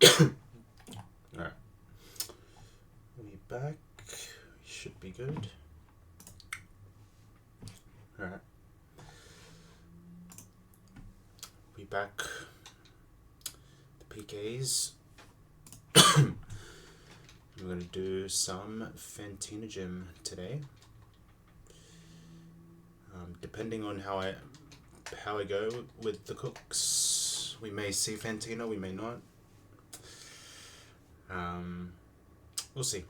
Alright, we back. Should be good. Alright, we back. The PKs. We're gonna do some Fantinogym today. Depending on how I go with the cooks, we may see Fantino, we may not. We'll see.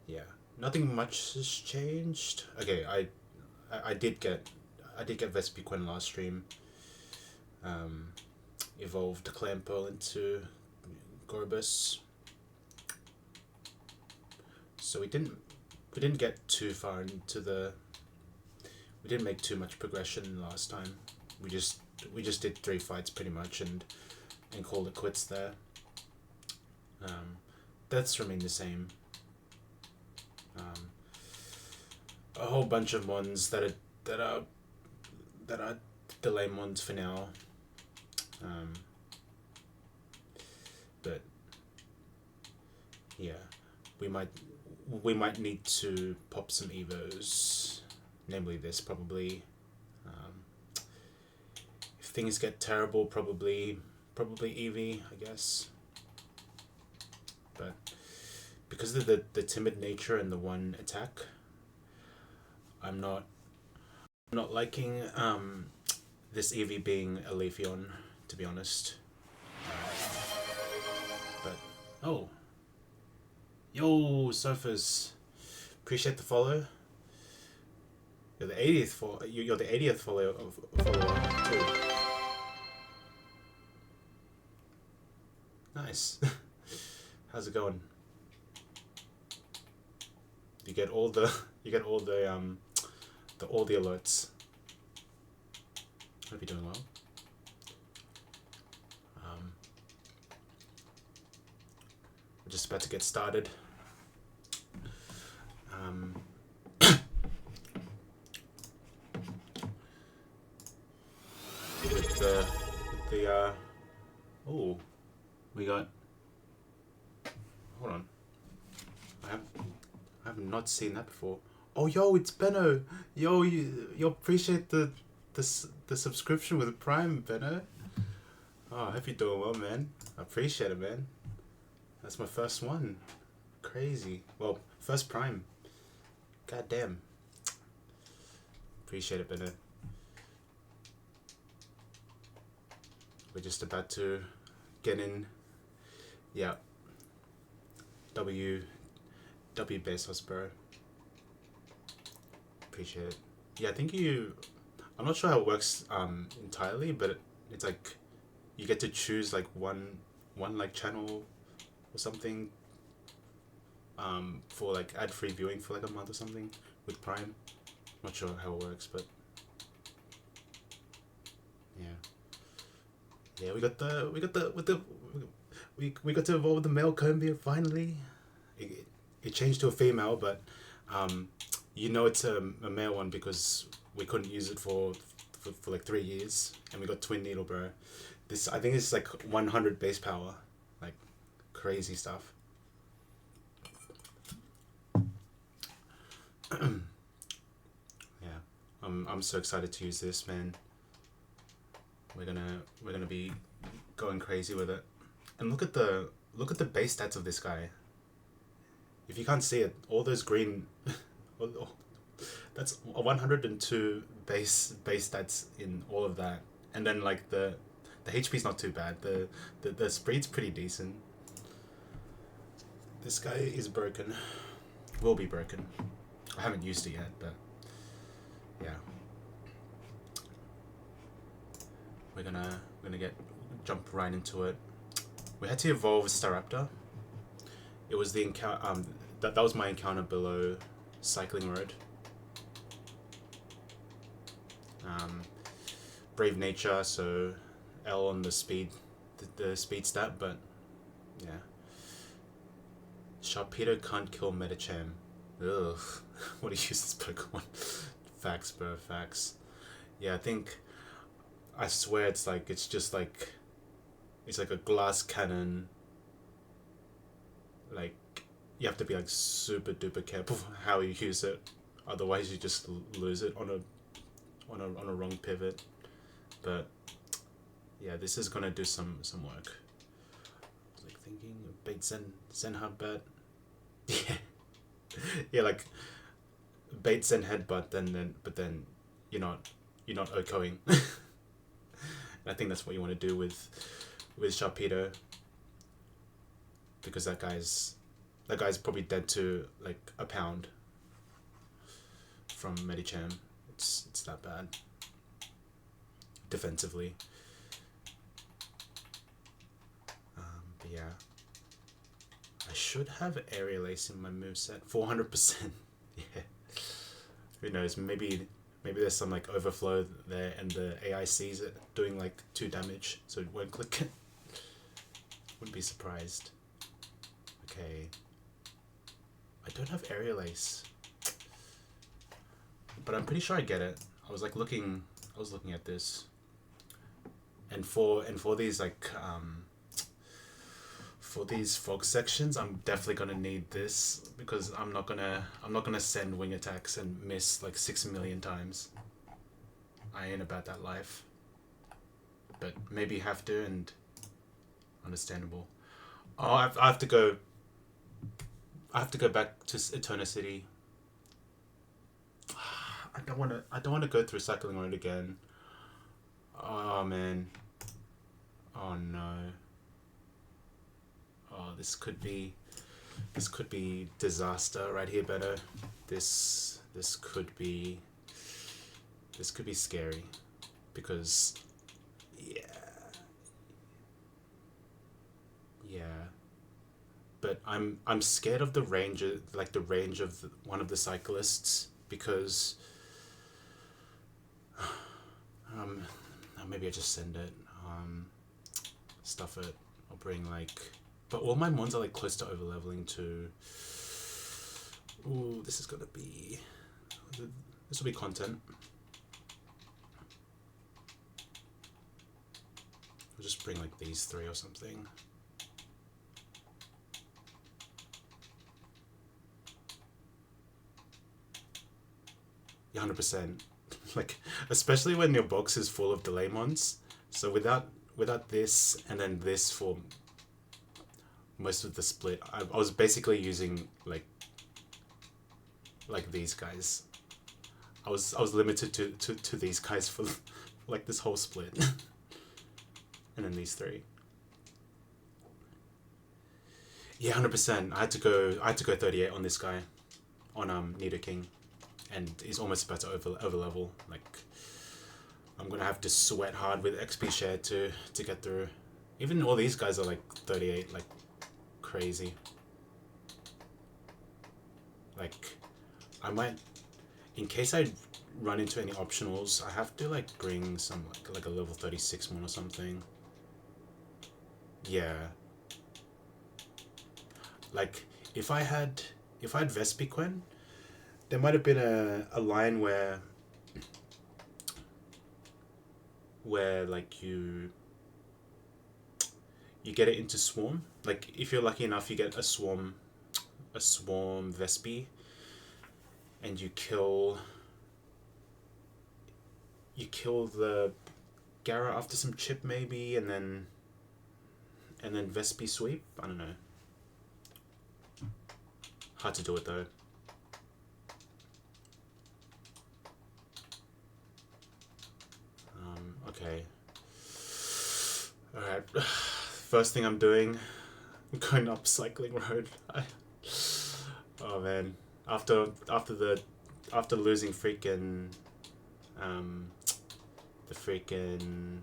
Yeah, nothing much has changed. Okay, I did get Vespiquen last stream. Evolved Clampearl into Gorbus. So we didn't get too far into the. We didn't make too much progression last time. We just did 3 fights pretty much and called it quits there. Deaths remain the same. A whole bunch of ones that are delay ones for now. But yeah, we might need to pop some evos, namely this probably. If things get terrible, probably Eevee, I guess. But because of the timid nature and the one attack, I'm not liking this Eevee being a Leafeon, to be honest. But oh, yo, Surfers, appreciate the follow. You're the 80th follower too. Nice. How's it going? You get all the alerts. Hope you're doing well. We're just about to get started. With the oh, we got. Hold on. I have not seen that before. Oh, yo, it's Benno. Yo, you appreciate the subscription with Prime, Benno. Oh, I hope you're doing well, man. I appreciate it, man. That's my first one. Crazy. Well, first Prime. God damn. Appreciate it, Benno. We're just about to get in. Yeah. W Bezos, bro. Appreciate it. Yeah, I think I'm not sure how it works entirely, but it's like you get to choose like one like channel or something for like ad-free viewing for like a month or something with Prime. Not sure how it works, but yeah, we got to evolve the male Combia finally. It changed to a female, but it's a male one because we couldn't use it for like 3 years, and we got Twin Needle, bro. This, I think it's like 100 base power, like crazy stuff. Yeah, I'm so excited to use this, man. We're gonna be going crazy with it, and look at the base stats of this guy. If you can't see it, all those green, that's 102 base stats in all of that, and then like the HP's not too bad. The speed's pretty decent. This guy is broken. Will be broken. I haven't used it yet, but yeah. We're gonna jump right into it. We had to evolve Staraptor. It was the encounter. That was my encounter below Cycling Road. Brave Nature, so L on the speed stat, but yeah. Sharpedo can't kill Medicham. Ugh. What do you use this Pokemon? Facts, bro, facts. Yeah, I think, I swear it's like, it's like a glass cannon. Like, you have to be like super duper careful how you use it, otherwise you just lose it on a wrong pivot. But yeah, this is gonna do some work. I was like thinking bait Zen hard bet. Yeah, yeah, like bait Zen headbutt, then you're not OKOing. I think that's what you want to do with Sharpedo, because that guy's probably dead to like a pound from Medicham. It's that bad defensively. But yeah, I should have Aerial Ace in my moveset. 400%. Yeah. Who knows? Maybe there's some like overflow there, and the AI sees it doing like 2 damage, so it won't click it. Wouldn't be surprised. Okay. I don't have Aerial Ace, but I'm pretty sure I get it. I was looking at this, and for these like for these fog sections, I'm definitely gonna need this, because I'm not gonna send wing attacks and miss like 6 million times. I ain't about that life. But maybe have to, and understandable. Oh, I have to go. I have to go back to Eterna City. I don't want to. I don't want to go through cycling road again. Oh man. Oh no. Oh, this could be disaster right here, Beto. This could be scary, because yeah. But I'm scared of the range, of one of the cyclists, because um maybe I just send it, stuff it. I'll bring like, but all my mons are like close to overleveling too. Ooh, this will be content. I'll just bring like these 3 or something. Yeah, 100%. Like, especially when your box is full of delay mons. So without this, and then this for most of the split, I was basically using like these guys. I was limited to these guys for like this whole split. And then these 3. Yeah, 100%. I had to go 38 on this guy, on Nidoking, and he's almost about to over level. Like, I'm gonna have to sweat hard with XP share to get through. Even all these guys are like 38, like crazy. Like, I might, in case I run into any optionals, I have to like bring some like a level 36 one or something. Yeah. Like, if I had Vespiquen, there might have been a line where like you get it into swarm. Like, if you're lucky enough, you get a swarm Vespi, and you kill the Gara after some chip maybe, and then Vespi sweep. I don't know. Hard to do it though. Okay. Alright. First thing I'm doing, I'm going up cycling road. Oh man. After losing freaking the freaking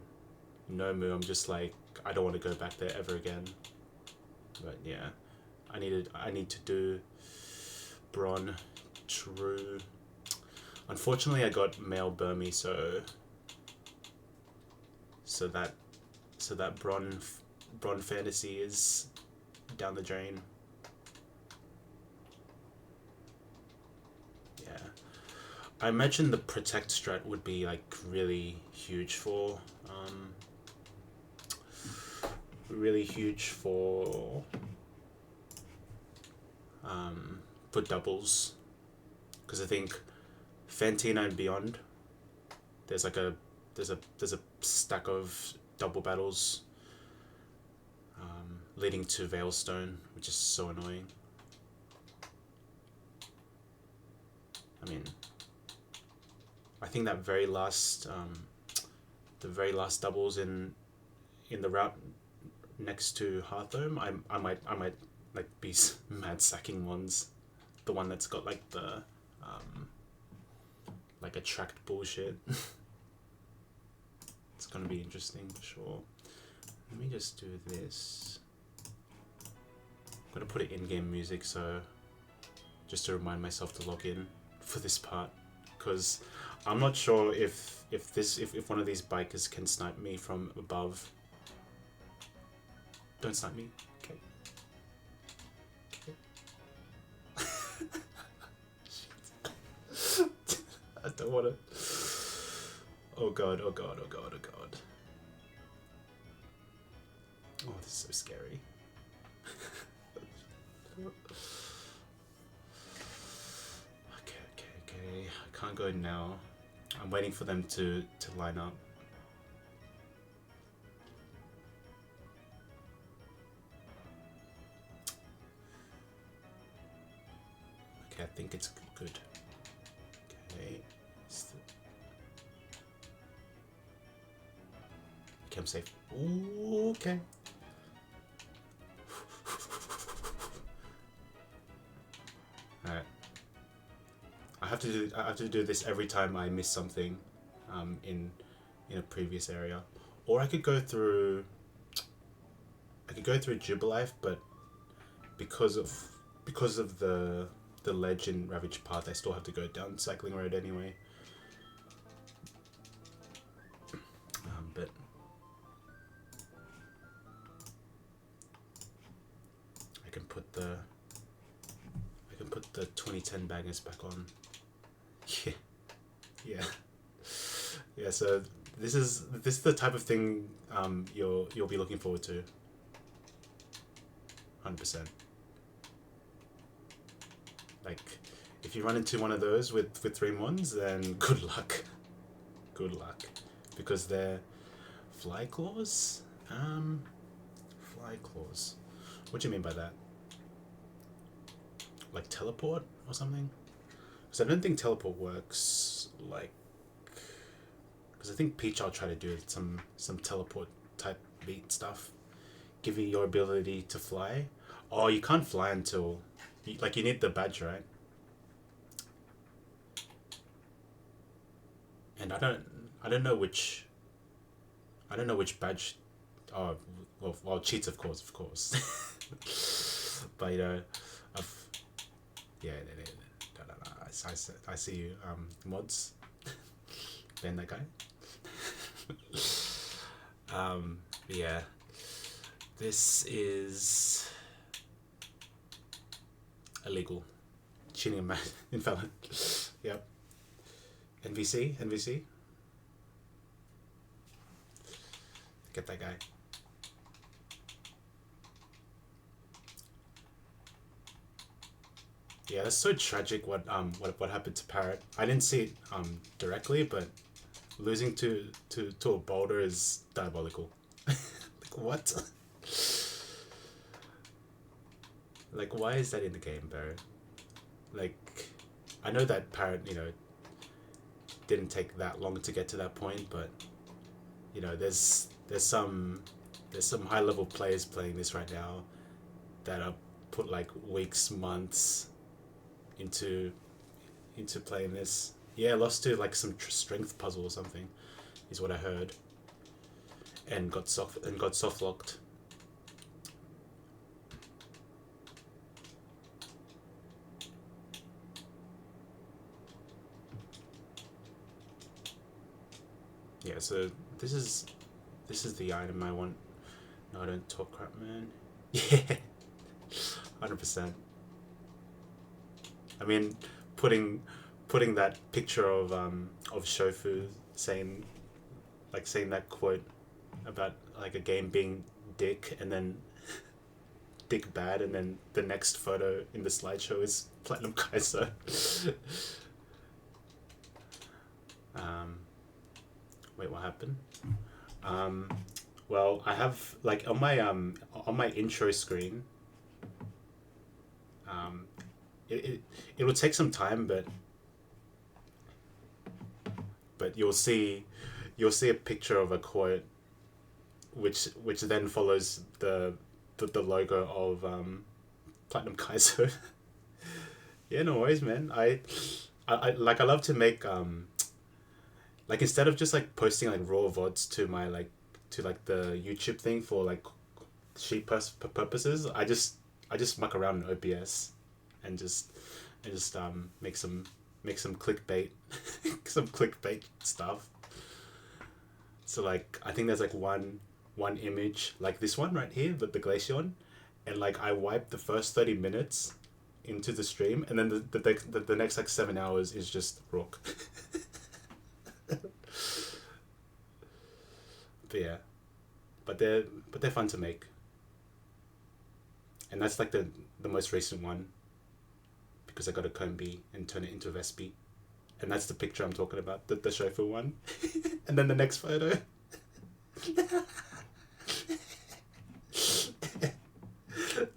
Nomu, I'm just like, I don't want to go back there ever again. But yeah. I need to do Bron. True. Unfortunately I got male Burmy, so that Bron fantasy is down the drain. Yeah. I imagine the protect strat would be like really huge for really huge for doubles, because I think Fantina and beyond, there's like there's a stack of double battles leading to Veilstone, which is so annoying. I mean, I think that very last the very last doubles in the route next to Hearthome, I might like be mad sacking ones, the one that's got like the like attract bullshit. It's gonna be interesting for sure. Let me just do this. I'm gonna put it in-game music, so just to remind myself to log in for this part, because I'm not sure if one of these bikers can snipe me from above. Don't snipe me. Okay. I don't want to. Oh god, oh god, oh god, oh god. Oh, this is so scary. Okay. I can't go now. I'm waiting for them to line up. Okay, I think it's good. Okay. Okay, I'm safe. Ooh, okay. Alright. I have to do this every time I miss something in a previous area. Or I could go through Jubilife, but because of the ledge in Ravage Path, I still have to go down Cycling Road anyway. But I can put the 2010 bangers back on. Yeah. So this is the type of thing you'll be looking forward to. 100%. Like, if you run into one of those with 3-1s, then good luck. Good luck, because they're fly claws. Fly claws. What do you mean by that? Like teleport or something? Because I don't think teleport works like. Because I think Peach, I'll try to do some teleport type beat stuff, give you your ability to fly. Oh, you can't fly until you need the badge, right? And I don't know which badge. Oh, well, cheats, of course. But yeah, I see you, mods. Ban that guy. Yeah, this is illegal. Cheating a man, invalid. Yep. NVC. Get that guy. Yeah, that's so tragic. What happened to Parrot? I didn't see it directly, but losing to a boulder is diabolical. Like, what? Like, why is that in the game, bro? Like, I know that Parrot, didn't take that long to get to that point, but there's some high level players playing this right now that are put like weeks, months into playing this. Yeah, lost to like some strength puzzle or something, is what I heard, and got soft locked. Yeah, so this is the item I want. No, don't talk crap, man. Yeah, 100%. I mean, putting putting that picture of Shofu saying that quote about like a game being dick and then dick bad, and then the next photo in the slideshow is Platinum Kaizo. Wait, what happened? Well, I have like on my intro screen. It will take some time, but you'll see a picture of a quote, which then follows the logo of Platinum Kaizo. Yeah, no worries, man. I love to make like instead of just like posting like raw VODs to my to the YouTube thing for like sheet purposes, I just muck around in OBS and just make some clickbait some clickbait stuff. So like I think there's like one image like this one right here, the Glaceon, and like I wiped the first 30 minutes into the stream, and then the next like 7 hours is just Rook. But yeah, but they're fun to make, and that's like the most recent one, because I got a Kombi and turn it into a Vespi, and that's the picture I'm talking about, the chauffeur one. And then the next photo.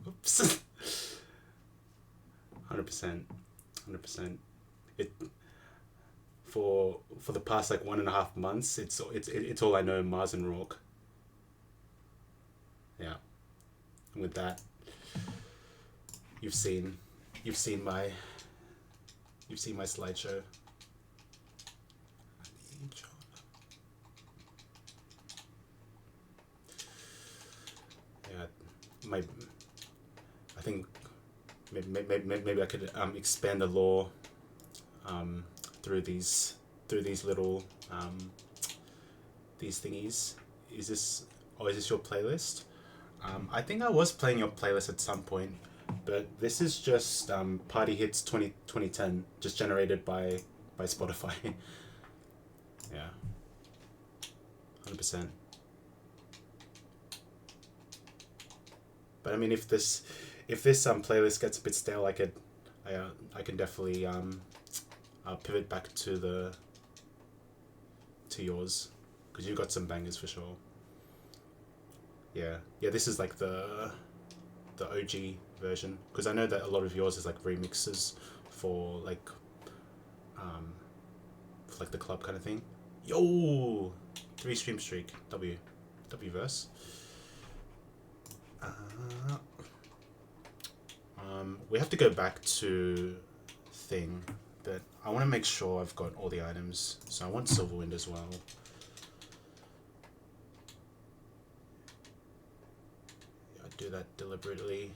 Oops. 100%. It for the past like 1.5 months, it's all I know, Mars and Rourke. Yeah, and with that, you've seen my slideshow. Yeah, I think maybe I could expand the lore through these little these thingies. Is this your playlist? I think I was playing your playlist at some point, but this is just Party Hits 2010, just generated by Spotify. Yeah, 100%. But I mean, if this playlist gets a bit stale, I can definitely pivot back to yours, because you've got some bangers for sure. Yeah, this is like the OG version, because I know that a lot of yours is like remixes for like the club kind of thing. Yo, 3 stream streak, W verse. We have to go back to thing, but I want to make sure I've got all the items. So I want Silverwind as well. Yeah, I do that deliberately.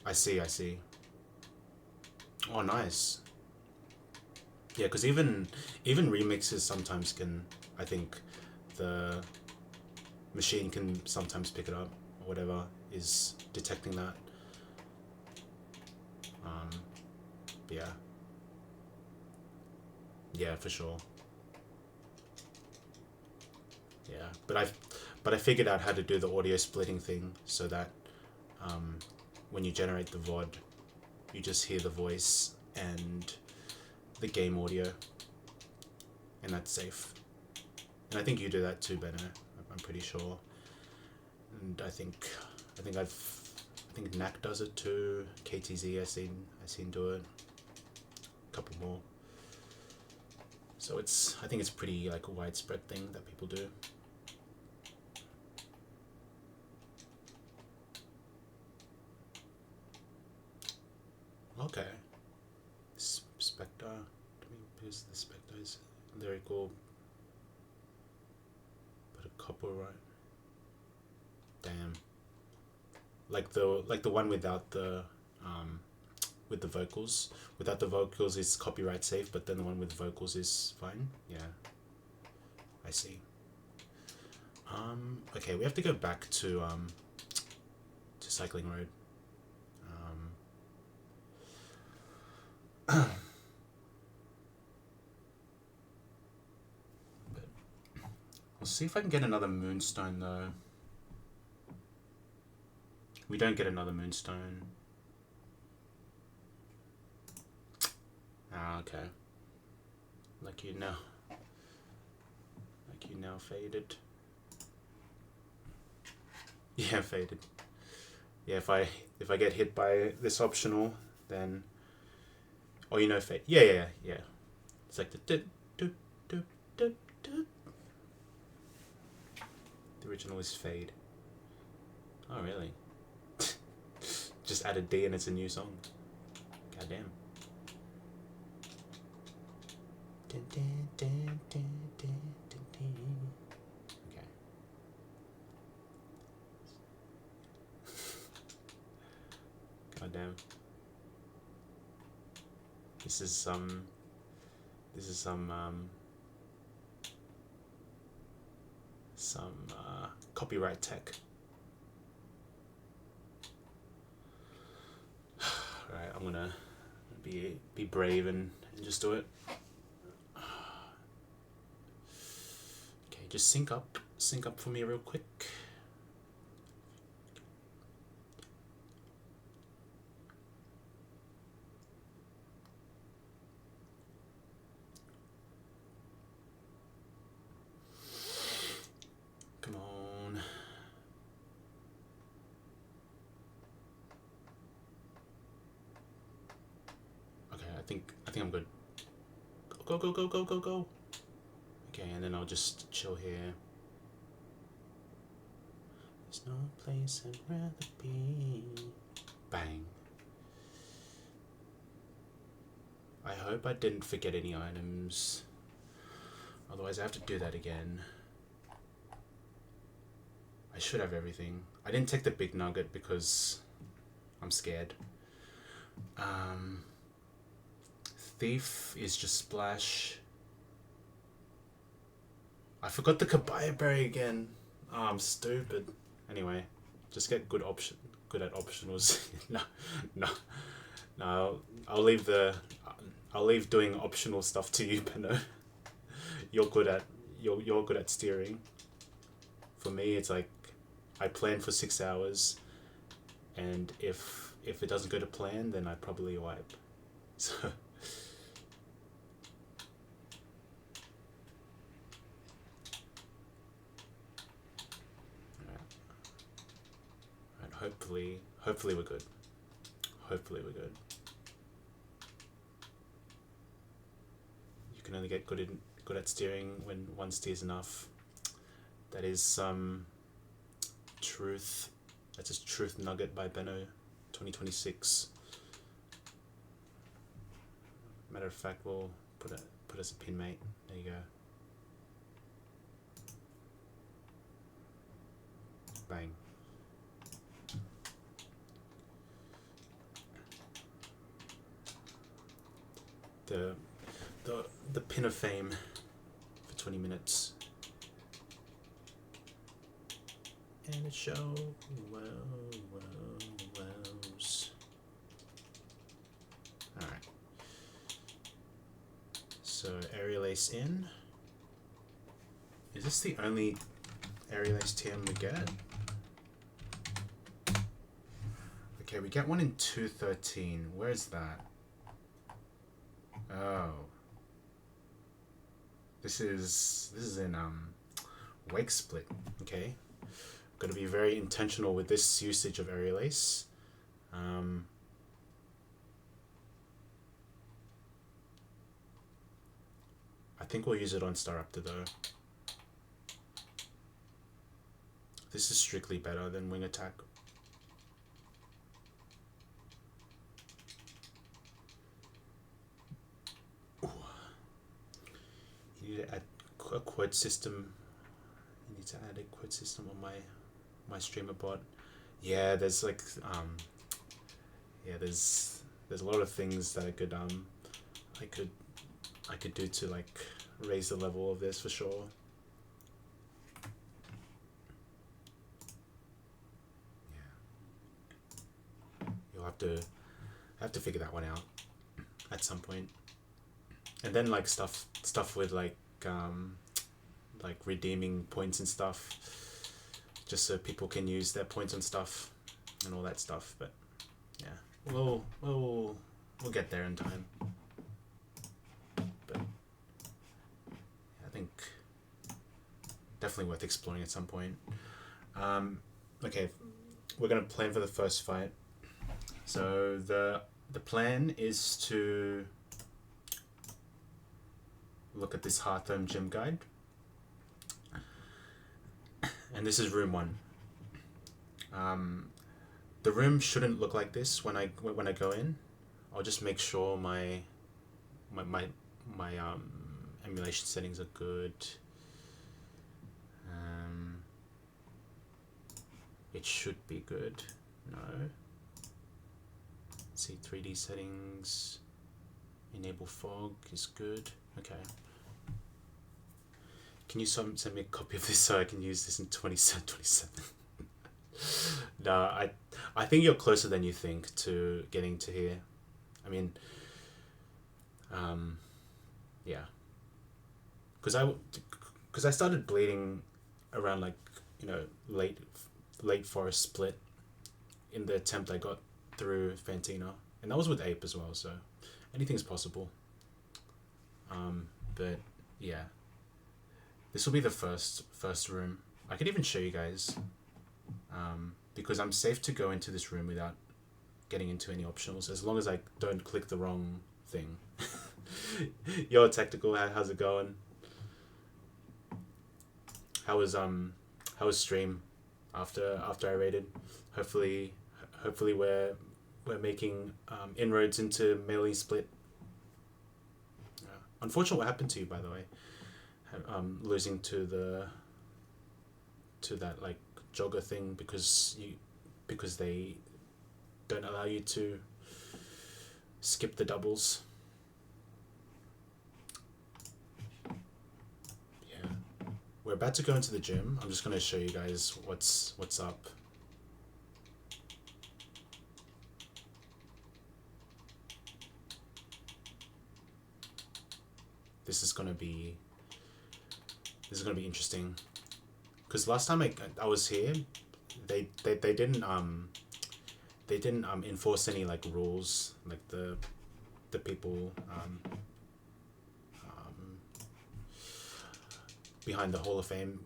I see. Oh, nice. Yeah, because even remixes sometimes can, I think, the machine can sometimes pick it up, or whatever is detecting that. Yeah, for sure. Yeah, but I figured out how to do the audio splitting thing, so that when you generate the VOD, you just hear the voice and the game audio, and that's safe. And I think you do that too, Benno. I'm pretty sure. And I think Knack does it too. KTZ I seen do it. A couple more. So I think it's pretty like a widespread thing that people do. Okay. Spectre. Here's the Spectre is lyrical, but a couple, right? Damn. Like the one without the with the vocals. Without the vocals is copyright safe, but then the one with vocals is fine. Yeah. I see. Okay, we have to go back to Cycling Road. see if I can get another moonstone though. We don't get another moonstone. Ah, okay. Like you now faded. Yeah, faded. Yeah, if I get hit by this optional, then oh, you know, fade. Yeah. It's like the the original is fade. Oh really? Just add a D and it's a new song. Goddamn. Okay. Goddamn. This is some copyright tech. Alright, I'm gonna be brave and just do it. Okay, just sync up for me real quick. Come on. Okay, I think I'm good. Go. Okay, and then I'll just chill here. There's no place I'd rather be. Bang. I hope I didn't forget any items. Otherwise I have to do that again. I should have everything. I didn't take the big nugget because I'm scared. Thief is just splash. I forgot the kabaya berry again. Oh, I'm stupid. Anyway, just get good at optionals. No. I'll leave doing optional stuff to you, Benno. You're good at steering. For me, it's like I plan for 6 hours, and if it doesn't go to plan, then I probably wipe. So. Hopefully we're good. You can only get good at steering when one steers enough. That is some truth. That's a truth nugget by Benno, 2026. Matter of fact, we'll put as a pin, mate. There you go. Bang. The pin of fame for 20 minutes. And it show wells. Alright. So aerial ace in. Is this the only aerial ace TM we get? Okay, we get one in 213. Where's that? Oh. This is in Wake Split. Okay. Got to be very intentional with this usage of aerial ace. I think we'll use it on Star Raptor though. This is strictly better than wing attack. You need to add a quote system. You need to add a quote system on my streamer bot. Yeah, there's like there's a lot of things that I could do to like raise the level of this for sure. Yeah. You'll have to figure that one out at some point. And then like stuff with like like redeeming points and stuff, just so people can use their points on stuff and all that stuff. But yeah, we'll get there in time. But I think definitely worth exploring at some point. Okay, we're gonna plan for the first fight. So the plan is to look at this Hearthome gym guide, and this is room 1. The room shouldn't look like this when I go in. I'll just make sure my emulation settings are good. It should be good. No. Let's see, 3D settings. Enable fog is good. Okay. Can you send me a copy of this so I can use this in 27? No, I think you're closer than you think to getting to here. I mean, yeah. Because I started bleeding around like, you know, late forest split in the attempt I got through Fantina, and that was with Ape as well, so anything's possible. But yeah, this will be the first room. I could even show you guys, because I'm safe to go into this room without getting into any optionals, as long as I don't click the wrong thing. Yo, Tactical, how's it going? How was stream after I raided? Hopefully we're making inroads into melee split. Unfortunate what happened to you, by the way. Losing to that like jogger thing because they don't allow you to skip the doubles. Yeah, we're about to go into the gym. I'm just gonna show you guys what's up. This is gonna be interesting, because last time I was here, they didn't enforce any like rules, like the people behind the Hall of Fame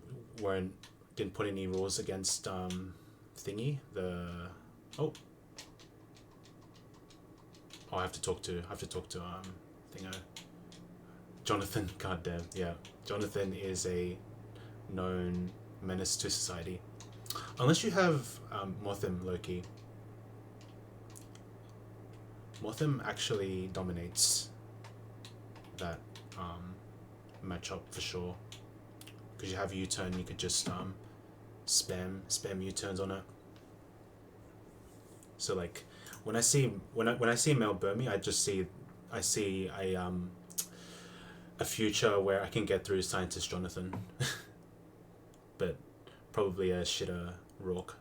didn't put any rules against thingy I have to talk to Thingo. Jonathan, goddamn, yeah. Jonathan is a known menace to society. Unless you have Mothim Loki. Mothim actually dominates that matchup for sure. Because you have U-turn, you could just spam U-turns on it. So like when I see Mel Burmy, I see a future where I can get through Scientist Jonathan. But probably a shitter Rourke.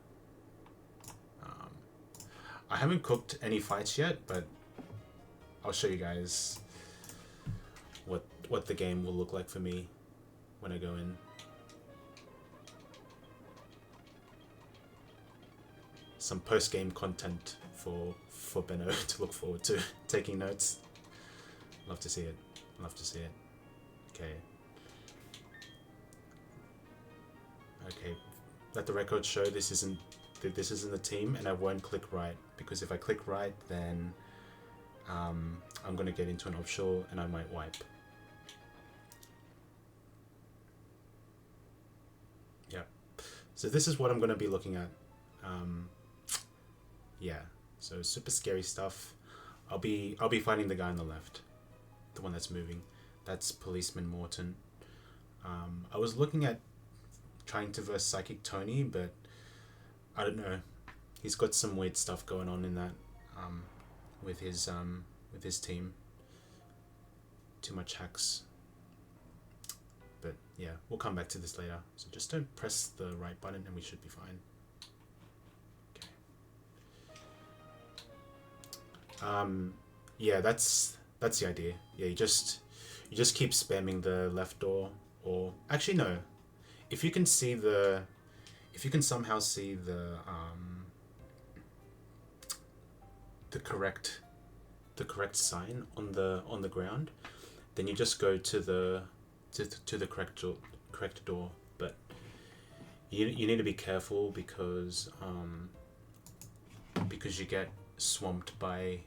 I haven't cooked any fights yet, but I'll show you guys what the game will look like for me when I go in. Some post-game content for Benno to look forward to. Taking notes. Love to see it. Okay. Okay. Let the record show this isn't the team, and I won't click right, because if I click right, then I'm gonna get into an optional and I might wipe. Yeah. So this is what I'm gonna be looking at. Yeah. So super scary stuff. I'll be fighting the guy on the left, the one that's moving. That's Policeman Morton. I was looking at trying to verse Psychic Tony, but I don't know. He's got some weird stuff going on in that with his team. Too much hacks. But yeah, we'll come back to this later. So just don't press the right button and we should be fine. Okay. Yeah, that's the idea. Yeah, you just keep spamming the left door Or actually no, if you can see the, if you can somehow see the correct sign on the ground, then you just go to the correct door. But you need to be careful because you get swamped by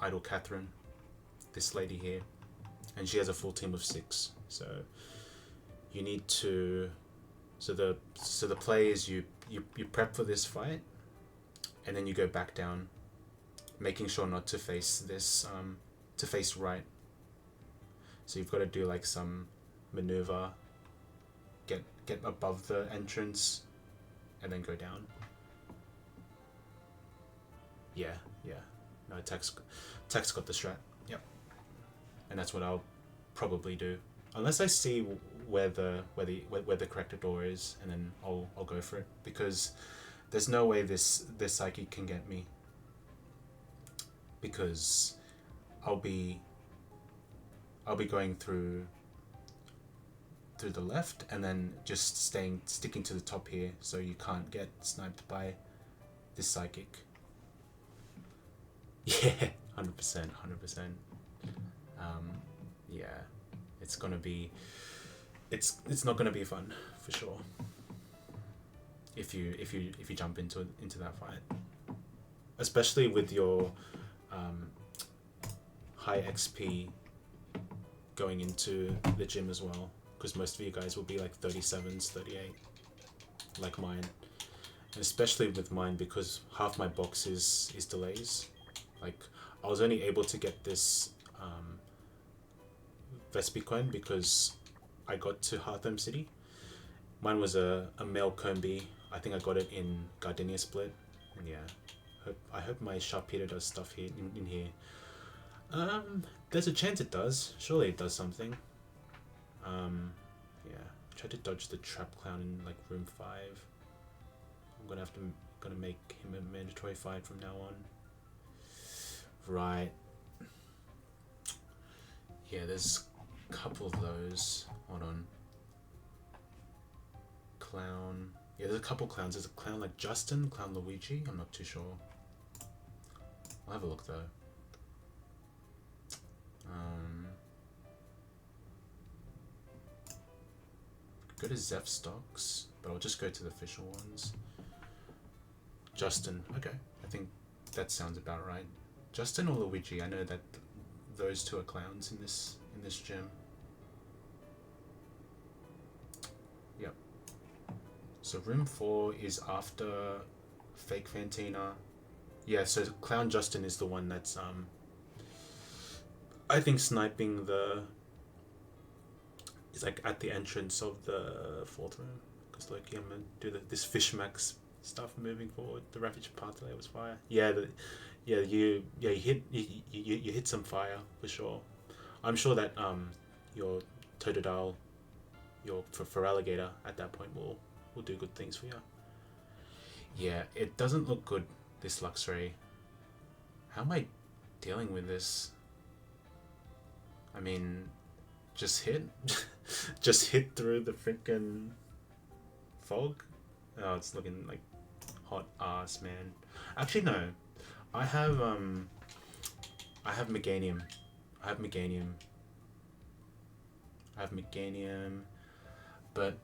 Idol Catherine, this lady here, and she has a full team of 6. So you need to, so the play is you prep for this fight, and then you go back down, making sure not to face this to face right. So you've got to do like some maneuver, get above the entrance, and then go down. Yeah. No, Tech's got the strat. Yep. And that's what I'll probably do, unless I see where the corrected door is, and then I'll go for it, because there's no way this psychic can get me, because I'll be going through the left and then just sticking to the top here, so you can't get sniped by this psychic. Yeah, 100%. Yeah, it's gonna be, it's not gonna be fun for sure if you jump into that fight, especially with your high XP going into the gym as well, because most of you guys will be like 37s, 38, like mine, and especially with mine, because half my box is delays. Like, I was only able to get this Vespiquen because I got to Hearthome City. Mine was a male Combi. I think I got it in Gardenia Split. And yeah, I hope my Sharpedo does stuff here in here. There's a chance it does. Surely it does something. Yeah, try to dodge the Trap Clown in like room 5. I'm gonna make him a mandatory fight from now on. Right. Yeah, there's a couple of those. Hold on. Clown. Yeah, there's a couple clowns. There's a clown like Justin, Clown Luigi. I'm not too sure. I'll have a look though. Go to Zeph stocks, but I'll just go to the official ones. Justin. Okay, I think that sounds about right. Justin or Luigi? I know that those two are clowns in this gym. Yep. So room 4 is after Fake Fantina. Yeah, so Clown Justin is the one that's I think sniping is like at the entrance of the 4th room, because like I'm gonna do this fish max stuff moving forward. The Ravage Path delay was fire. Yeah, you hit some fire for sure. I'm sure that your Totodile, your for alligator at that point will do good things for you. Yeah, it doesn't look good, this Luxray. How am I dealing with this? I mean, just hit through the freaking fog. Oh, it's looking like hot ass, man. Actually, no. I have Meganium. I have Meganium, but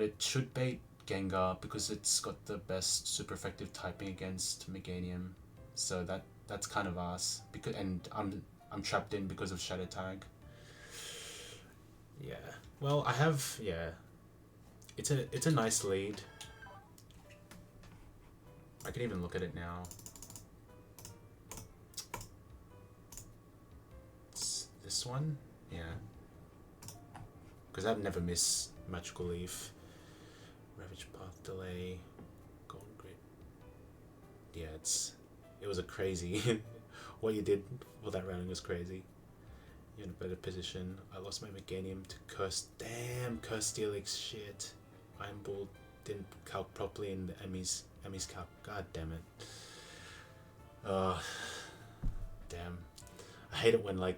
it should bait Gengar because it's got the best super effective typing against Meganium. So that's kind of ass, because I'm trapped in because of Shadow Tag. Yeah. Well, I have, yeah. It's a nice lead. I can even look at it now. It's this one? Yeah. Because I've never missed Magical Leaf. Ravage Path Delay. Golden Grid. Yeah, it was a crazy... What you did for that rounding was crazy. You're in a better position. I lost my Meganium to Curse. Damn, Curse Steelix, shit. Iron Ball didn't calc properly in the Emmy's calc. God damn it. Damn. I hate it when like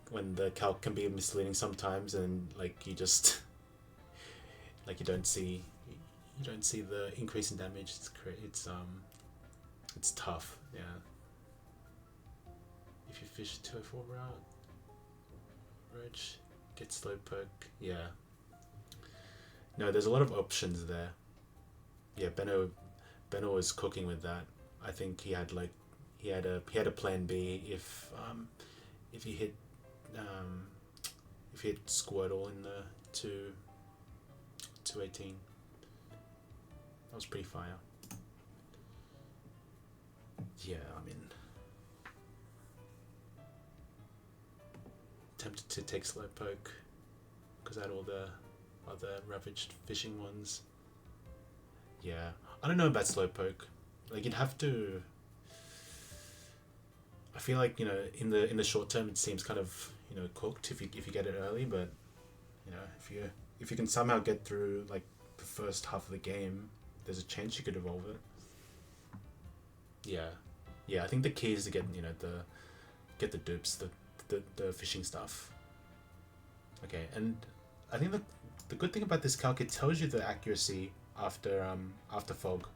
when the calc can be misleading sometimes, and like you just like you don't see the increase in damage. It's tough. Yeah. If you fish 204 route, roach, get slow poke. Yeah. No, there's a lot of options there. Yeah, Benno was cooking with that. I think he had a plan B if he hit um, if he hit Squirtle in the 218. That was pretty fire. Yeah, I mean, tempted to take Slowpoke because I had all the other ravaged fishing ones. Yeah, I don't know about Slowpoke. Like you'd have to. I feel like in the short term it seems kind of cooked if you get it early, but if you can somehow get through like the first half of the game, there's a chance you could evolve it. Yeah. I think the key is to get the dupes, the fishing stuff. Okay, and I think the good thing about this calc, it tells you the accuracy after fog.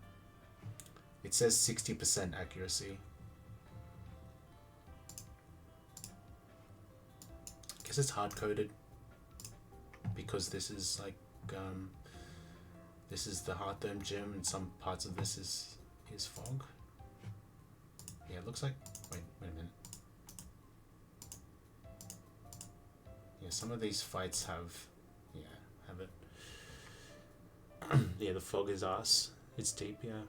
It says 60% accuracy. I guess it's hard coded because this is like this is the Heartdome gym, and some parts of this is fog. Yeah, it looks like. Wait a minute. Yeah, some of these fights have it. Yeah, the fog is ass. It's deep. Yeah.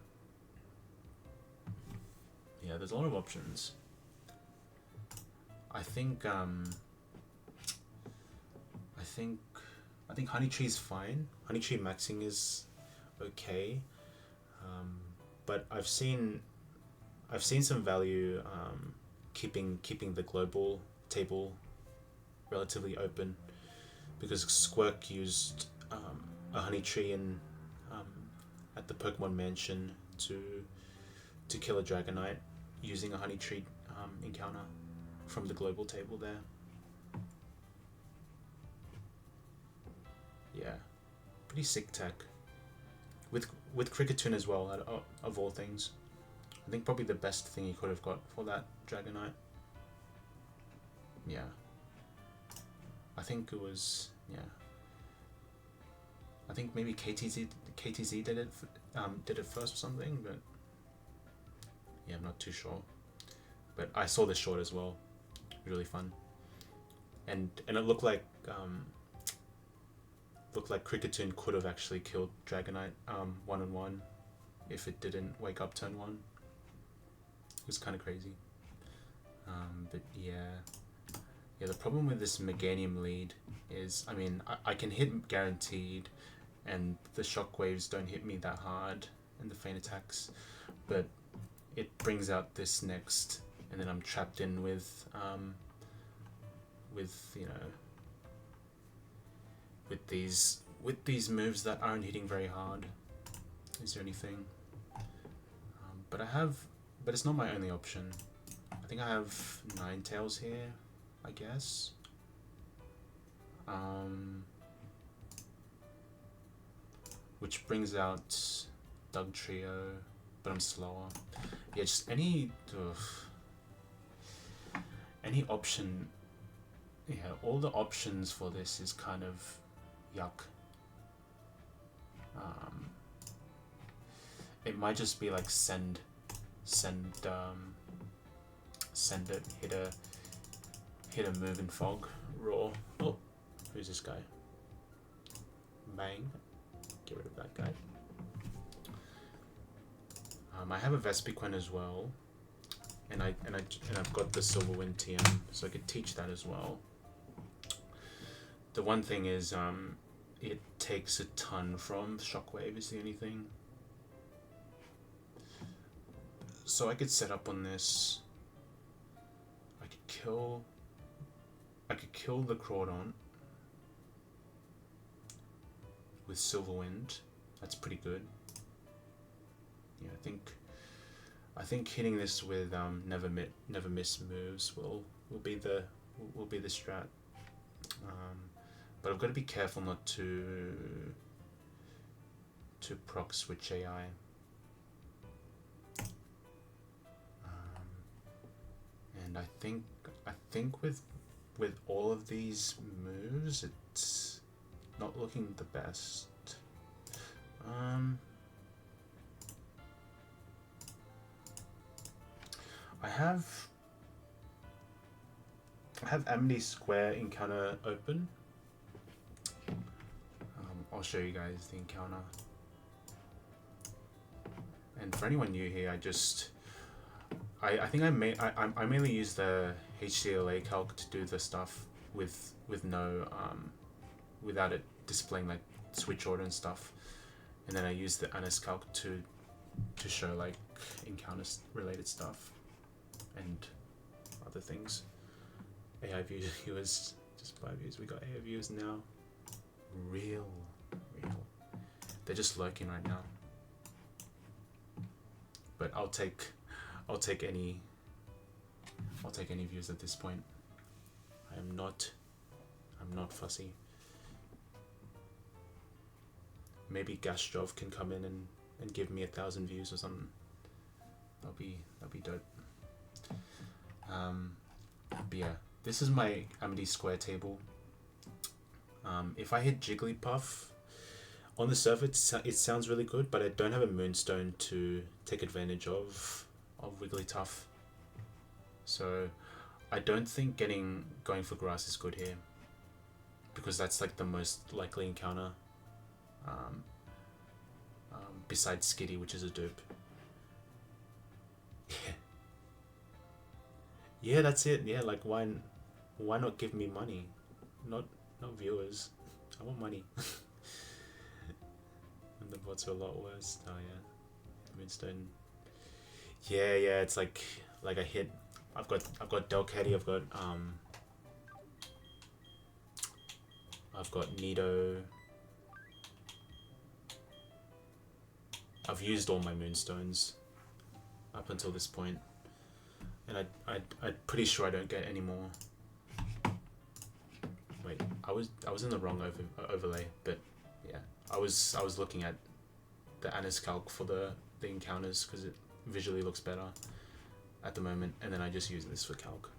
Yeah, there's a lot of options. I think Honey Tree's fine. Honey Tree maxing is okay, but I've seen some value keeping the global table relatively open, because Squirk used a Honey Tree at the Pokemon Mansion to kill a Dragonite using a Honey Tree encounter from the global table there. Yeah, pretty sick tech. With Kricketune as well, of all things. I think probably the best thing you could have got for that Dragonite. Yeah. I think it was, yeah. I think maybe KTZ did it first or something, but yeah, I'm not too sure. But I saw the short as well. Really fun. And it looked like Kricketune could have actually killed Dragonite 1-on-1 if it didn't wake up turn 1. It was kind of crazy. But yeah, the problem with this Meganium lead is, I mean, I can hit guaranteed, and the shockwaves don't hit me that hard, and the feint attacks, but it brings out this next, and then I'm trapped in with these moves that aren't hitting very hard. Is there anything? But it's not my only option. I think I have Ninetales here, I guess. Which brings out Dugtrio, but I'm slower. Yeah, just any option. Yeah, all the options for this is kind of yuck. It might just be like send it, hit a move in fog, raw. Oh, who's this guy? Bang. Get rid of that guy. I have a Vespiquen as well, and I've got the Silverwind TM, so I could teach that as well. The one thing is, it takes a ton from Shockwave is the only thing. So I could set up on this. I could kill the Crawdon with Silverwind. That's pretty good. Yeah, I think hitting this with never miss moves will be the will be the strat. But I've got to be careful not to proc switch AI. And I think with all of these moves, it's not looking the best. I have Amity Square encounter open. I'll show you guys the encounter. And for anyone new here, I think I mainly use the HCLA calc to do the stuff with no without it displaying like switch order and stuff, and then I use the ANIS calc to show like encounter related stuff and other things. AI viewers, just 5 views. We got AI viewers now. Real. They're just lurking right now. But I'll take any views at this point. I'm not fussy. Maybe Gastrov can come in and give me 1,000 views or something. That'll be dope. But yeah, this is my Amity Square table. If I hit Jigglypuff, on the surface it sounds really good, but I don't have a Moonstone to take advantage of Wigglytuff. So I don't think going for grass is good here, because that's like the most likely encounter besides Skitty, which is a dupe. Yeah, that's it. Yeah, like why not give me money? Not viewers. I want money. And the bots are a lot worse. Oh yeah, Moonstone. Yeah, it's like I hit. I've got Delcatty. I've got Nido. I've used all my Moonstones up until this point, and I'm pretty sure I don't get any more. Wait, I was in the wrong overlay, but yeah, I was looking at the ANIS calc for the encounters because it visually looks better at the moment, and then I just use this for calc.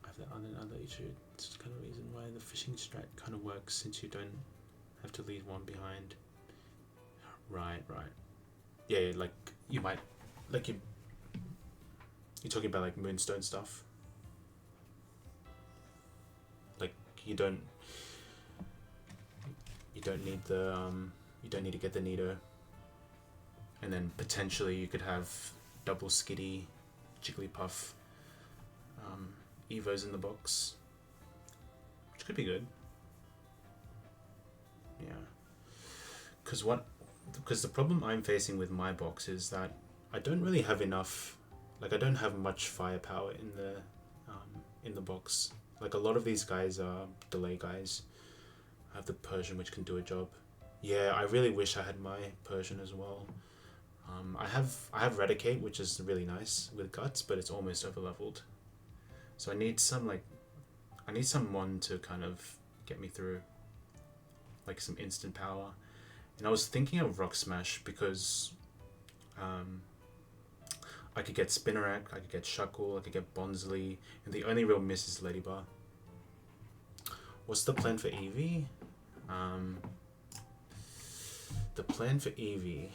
I have another issue. It's kind of reason why the fishing strat kind of works, since you don't have to leave one behind. Right. Yeah, like you might, like you're talking about like Moonstone stuff. Like you don't need to get the Nido, and then potentially you could have double Skitty, Jigglypuff, Evos in the box, which could be good. Yeah, because the problem I'm facing with my box is that I don't really have enough, like I don't have much firepower in the box. Like a lot of these guys are delay guys. I have the Persian, which can do a job. Yeah, I really wish I had my Persian as well. I have Redicate, which is really nice with guts, but it's almost over leveled. So I need some one to kind of get me through, like some instant power. And I was thinking of Rock Smash because I could get Spinnerack, I could get Shuckle, I could get Bonsley, and the only real miss is Ladybar. What's the plan for Eevee? The plan for Eevee.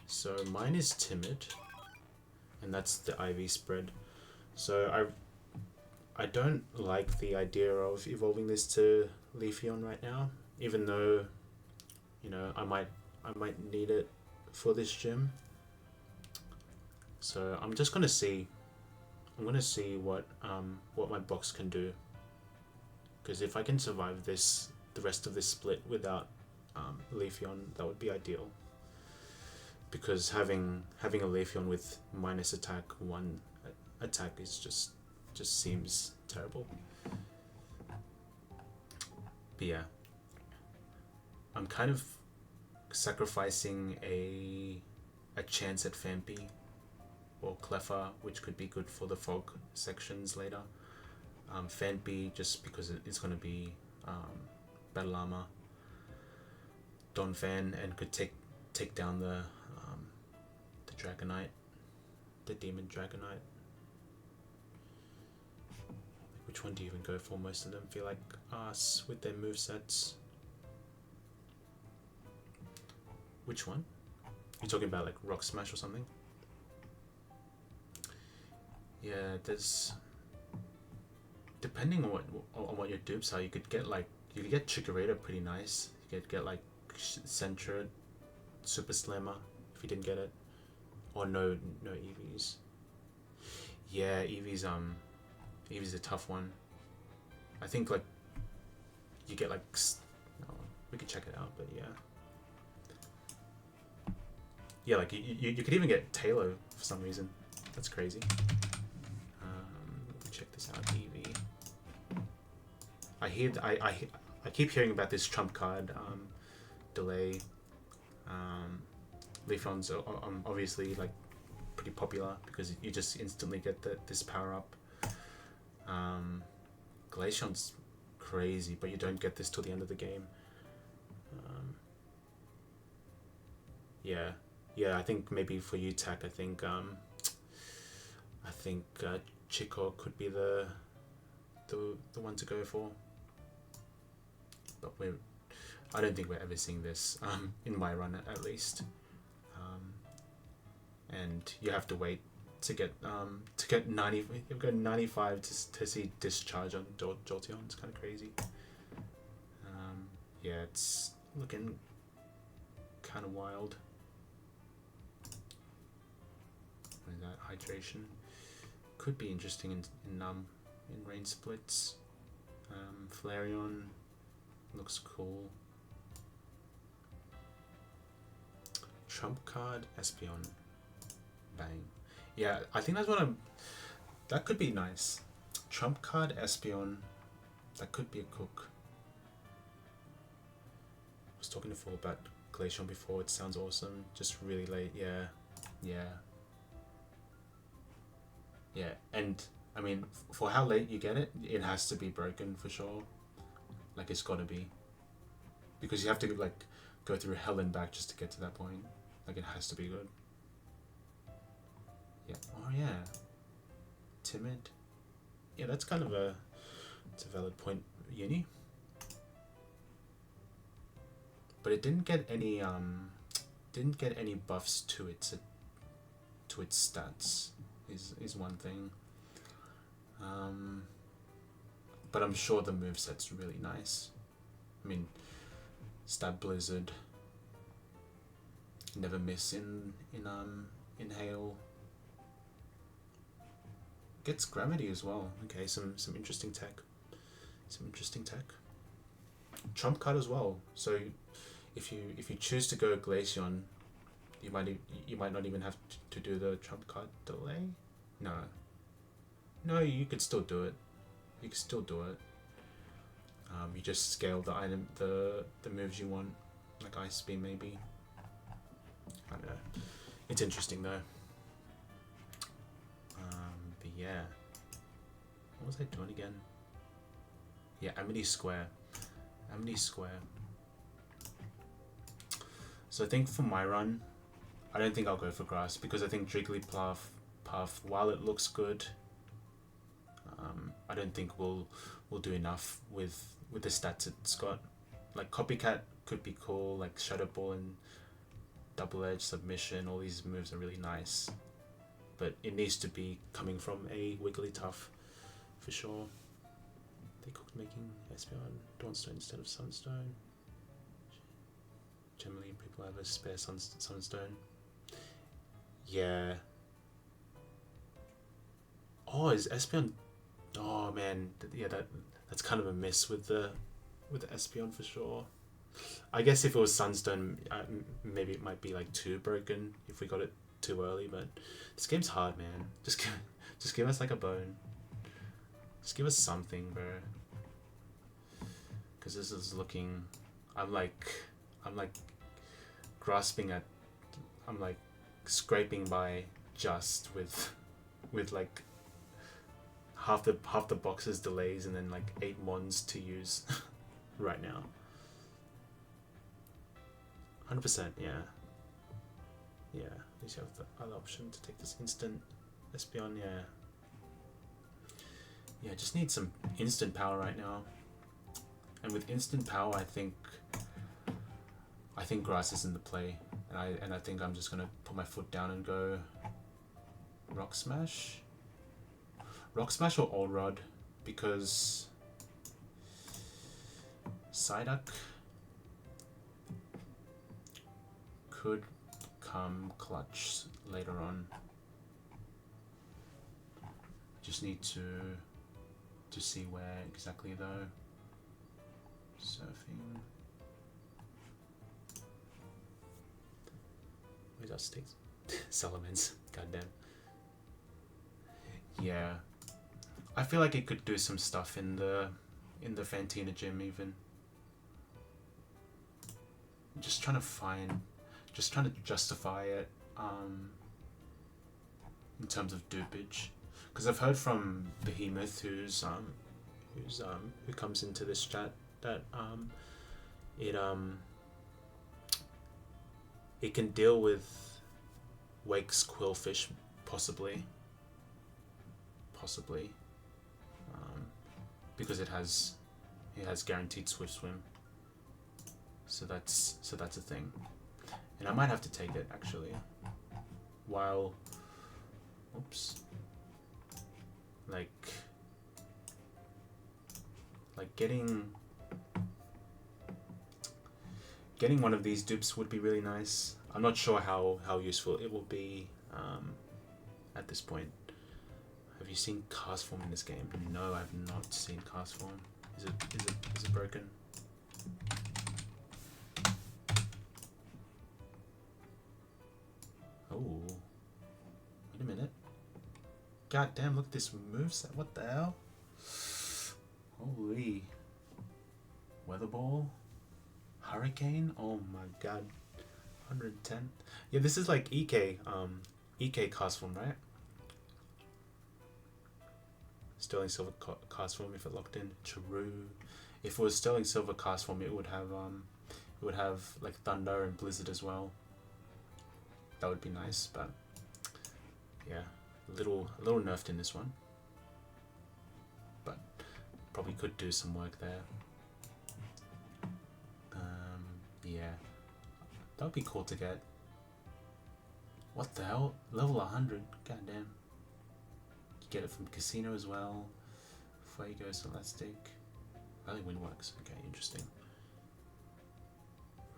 So mine is Timid, and that's the IV spread. So I don't like the idea of evolving this to Leafeon right now, even though, you know, I might need it for this gym. So I'm just gonna see. I'm gonna see what my box can do. Because if I can survive the rest of this split without Leafeon, that would be ideal. Because having a Leafeon with minus attack, 1 attack is just seems terrible. But yeah, I'm kind of sacrificing a chance at Fampi or Cleffa, which could be good for the fog sections later. Fan B, just because it's going to be battle armor. Don Fan, and could take down the Dragonite, the Demon Dragonite. Which one do you even go for? Most of them feel like us with their movesets. Which one? You're talking about like Rock Smash or something? Yeah, there's, depending on what your dupes are, you could get Chikorita pretty nice. You could get like Centra, Super Slammer if you didn't get it, or no EVs. Yeah, Eevee's a tough one. I think like you get like, no, we could check it out, but yeah, like you could even get Taylor for some reason. That's crazy. Check this out, Eevee. I keep hearing about this trump card delay. Leafeon's obviously like pretty popular because you just instantly get this power up. Glaceon's crazy, but you don't get this till the end of the game. Yeah, I think maybe for you, Tak, I think Chico could be the one to go for. But I don't think we're ever seeing this in my run at least. And you have to wait to get 90. You've got 95 to see discharge on Jolteon. It's kind of crazy. Yeah, it's looking kind of wild. What is that? Hydration could be interesting in rain splits. Flareon looks cool. Trump card Espeon. Bang. Yeah, I think that could be nice. Trump card Espeon, that could be a cook. I was talking to Phil about Glaceon before. It sounds awesome. Just really late. Yeah. And I mean, for how late you get it, it has to be broken for sure. Like, it's gotta be, because you have to like go through hell and back just to get to that point. Like, it has to be good. Yeah. Oh yeah. Timid. Yeah, that's kind of it's a valid point, Uni. But it didn't get any buffs to its stats. Is one thing. But I'm sure the moveset's really nice. I mean, Stab Blizzard. Never miss in Hail. Gets Gravity as well. Okay, some interesting tech. Trump card as well. So if you choose to go Glaceon, you might not even have to do the trump card delay. No, you could still do it. You just scale the item, the moves you want, like Ice Beam maybe. I don't know. It's interesting though. But yeah, what was I doing again? Yeah, Amity Square. So I think for my run, I don't think I'll go for Grass, because I think Jigglypuff, while it looks good, I don't think we'll do enough with the stats it's got. Like Copycat could be cool, like Shadow Ball and Double Edge Submission. All these moves are really nice, but it needs to be coming from a Wigglytuff for sure. They cooked making Espeon Dawnstone instead of Sunstone. Generally, people have a spare Sunstone. Yeah. Oh, is Espeon? Oh man, yeah, that's kind of a miss with the Espeon for sure. I guess if it was Sunstone, maybe it might be like too broken if we got it too early. But this game's hard, man. Just give us like a bone. Just give us something, bro. Because this is looking. I'm like grasping at. I'm like scraping by adjust with like half the box's delays and then like 8 mons to use right now. 100%, yeah. Yeah, at least you have the other option to take this instant Espeon, yeah. Yeah, just need some instant power right now. And with instant power, I think grass is in the play. And I think I'm just gonna put my foot down and go Rock Smash. Rock Smash or All Rod, because Psyduck could come clutch later on. Just need to see where exactly though. Surfing. Where's our sticks? Salamence. Goddamn. Yeah. I feel like it could do some stuff in the Fantina gym even. Just trying to justify it in terms of dupage, because I've heard from Behemoth who comes into this chat that it can deal with Wake's Quillfish possibly because it has guaranteed Swift Swim, so that's a thing, and I might have to take it actually. While, oops, like getting one of these dupes would be really nice. I'm not sure how useful it will be at this point. Have you seen Cast Form in this game? No, I've not seen Cast Form. Is it broken? Oh, wait a minute. God damn, look at this moveset. What the hell? Holy. Weather Ball? Hurricane? Oh my god. 110. Yeah, this is like EK Cast Form, right? Sterling Silver Cast Form if it locked in. True. If it was Sterling Silver Cast Form, it would have like Thunder and Blizzard as well. That would be nice, but yeah, a little nerfed in this one. But probably could do some work there. Yeah, that would be cool to get. What the hell? Level 100. Goddamn. You get it from Casino as well. Fuego, Celestic. Valley Windworks. Okay, interesting.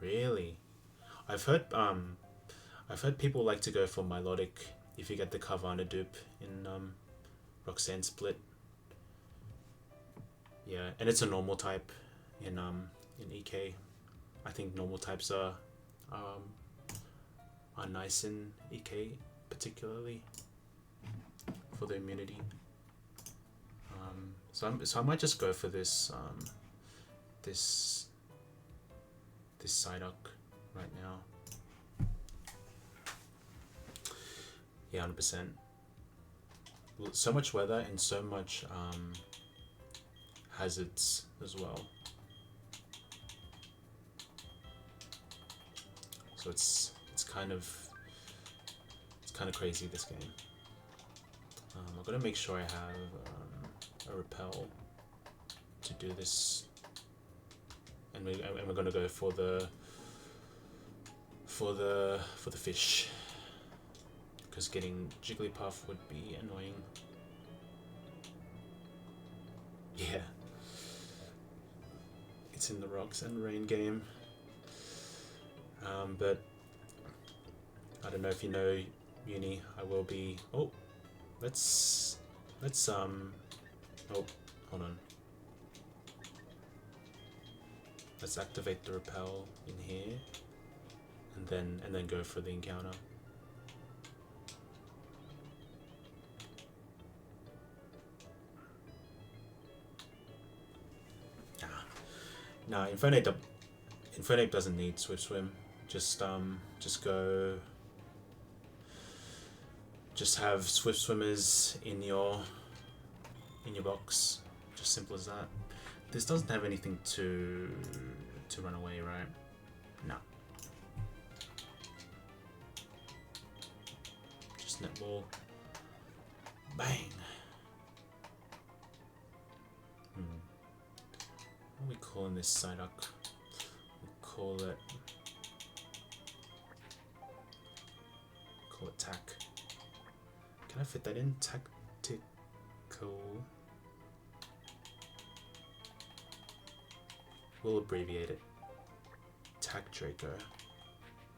Really? I've heard people like to go for Milotic if you get the Carvana dupe in Roxanne Split. Yeah, and it's a normal type in EK. I think normal types are nice in EK, particularly for the immunity. So I might just go for this this Psyduck right now. Yeah, 100%. So much weather and so much hazards as well. So it's kind of crazy, this game. I've got to make sure I have a repel to do this, and we're gonna go for the fish, because getting Jigglypuff would be annoying. Yeah, it's in the Rocks and Rain game. But I don't know if you know Uni. I will be. Oh, let's oh, hold on. Let's activate the repel in here, and then go for the encounter. Nah, Infernape doesn't need Swift Swim. Just just have swift swimmers in your box. Just simple as that. This doesn't have anything to run away, right? No. Just netball. Bang. What are we calling this Psyduck? We'll call it tack. Can I fit that in? Tactical. We'll abbreviate it. Tack Draco.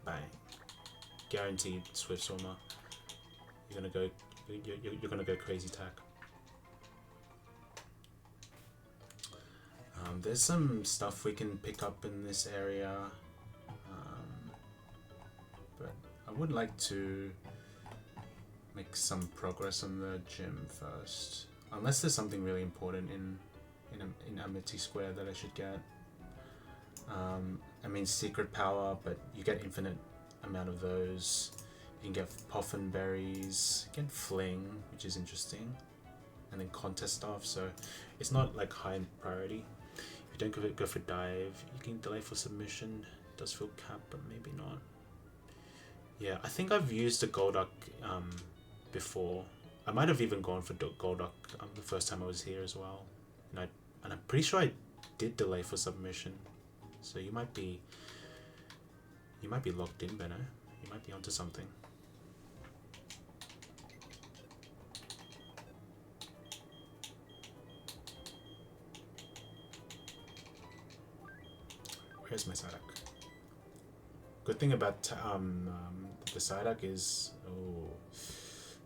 Bang. Guaranteed swift swimmer. You're gonna go crazy tack. There's some stuff we can pick up in this area, but I would like to make some progress on the gym first. Unless there's something really important in Amity Square that I should get. I mean secret power, but you get infinite amount of those. You can get Puffin berries, you get Fling, which is interesting, and then contest stuff. So it's not like high in priority. If you don't go for dive, you can delay for submission. It does feel capped, but maybe not. Yeah, I think I've used the Golduck before. I might have even gone for Golduck the first time I was here as well, and I'm pretty sure I did delay for submission. So you might be locked in, Benno. You might be onto something. Where's my Psyduck? Good thing about the Psyduck is,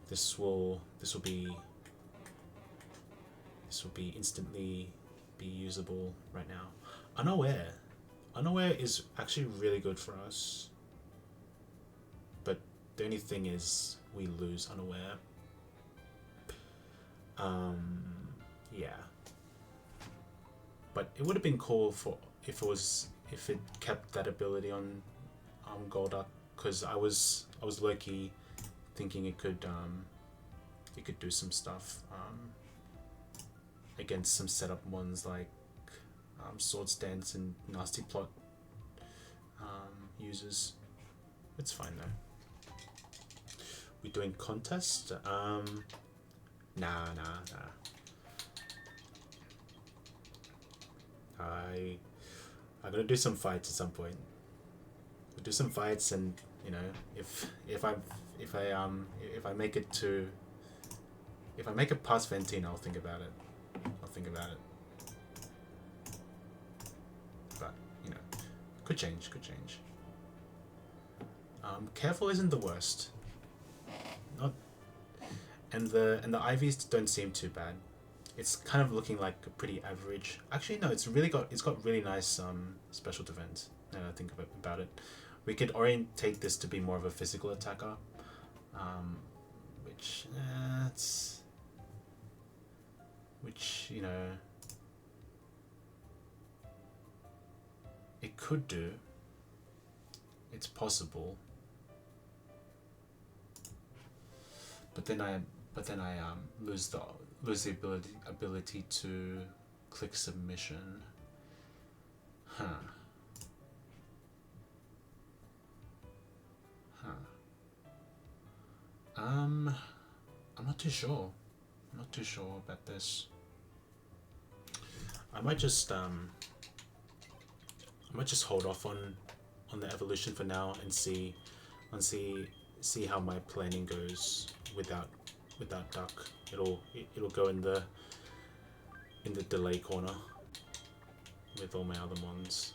this will be instantly be usable right now. Unaware is actually really good for us, but the only thing is we lose Unaware. Yeah, but it would have been cool if it kept that ability on Golduck, because I was low-key thinking it could do some stuff against some setup ones like Swords Dance and Nasty Plot users. It's fine though. We doing contest? Nah. I'm gonna do some fights at some point. We'll do some fights, and you know, if I make it past Ventine, I'll think about it. But you know, could change. Careful isn't the worst. Not, and the IVs don't seem too bad. It's kind of looking like a pretty average. Actually, no, it's got really nice special defense. Now that I think about it, we could orientate this to be more of a physical attacker, which you know it could do. It's possible, but then I lose the ability to click submission. I'm not too sure. About this. I might just hold off on the evolution for now and see how my planning goes without Duck. It'll go in the delay corner with all my other mons.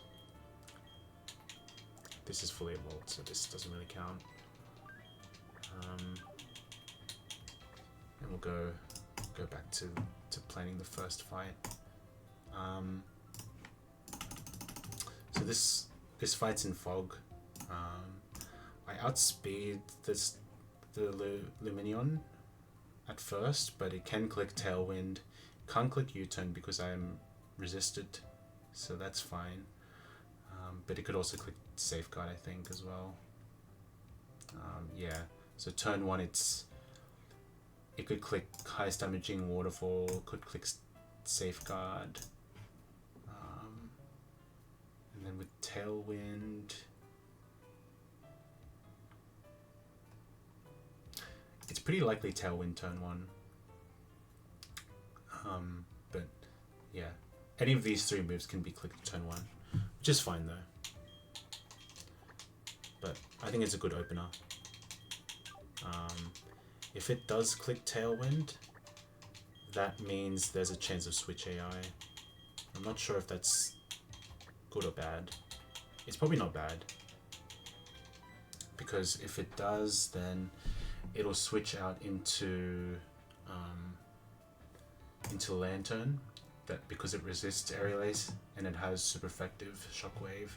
This is fully evolved, so this doesn't really count. And we'll go back to planning the first fight. So this fight's in fog. I outspeed the Luminion at first, but it can click Tailwind. Can't click U-turn because I am resisted, so that's fine. But it could also click Safeguard, I think, as well. Yeah. So turn one, it's it could click highest damaging waterfall, could click safeguard, and then with tailwind, it's pretty likely tailwind turn 1. But yeah, any of these 3 moves can be clicked turn 1, which is fine though. But I think it's a good opener. If it does click tailwind, that means there's a chance of switch AI. I'm not sure if that's good or bad. It's probably not bad, because if it does, then it'll switch out into Lantern, that because it resists Aerial Ace and it has super effective Shockwave.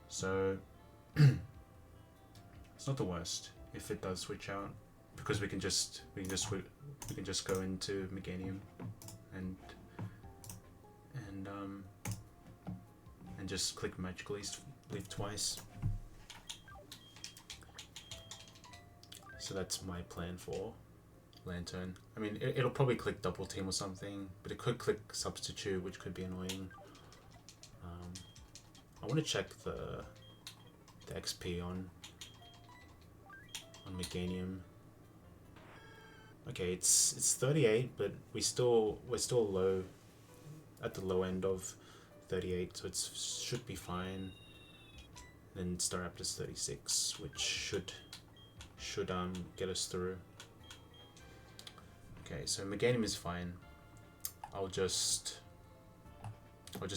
So it's not the worst if it does switch out, because we can just go into Meganium and just click Magical Leaf twice. So that's my plan for Lantern. I mean, it'll probably click Double Team or something, but it could click Substitute, which could be annoying. I want to check the XP on Meganium. Okay, it's 38, but we're still low, at the low end of 38, so it should be fine. Then Staraptor's 36, which should get us through. Okay, so Meganium is fine. I'll just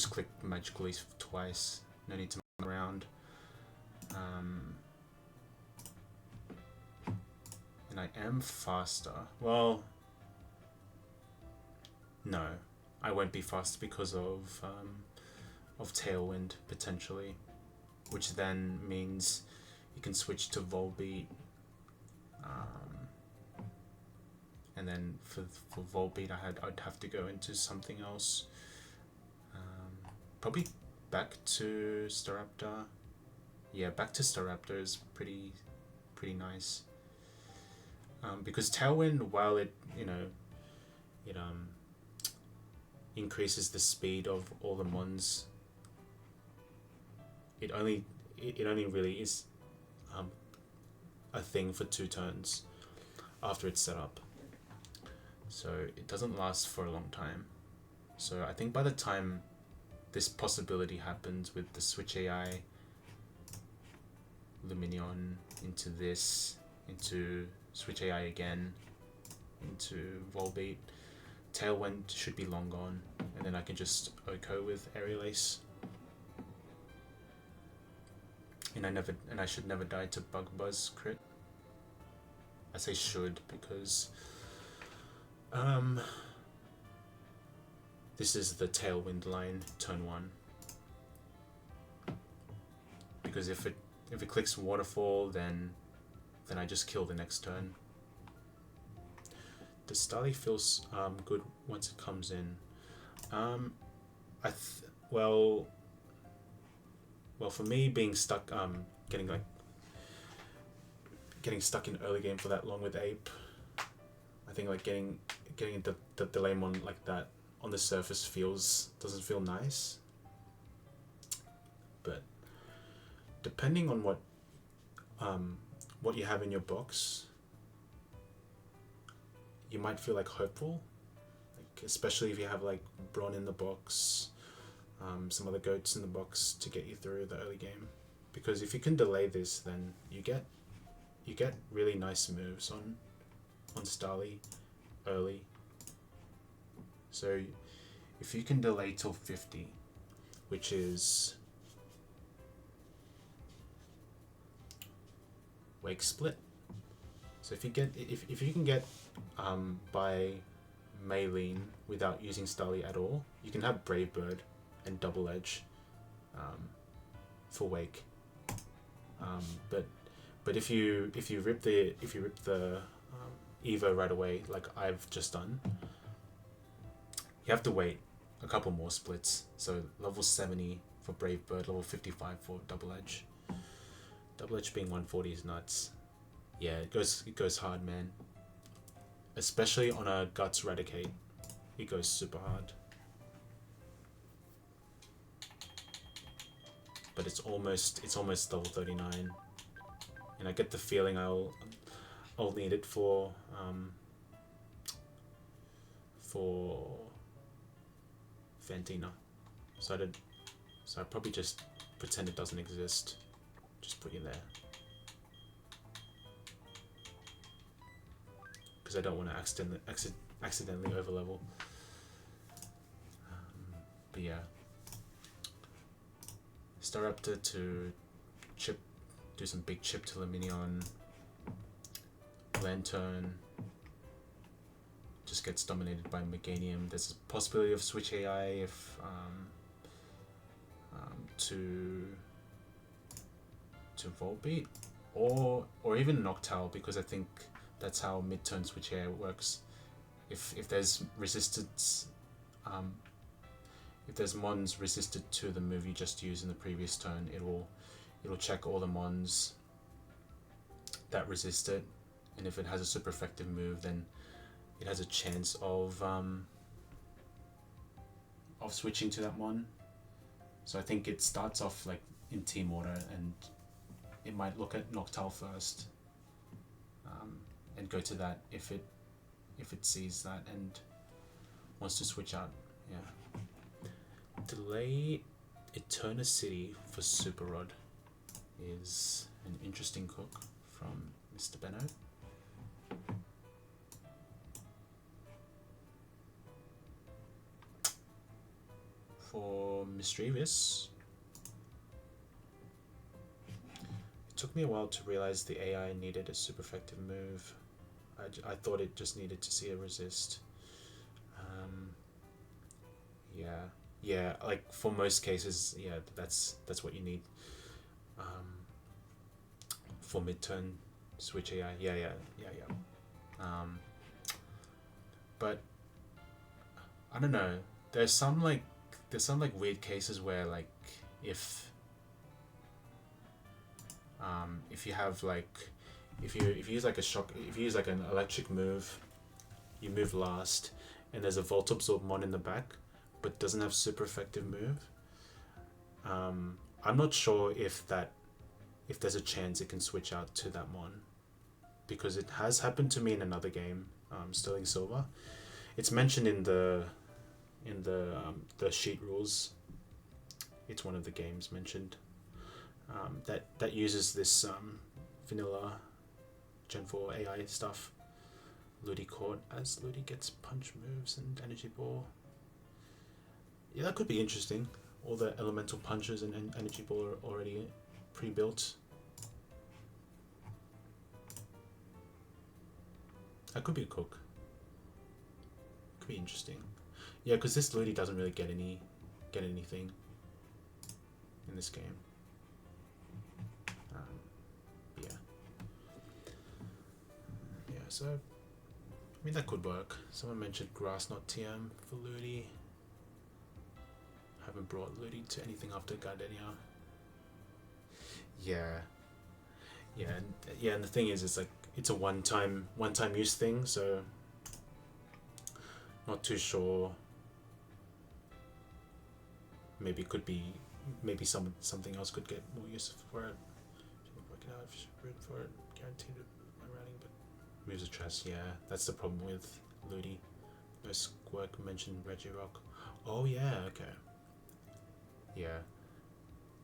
click Magical Leaf twice. No need to move around. And I am faster. Well, no, I won't be faster because of Tailwind potentially, which then means you can switch to Volbeat. And then for Volbeat, I'd have to go into something else. Probably back to Staraptor. Yeah, back to Staraptor is pretty nice. Because Tailwind, while it increases the speed of all the mons, it only really is a thing for 2 turns after it's set up. So it doesn't last for a long time. So I think by the time this possibility happens with the Switch AI, Luminion into this, into Switch AI again, into Volbeat, Tailwind should be long gone, and then I can just OHKO with Aerial Ace. And I should never die to Bug Buzz crit. I say should because this is the Tailwind line turn 1. Because if it clicks Waterfall, then I just kill the next turn. The Starly feels good once it comes in. Well, for me, being stuck, getting stuck in early game for that long with Ape, I think like getting the delay mon like that on the surface doesn't feel nice. But depending on what you have in your box, you might feel like hopeful, like especially if you have like Bron in the box, some other goats in the box to get you through the early game. Because if you can delay this, then you get really nice moves on Starly early. So if you can delay till 50, which is Wake Split. So if you can get by Maylene without using Starly at all, you can have Brave Bird and Double Edge for Wake. But if you rip the Evo right away, like I've just done, you have to wait a couple more splits. So level 70 for Brave Bird, level 55 for Double Edge. Double Edge being 140 is nuts. Yeah, it goes hard, man. especially on a Guts Eradicate, it goes super hard. But it's almost level 39, and I get the feeling I'll need it for Fantina. So I probably just pretend it doesn't exist. Just put in there. Because I don't want to accidentally overlevel. But yeah. Staraptor to chip, do some big chip to Luminion. Lantern just gets dominated by Meganium. There's a possibility of switch AI if to Volbeat or even Noctowl, because I think that's how mid-turn switch AI works. If there's resistance, if there's mons resisted to the move you just used in the previous turn, it'll check all the mons that resist it, and if it has a super effective move, then it has a chance of switching to that mon. So I think it starts off like in team order, and it might look at Noctowl first, and go to that if it sees that and wants to switch out. Yeah. Delay Eternity for Super Rod is an interesting cook from Mr. Benno. For Mischievous, it took me a while to realize the AI needed a super effective move. I thought it just needed to see a resist. Yeah, like for most cases, yeah, that's what you need. For mid-turn switch AI, yeah. But I don't know. There's some weird cases where like if you have like if you use like if you use like an electric move, you move last, and there's a Volt Absorb mon in the back, but doesn't have super effective move. I'm not sure if there's a chance it can switch out to that mon, because it has happened to me in another game, Sterling Silver. It's mentioned in the sheet rules. It's one of the games mentioned that uses this vanilla Gen 4 AI stuff. Ludi Court, as Ludi gets punch moves and energy ball. Yeah, that could be interesting. All the elemental punches and energy ball are already pre-built. That could be a cook. Could be interesting. Yeah, because this Ludi doesn't really get anything in this game. Yeah, so I mean that could work. Someone mentioned Grass Knot TM for Ludi. Haven't brought Ludi to anything after Gardenia. Yeah, and the thing is, it's like it's a one-time use thing, so not too sure. Maybe it could be, something else could get more use for it. Work it out, root for it, guaranteed my routing, but moves are trash. Yeah, that's the problem with Ludi. No Squirk mentioned Regirock. Oh yeah, okay. Yeah,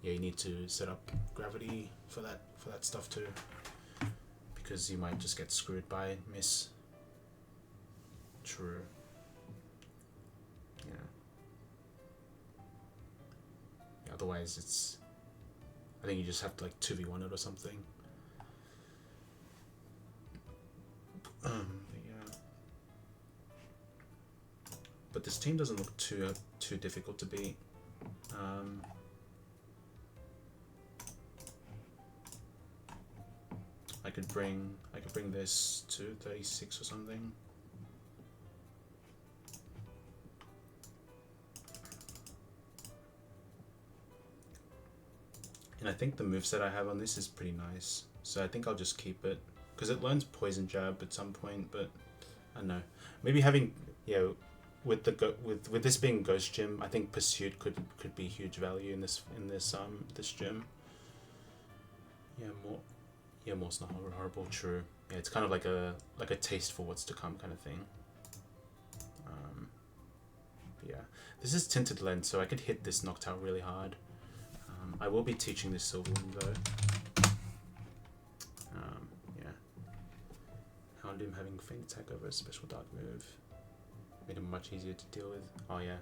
you need to set up gravity for that stuff too, because you might just get screwed by miss. True. Yeah. Otherwise, I think you just have to like 2v1 it or something. Yeah. But this team doesn't look too difficult to beat. I could bring this to 36 or something. And I think the moveset I have on this is pretty nice, so I think I'll just keep it, because it learns Poison Jab at some point, but I don't know. Maybe having, with with this being Ghost Gym, I think Pursuit could be huge value in this gym. Yeah, more. Yeah, more's not horrible. True. Yeah, it's kind of like a taste for what's to come kind of thing. Yeah, this is tinted lens, so I could hit this Noctowl really hard. I will be teaching this Silverwing though. Yeah. Houndoom having faint attack over a special dark move made him much easier to deal with. Oh yeah.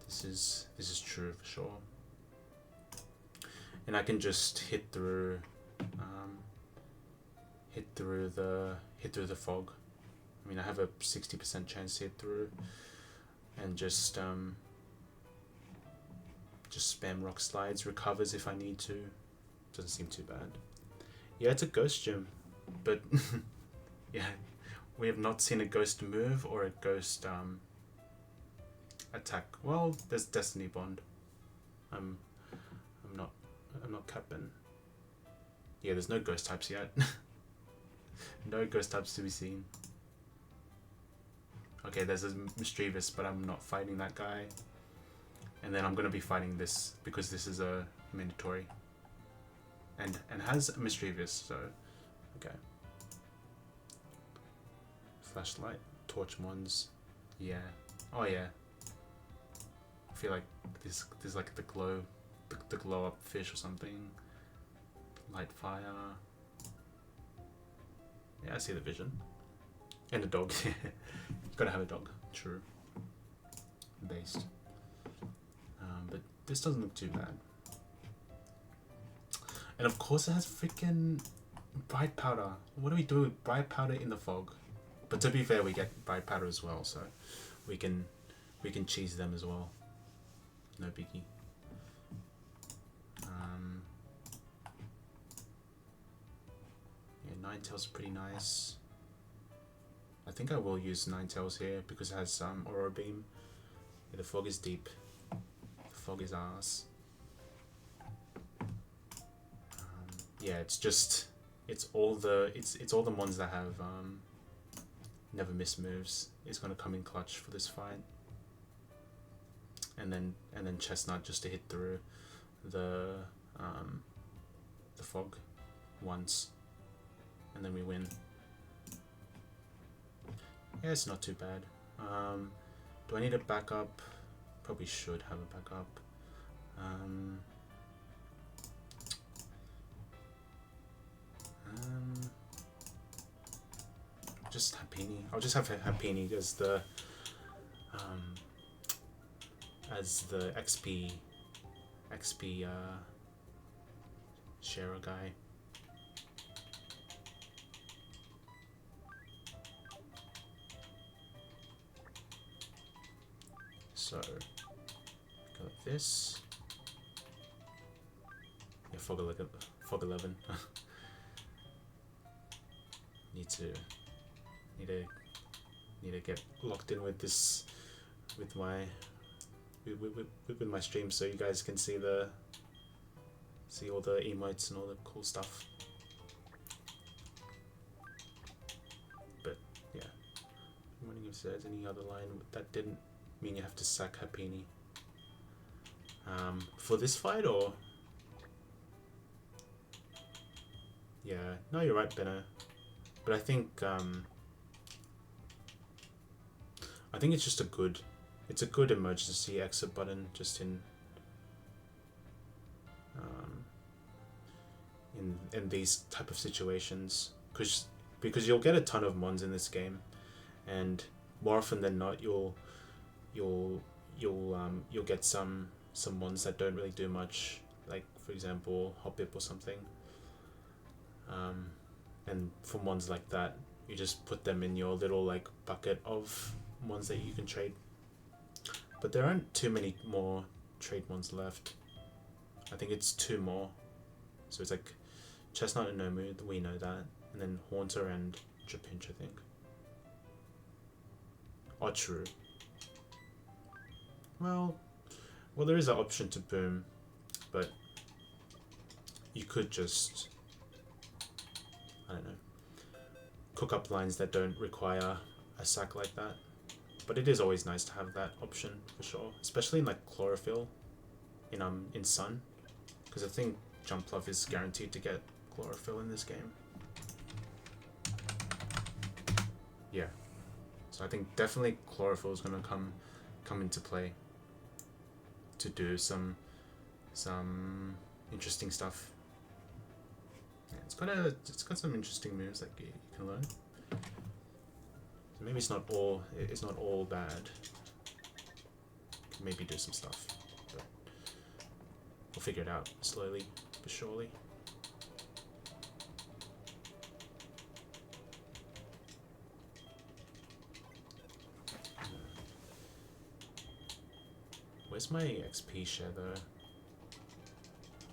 This is true for sure. And I can just hit through the fog. I mean, I have a 60% chance to hit through, and just spam rock slides, recovers if I need to. Doesn't seem too bad. Yeah, it's a ghost gym, but yeah, we have not seen a ghost move or a ghost attack. Well, there's Destiny Bond. I'm not capping. Yeah, there's no ghost types yet. No ghost types to be seen. Okay, there's a Mischievous, but I'm not fighting that guy. And then I'm gonna be fighting this because this is a mandatory. And has a Mischievous, so okay. Flashlight, torch mons, yeah. Oh yeah. I feel like there's like the glow up fish or something. Light fire. Yeah, I see the vision. And a dog. Gotta have a dog. True. Based. But this doesn't look too bad. And of course it has freaking bright powder. What do we do with bright powder in the fog? But to be fair, we get bright powder as well, so we can cheese them as well. No biggie. Yeah, Ninetales pretty nice. I think I will use Ninetales here because it has Aurora Beam. Yeah, the fog is deep. The fog is ass. Yeah, it's all the mons that have never miss moves. Is gonna come in clutch for this fight. And then Chestnut just to hit through the fog once, and then we win. Yeah, it's not too bad. Do I need a backup? Probably should have a backup. Just Happini. I'll just have Happini as the XP sharer guy. So go like this. Yeah, fog 11. Need to get locked in with this, with my stream, so you guys can see all the emotes and all the cool stuff. But yeah, I'm wondering if there's any other line that didn't mean you have to sack Happini for this fight, or yeah, no, you're right, Benno. But I think it's just a good emergency exit button, just in these type of situations, because you'll get a ton of mons in this game, and more often than not you'll get some mons that don't really do much, like for example Hoppip or something. And for mons like that, you just put them in your little like bucket of mons that you can trade. But there aren't too many more trade mons left. I think it's 2 more. So it's like Chestnut and Nomu, we know that, and then Haunter and Trapinch, I think. Oh, true. Well, there is an option to boom, but you could just, I don't know, cook up lines that don't require a sack like that. But it is always nice to have that option for sure, especially in like chlorophyll, in sun, because I think Jump Love is guaranteed to get chlorophyll in this game. Yeah, so I think definitely chlorophyll is gonna come into play to do some interesting stuff. Yeah, it's got some interesting moves that you can learn. So maybe it's not all bad. Maybe do some stuff, but we'll figure it out slowly but surely. Where's my XP share though?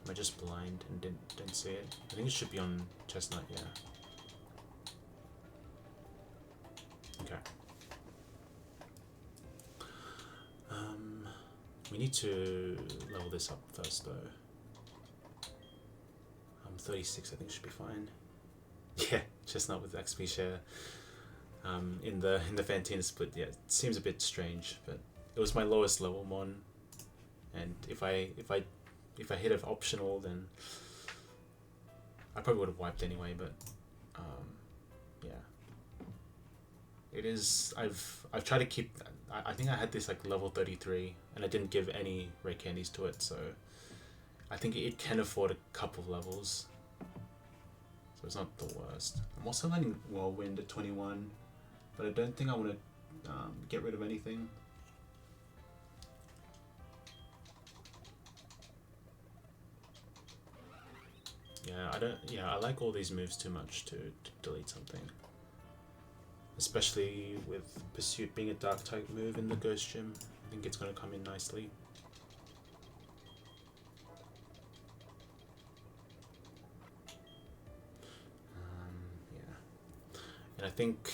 Am I just blind and didn't see it? I think it should be on Chestnut, yeah. Okay. We need to level this up first though. 36, I think should be fine. Yeah, Chestnut with XP share. In the Fantina split, yeah, it seems a bit strange, but it was my lowest level mon, and if I hit an optional, then I probably would have wiped anyway. But yeah, it is. I've tried to keep. I think I had this like level 33, and I didn't give any rare candies to it, so I think it can afford a couple of levels. So it's not the worst. I'm also letting Whirlwind at 21, but I don't think I want to get rid of anything. Yeah, I like all these moves too much to delete something. Especially with Pursuit being a dark type move in the Ghost Gym. I think it's going to come in nicely. Yeah. And I think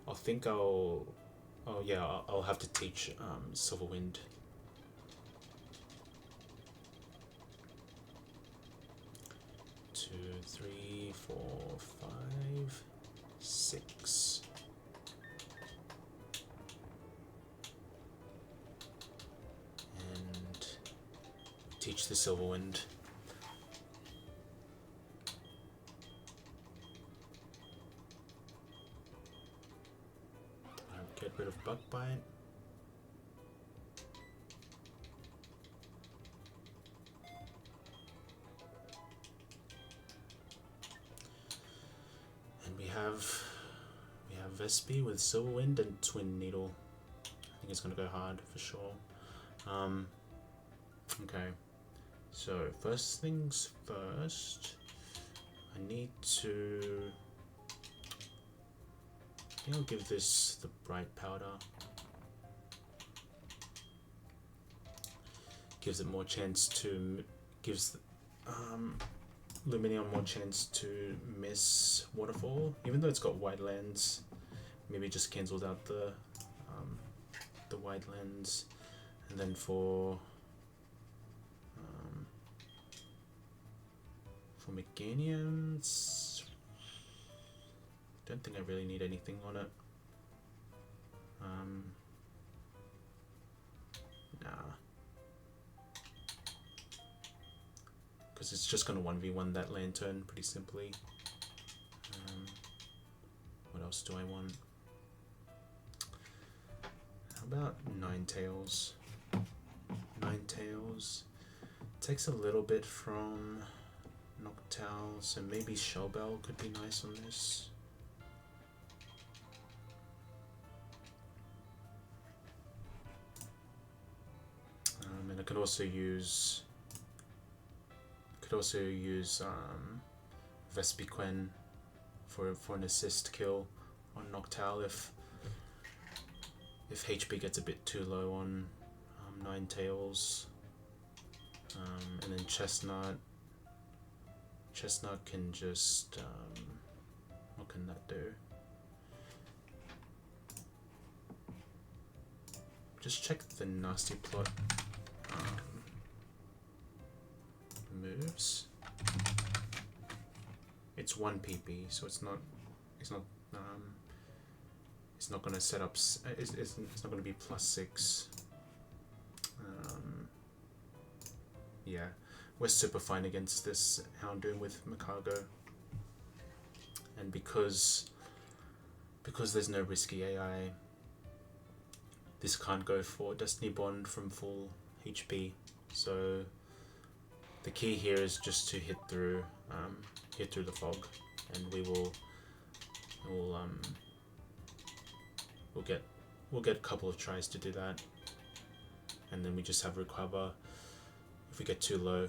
I'll have to teach Silverwind. Two, three, four, 5, 6. And teach the Silverwind. Get rid of Bug Bite. And we have Vespi with Silverwind and Twin Needle. I think it's gonna go hard for sure. Okay. So first things first, I need to. I think I'll give this the Bright Powder. Gives it more chance to gives Luminion more chance to miss Waterfall, even though it's got Wide Lens. Maybe it just cancels out the Wide Lens, and then for Meganiums, don't think I really need anything on it. Nah, because it's just gonna 1v1 that Lantern pretty simply. What else do I want? How about Ninetales? Ninetales takes a little bit from Noctowl, so maybe Shellbell could be nice on this. And I could also use Vespiquen for an assist kill on Noctowl if HP gets a bit too low on Ninetales. And then Chestnut can just what can that do? Just check the Nasty Plot moves. it's 1 PP, so it's not um, it's not going to set up. It's not going to be +6. Yeah, we're super fine against this Houndoom with Makago, and because there's no risky AI, this can't go for Destiny Bond from full HP. So the key here is just to hit through the fog, and we'll get a couple of tries to do that, and then we just have recover if we get too low.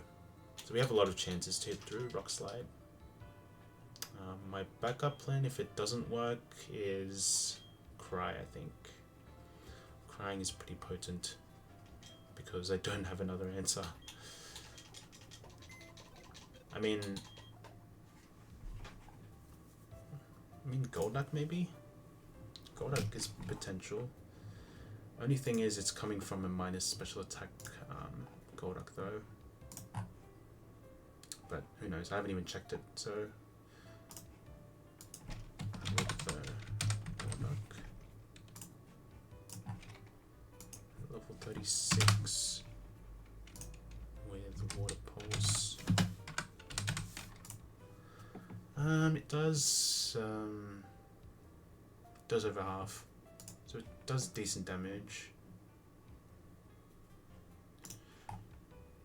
So we have a lot of chances to hit through Rock Slide. My backup plan, if it doesn't work, is Cry, I think. Crying is pretty potent because I don't have another answer. I mean Golduck maybe? Golduck is potential. Only thing is it's coming from a minus special attack Golduck though. But who knows, I haven't even checked it, so with Golduck. Level 36 with Water Pulse. It does over half, so it does decent damage.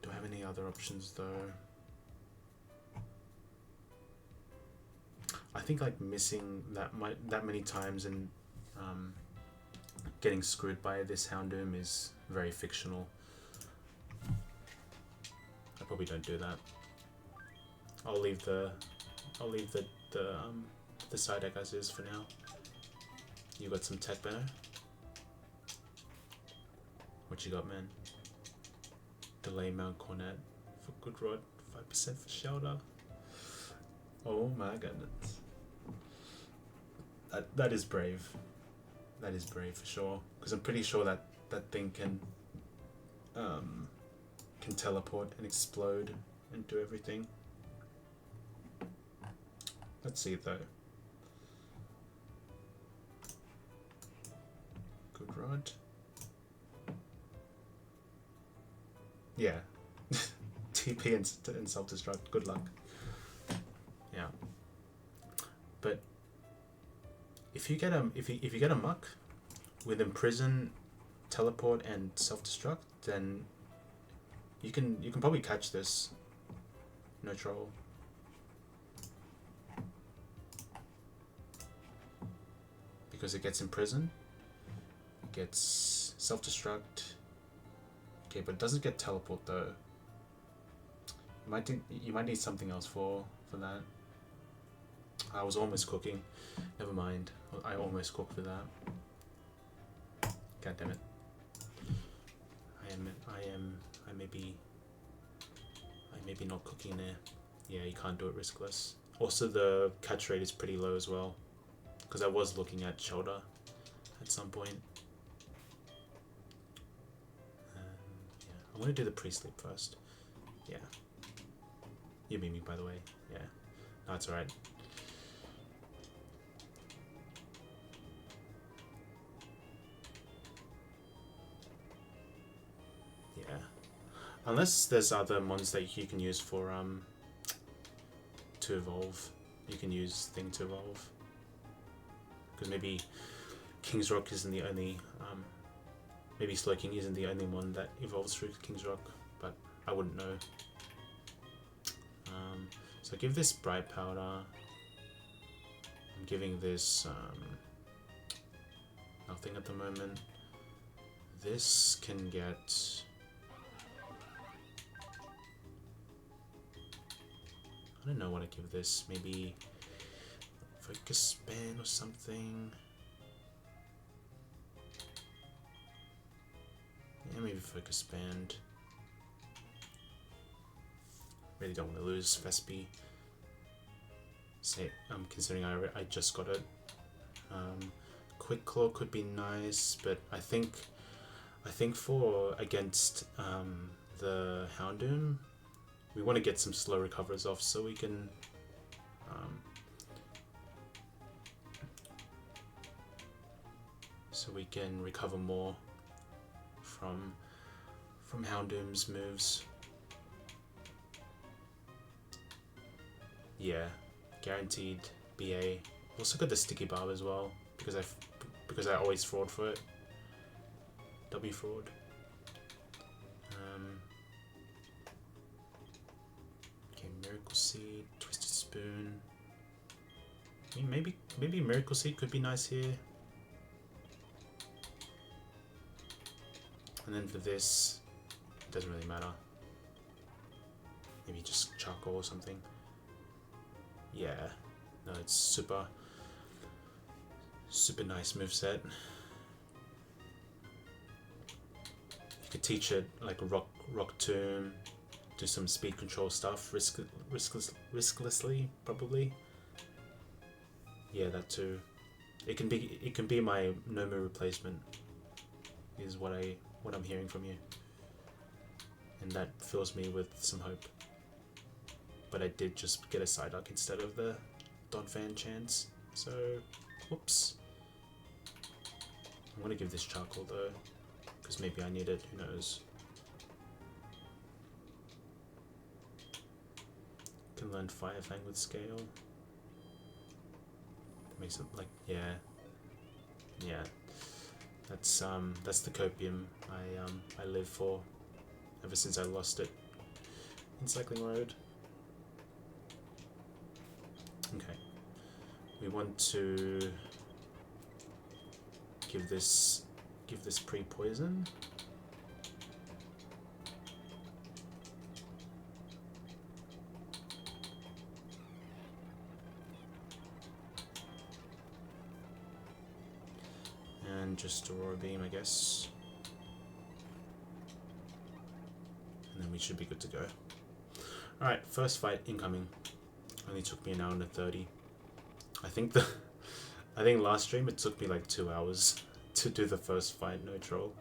Do I have any other options though? I think like missing that many times and getting screwed by this Houndoom is very fictional. I probably don't do that. I'll leave the side deck as is for now. You got some tech, Benno? What you got, man? Delay Mount Cornet for Good Rod, 5% for Shelter. Oh my goodness. That is brave. That is brave for sure. Because I'm pretty sure that thing can teleport and explode and do everything. Let's see though. Good Rod. Yeah. TP and self-destruct. Good luck. Yeah. But if you get a muck with imprison, teleport, and self-destruct, then you can probably catch this. No trouble. Because it gets imprison, it gets self-destruct. Okay, but it doesn't get teleport though. You might need something else for that. I was almost cooking. Never mind. I almost cooked for that. God damn it. I may be not cooking there. Yeah, you can't do it riskless. Also, the catch rate is pretty low as well, because I was looking at shoulder at some point. Yeah, I'm gonna do the pre-sleep first. Yeah. You beat me, by the way. Yeah. No, it's alright. Yeah. Unless there's other mons that you can use for to evolve. You can use thing to evolve. Because maybe King's Rock isn't the only maybe Slowking isn't the only one that evolves through King's Rock, but I wouldn't know. So give this Bright Powder. I'm giving this nothing at the moment. This can get... I don't know what I give this. Maybe Focus Span or something. Yeah, maybe Focus Span. Really don't want to lose Vespi. Say, considering I just got it. Quick Claw could be nice, but I think for against the Houndoom, we want to get some slow recovers off so we can so we can recover more from Houndoom's moves. Yeah, guaranteed BA. Also got the sticky barb as well because I always fraud for it. W fraud. Okay, Miracle Seed, Twisted Spoon. I mean, maybe Miracle Seed could be nice here. And then for this, it doesn't really matter. Maybe just charcoal or something. Yeah, no, it's super nice moveset. You could teach it like rock tomb, do some speed control stuff, risklessly probably. Yeah, that too. It can be my Nomu replacement, is what I'm hearing from you, and that fills me with some hope. But I did just get a Psyduck instead of the Donphan chance, so whoops. I'm gonna give this charcoal though, because maybe I need it, who knows. Can learn Fire Fang with scale. Makes it like, yeah. That's the copium I live for ever since I lost it in Cycling Road. Okay, we want to give this pre-poison. And just Aurora Beam, I guess. And then we should be good to go. Alright, first fight incoming. Only took me an hour and 30. I think last stream it took me like 2 hours to do the first fight, no troll.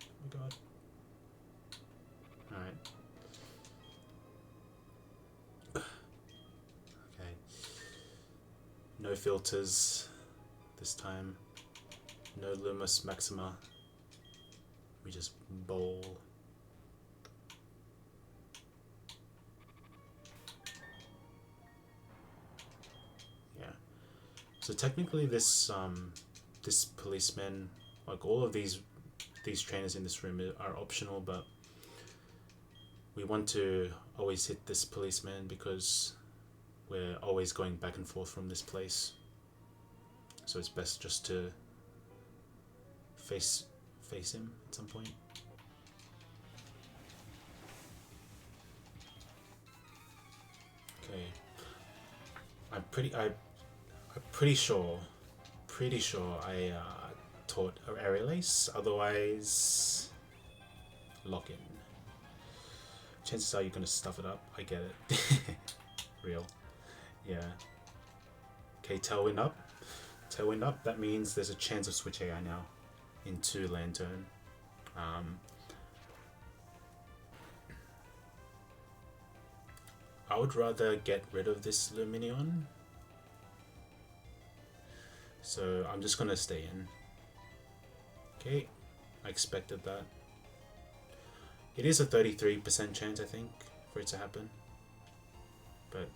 Oh my god. Alright. Okay. No filters this time. No Lumus Maxima. We just bowl. Yeah. So technically this this policeman, like all of these trainers in this room are optional, but we want to always hit this policeman because we're always going back and forth from this place. So it's best just to face him at some point. Okay. I'm pretty sure I taught Aerial Ace, otherwise lock in. Chances are you're gonna stuff it up, I get it. Real. Yeah. Okay, Tailwind up. Tailwind up, that means there's a chance of Switch AI now into Lantern. I would rather get rid of this Luminion, so I'm just gonna stay in. Okay, I expected that. It is a 33% chance, I think, for it to happen, but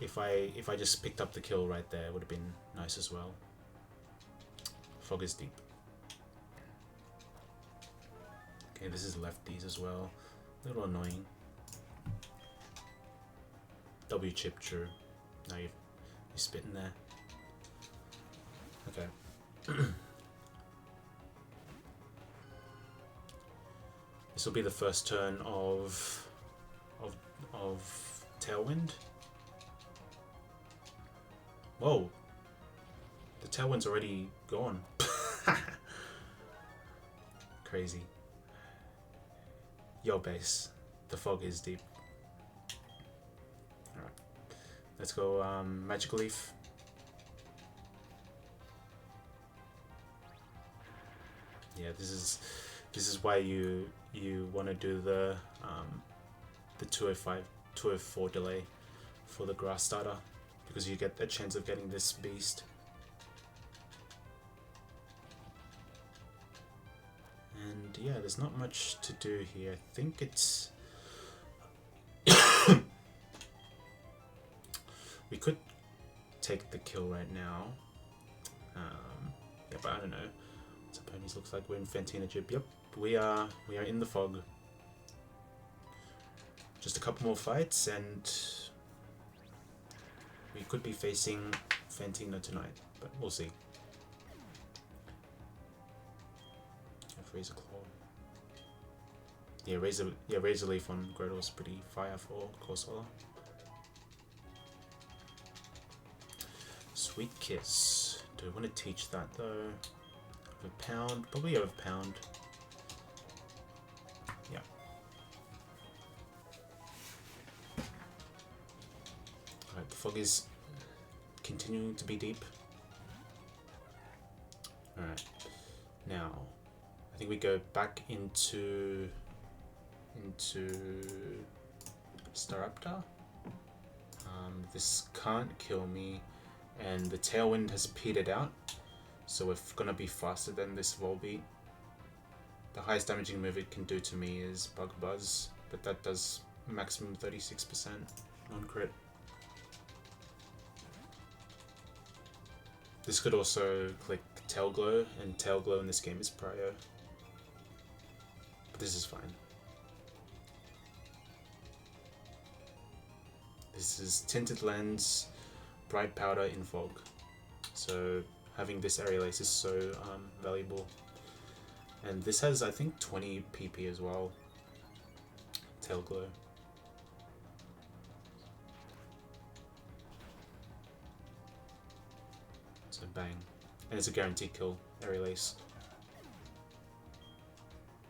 if I just picked up the kill right there, it would have been nice as well. Fog is deep. Okay, this is lefties as well. A little annoying. W chip, true. Now you're spitting there. Okay. This will be the first turn of Tailwind. Whoa. The Tailwind's already gone. Crazy. Yo base. The fog is deep. Alright. Let's go Magical Leaf. Yeah, this is why you want to do the the 205, 204 delay for the grass starter, because you get a chance of getting this beast. And yeah, there's not much to do here. I think it's... we could take the kill right now. Yeah, but I don't know. What's our ponies looks like? We're in Fantina Jib. Yep, we are in the fog. Just a couple more fights and we could be facing Fantina tonight, but we'll see. Razor Claw. Yeah, Razor Leaf on Grotle is pretty fire for Corsola. Sweet Kiss. Do I want to teach that though? Overpound? Probably Overpound. Yeah. Alright, the fog is continuing to be deep. Alright. Now, I think we go back into Staraptor. This can't kill me, and the Tailwind has petered out, so we're gonna be faster than this Volbeat. The highest damaging move it can do to me is Bug Buzz, but that does maximum 36% non-crit. This could also click Tail Glow, and Tail Glow in this game is prio. But this is fine. This is Tinted Lens, Bright Powder in Fog. So having this Aerial Ace is so valuable. And this has, I think, 20 PP as well. Tail Glow. So bang. And it's a guaranteed kill, Aerial Ace.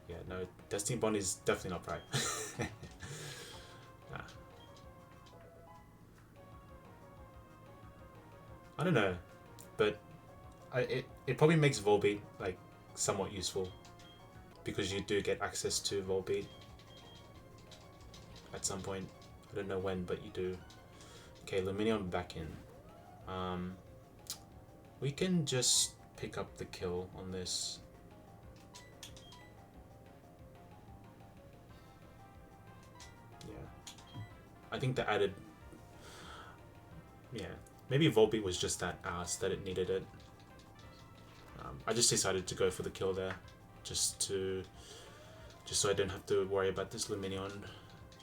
Yeah, no, Destiny Bond is definitely not bright. Nah. I don't know, but it probably makes Volbeat like somewhat useful, because you do get access to Volbeat at some point. I don't know when, but you do. Okay, Luminion back in. We can just pick up the kill on this. Yeah. I think the added... Yeah. Maybe Volbeat was just that ass that it needed it. I just decided to go for the kill there. Just so I don't have to worry about this Luminion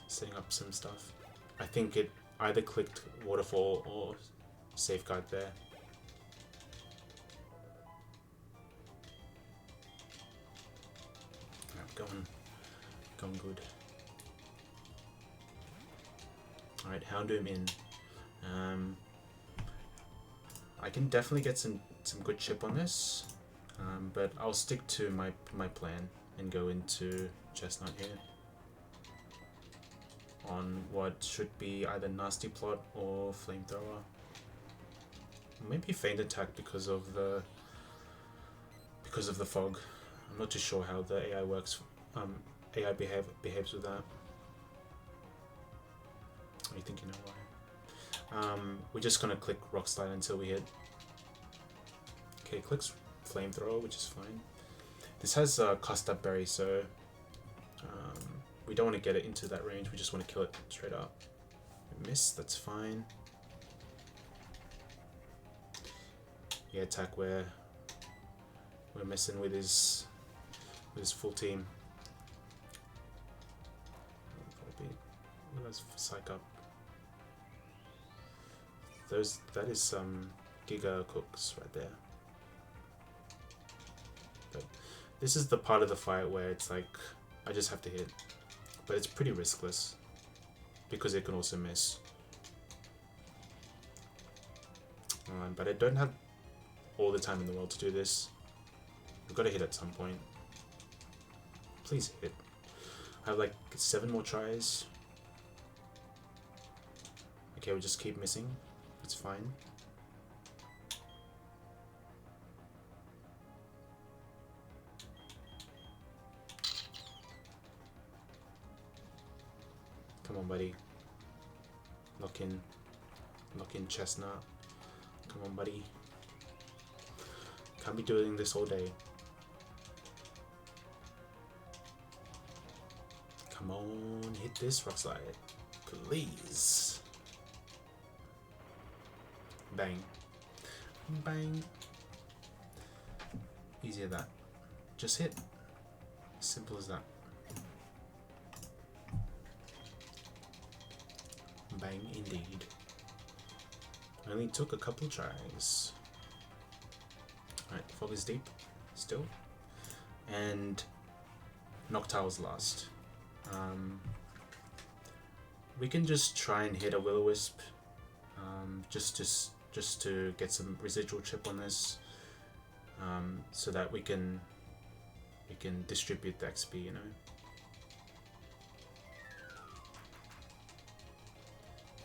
setting up some stuff. I think it either clicked Waterfall or Safeguard there. Going good. Alright, Houndoom in. I can definitely get some good chip on this, but I'll stick to my plan and go into Chestnut here on what should be either Nasty Plot or Flamethrower. Maybe Feint Attack because of the fog. I'm not too sure how the AI works. AI behaves with that. I think you know why. We're just gonna click Rock Slide until we hit. Okay, clicks Flamethrower, which is fine. This has Cast Up Berry, so we don't want to get it into that range. We just want to kill it straight up. Miss, that's fine. Yeah, attack where we're messing with his full team. Let's psych up. That is some Giga Cooks right there. But this is the part of the fight where it's like I just have to hit, but it's pretty riskless because it can also miss. But I don't have all the time in the world to do this. I've got to hit at some point. Please hit. I have like 7 more tries. Okay, we just keep missing. It's fine. Come on, buddy. Lock in Chestnut. Come on, buddy. Can't be doing this all day. Come on, hit this rock slide, please. Bang. Bang. Easier that. Just hit. Simple as that. Bang indeed. Only took a couple tries. Alright, fog is deep still. And Noctile's last. We can just try and hit a Will-O-Wisp, just to get some residual chip on this, so that we can distribute the XP, you know.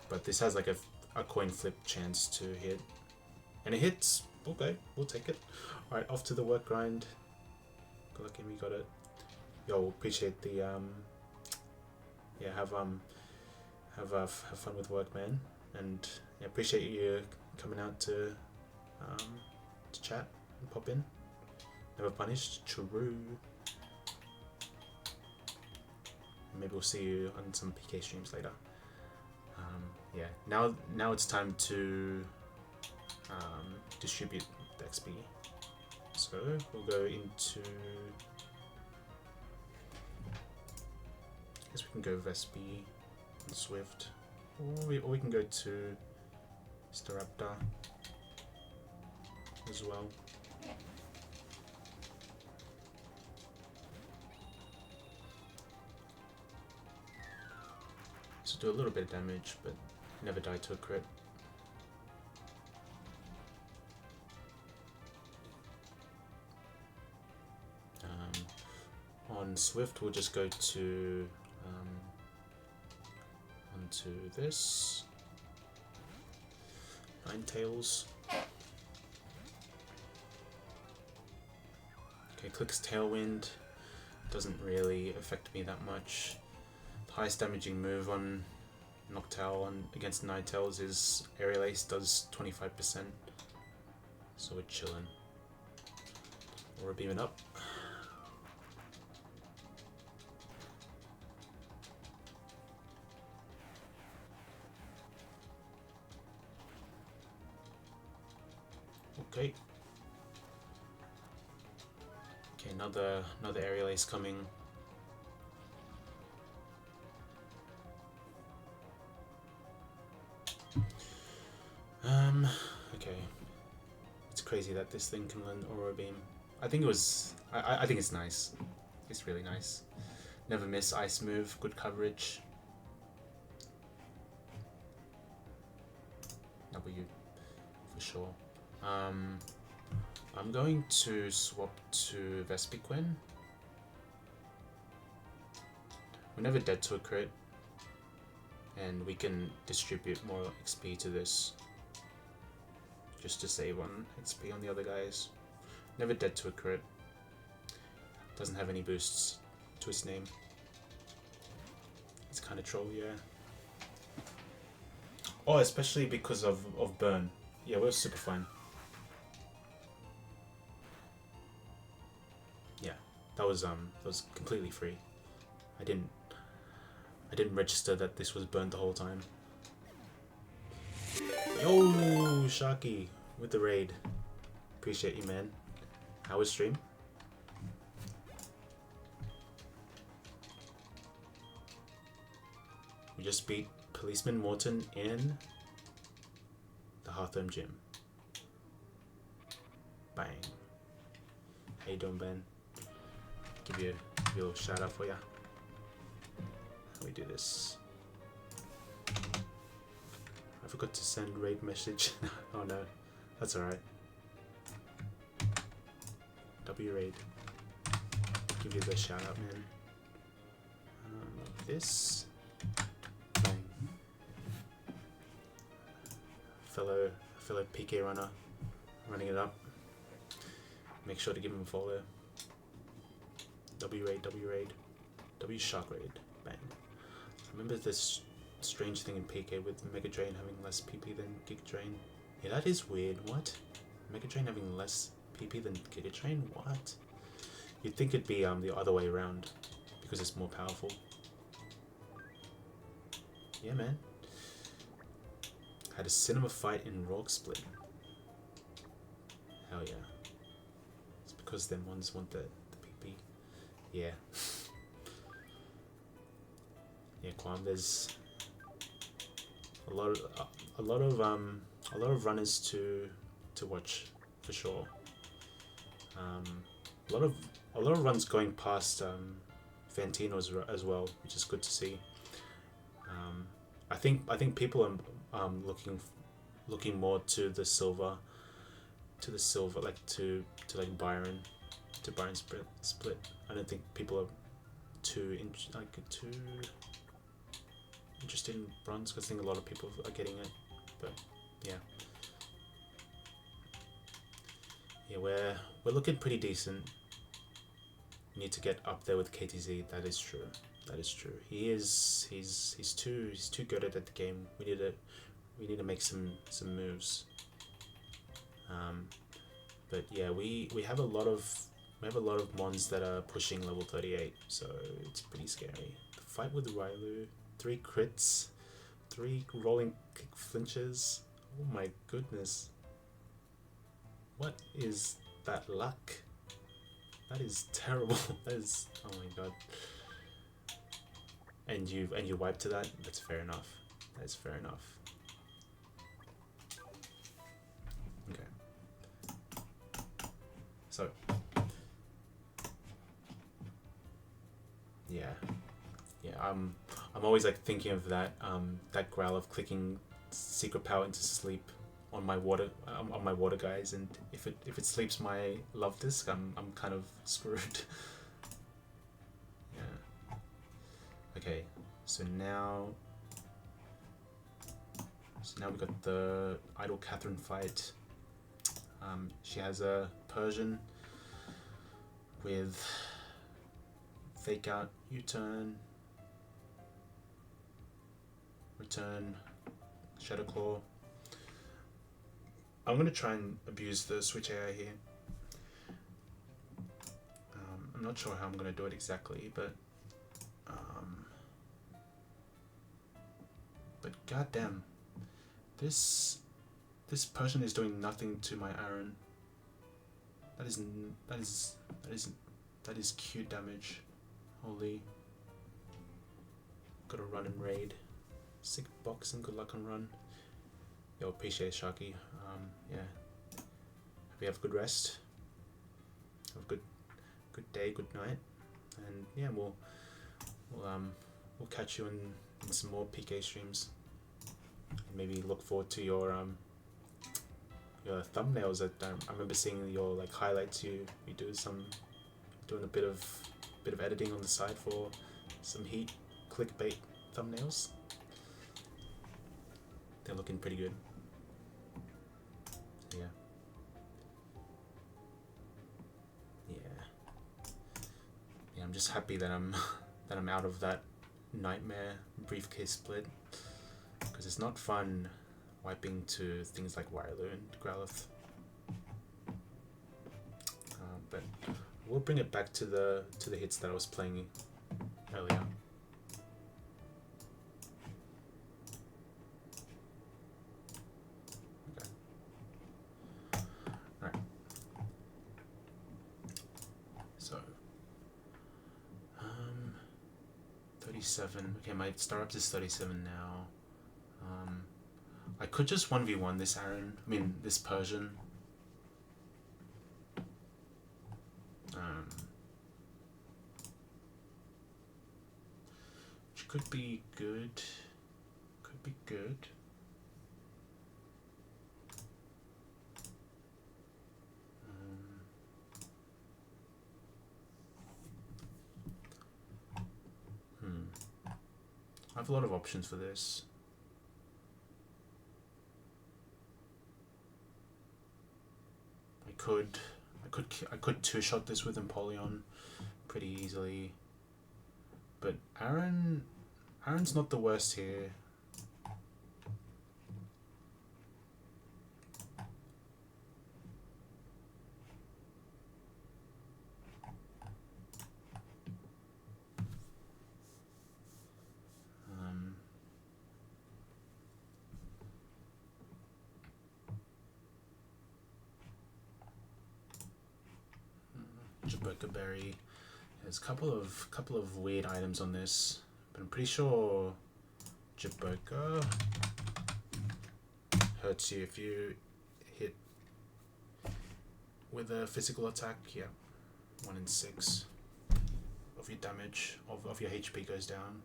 But this has like a coin flip chance to hit, and it hits. Okay, we'll take it. All right, off to the work grind. Good luck, we got it. Yo, appreciate the yeah, have fun with work, man, and yeah, appreciate you coming out to chat and pop in. Never punished, true. Maybe we'll see you on some PK streams later. Yeah, now it's time to distribute the XP. So we'll go into. I guess we can go Vespi and Swift, or we can go to Staraptor as well. So do a little bit of damage, but never die to a crit. On Swift, we'll just go to onto this Ninetales. Okay, clicks Tailwind. Doesn't really affect me that much. The highest damaging move on Noctowl against Ninetales is Aerial Ace, does 25%. So we're chilling. We're beaming up. Okay. Okay, another Aerial Ace coming. Okay. It's crazy that this thing can learn Aurora Beam. I think it was. I think it's nice. It's really nice. Never miss ice move. Good coverage. W for sure. I'm going to swap to Vespiquen. We're never dead to a crit, and we can distribute more XP to this, just to save on XP on the other guys. Never dead to a crit. Doesn't have any boosts to its name. It's kind of troll, yeah. Oh, especially because of burn. Yeah, we're super fine. Yeah, that was completely free. I didn't register that this was burned the whole time. Yo, Sharky with the raid. Appreciate you, man. How was stream? We just beat Policeman Morton in the Hearthome gym. Bang. How you doing, Ben? Give you a little shout out for ya. How we do this? I forgot to send raid message. Oh no, that's alright. W raid. Give you the shout out, man. This. Bang. Fellow PK runner, running it up. Make sure to give him a follow. W raid, W shark raid. Bang. remember this strange thing in PK with Mega Drain having less PP than Giga Drain. Yeah, that is weird. What? Mega Drain having less PP than Giga Drain? What? You'd think it'd be the other way around because it's more powerful. Yeah, man. Had a cinema fight in Rock Split. Hell yeah. It's because them ones want the PP. Yeah. Yeah, Quam, there's a lot of runners to watch for sure. A lot of runs going past Fantino as well, which is good to see. I think people are looking more to the silver, like to like Byron split. I don't think people are too interested in bronze because I think a lot of people are getting it, but yeah, we're looking pretty decent. We need to get up there with KTZ. That is true. He's too good at the game. We need to make some moves. But yeah, we have a lot of mons that are pushing level 38, so it's pretty scary. The fight with Railu, 3 crits, 3 rolling kick flinches. Oh my goodness. What is that luck? That is terrible. That is, oh my god. And you wipe to that? That's fair enough. That's fair enough. Okay. So yeah. I'm always like thinking of that that growl of clicking secret power into sleep on my water guys, and if it sleeps my love disc, I'm kind of screwed. Yeah. Okay. So now we got the Idol Catherine fight. She has a Persian with fake out, U-turn, return, Shadow Claw. I'm gonna try and abuse the switch AI here. I'm not sure how I'm gonna do it exactly, but goddamn, this Persian is doing nothing to my Aaron. That is cute damage. Holy. Gotta run and raid. Sick box and good luck on run. Yo, appreciate it, Sharky. Yeah. Hope you have a good rest. Have a good day, good night. And yeah, we'll catch you in some more PK streams. Maybe look forward to your thumbnails. I remember seeing your like highlights. You doing a bit of editing on the side for some heat clickbait thumbnails. They're looking pretty good. Yeah. I'm just happy that I'm out of that nightmare briefcase split, because it's not fun wiping to things like Wireloo and Growlithe. But we'll bring it back to the hits that I was playing earlier. Okay. Alright. So 37. Okay, my star up is 37 now. I could just 1v1 this this Persian. Which could be good. I have a lot of options for this. I could two-shot this with Empoleon pretty easily, but Aaron Iron's not the worst here. Jaboka Berry. There's a couple of weird items on this, but I'm pretty sure Jaboka hurts you if you hit with a physical attack. Yeah, 1 in 6 of your damage of your HP goes down.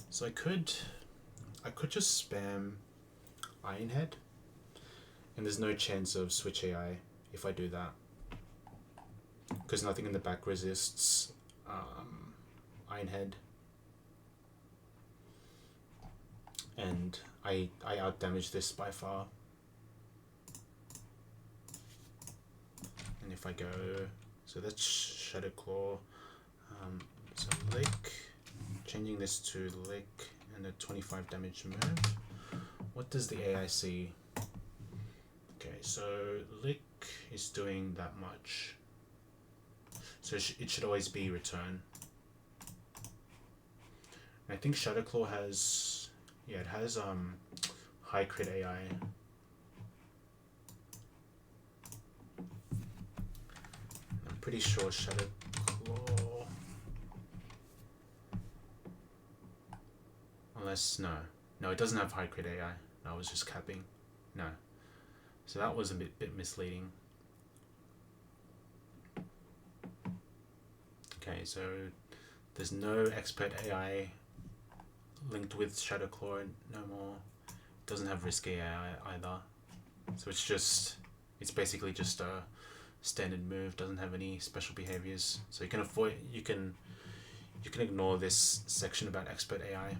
So I could just spam Iron Head, and there's no chance of switch AI if I do that, because nothing in the back resists Iron Head, and I out damage this by far. And if I go, so that's Shadow Claw, so Lick, changing this to Lick and a 25 damage move. What does the AI see? Okay, so Lick is doing that much, so it should always be return. And I think Shadow Claw has, yeah, it has high crit AI. I'm pretty sure Shadow Claw, unless no, it doesn't have high crit AI. No, I was just capping. No, so that was a bit misleading. Okay, so there's no expert AI linked with Shadow Claw no more. It doesn't have risky AI either. So it's basically just a standard move, doesn't have any special behaviors. So you can ignore this section about expert AI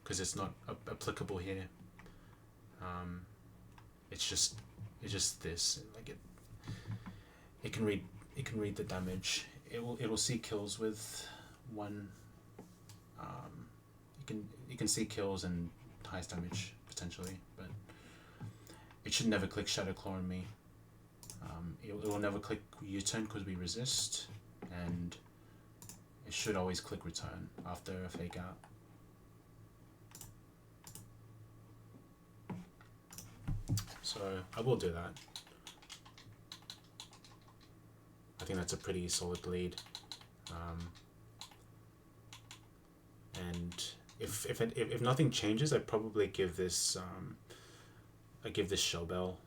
because it's not applicable here. It's just this, like it can read the damage. It will see kills with one. You can see kills and highest damage potentially, but it should never click Shadow Claw on me. It will never click U-turn because we resist, and it should always click return after a fake out. So I will do that. I think that's a pretty solid lead. And if nothing changes, I'd probably give this Shell Bell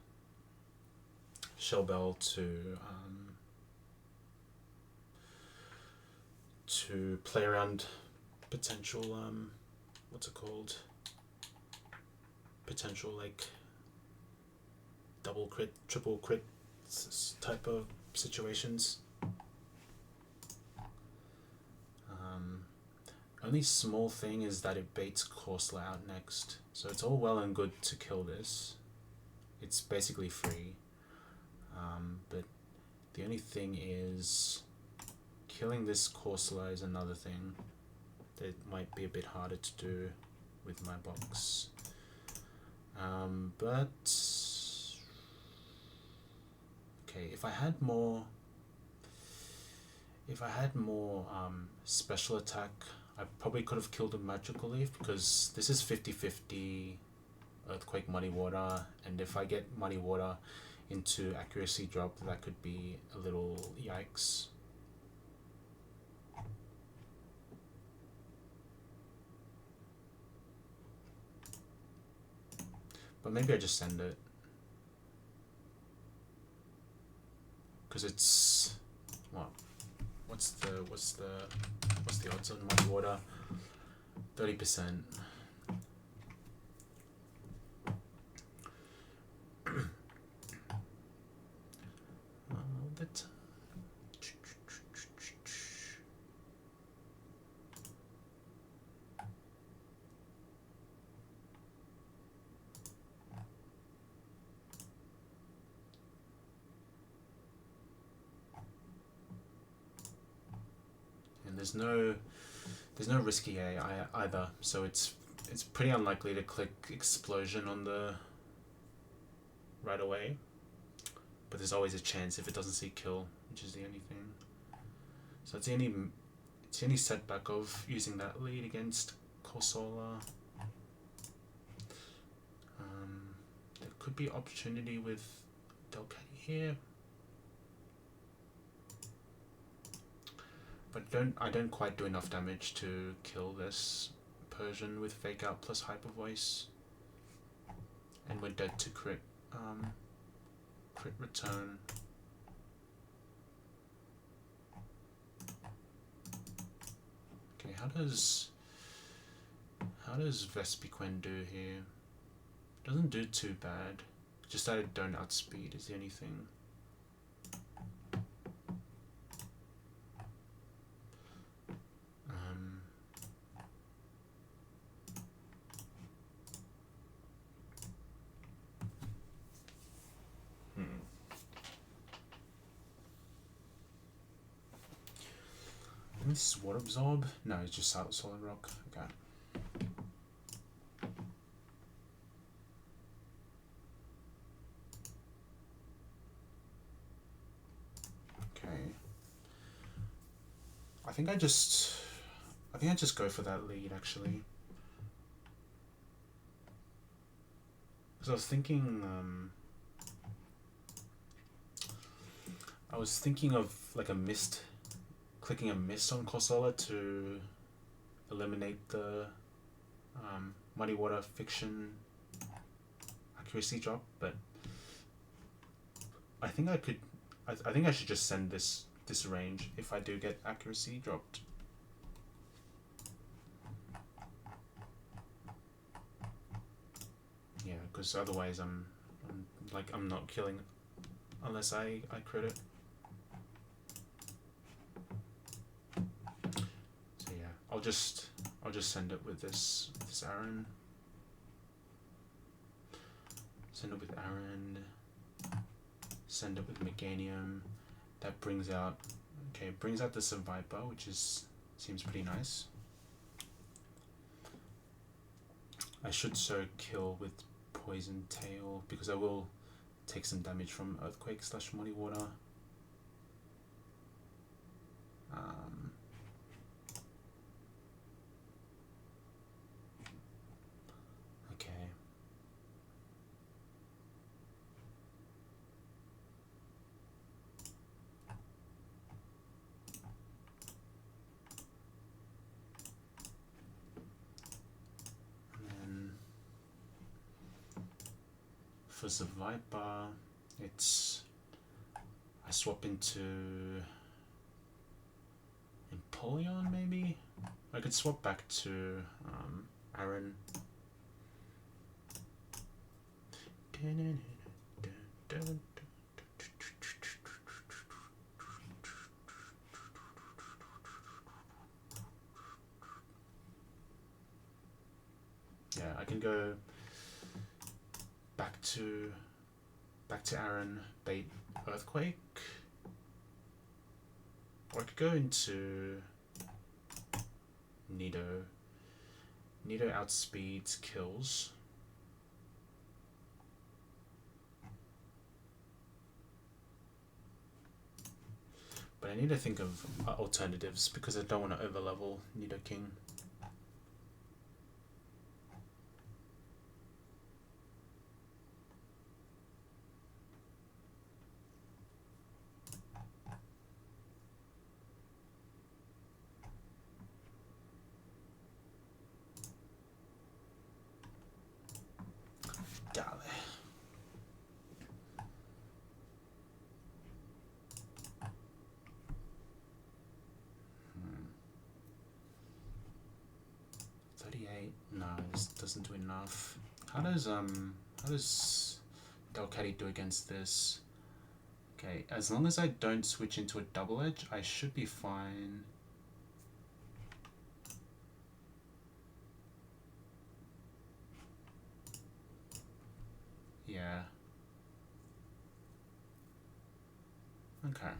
to play around potential what's it called? Potential like double crit, triple crit type of situations. Only small thing is that it baits Corsair out next, so it's all well and good to kill this. It's basically free, but the only thing is killing this Corsair is another thing that might be a bit harder to do with my box. But okay, if I had more special attack, I probably could have killed a Magical Leaf, because this is 50-50 Earthquake Muddy Water, and if I get Muddy Water into accuracy drop, that could be a little yikes. But maybe I just send it, because it's what's the odds on Muddy Water? 30%. That. there's no risky AI either, so it's pretty unlikely to click explosion on the right away. But there's always a chance if it doesn't see kill, which is the only thing. So it's the only setback of using that lead against Corsola. There could be opportunity with Delcatty here, but I don't quite do enough damage to kill this Persian with Fake Out plus Hyper Voice, and we're dead to crit return. Okay, how does Vespiquen do here? Doesn't do too bad. Just that I don't outspeed is the only thing. This is Water Absorb? No, it's just Solid Rock. Okay. I think I just go for that lead actually. Because I was thinking of like a mist, clicking a mist on Corsola to eliminate the Muddy Water Fiction accuracy drop, but I think I should just send this range if I do get accuracy dropped. Yeah, because otherwise I'm not killing unless I crit it. So yeah, I'll just send it with this Aaron. Send it with Aaron. Send it with Meganium. That brings out the Survivor, which seems pretty nice. I should so kill with Poison Tail because I will take some damage from Earthquake / Muddy Water. Okay. For the Viper, I swap into Empoleon maybe? I could swap back to Aaron. Yeah, I can go back to Aaron, bait Earthquake, or I could go into Nido. Nido outspeeds kills. But I need to think of alternatives because I don't want to overlevel Nidoking. Dale. 38. No, this doesn't do enough. How does Delcatty do against this? Okay, as long as I don't switch into a double edge, I should be fine. Yeah. Okay.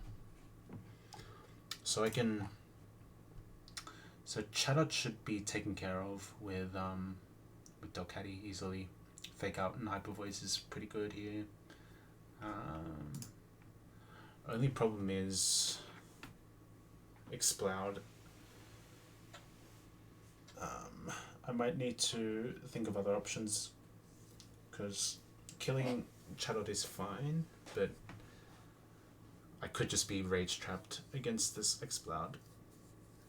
So I can So Chatot should be taken care of with Delcatty easily. Fake out and hyper voice is pretty good here. Only problem is Exploud. I might need to think of other options because killing Chatot is fine, but I could just be rage trapped against this Exploud,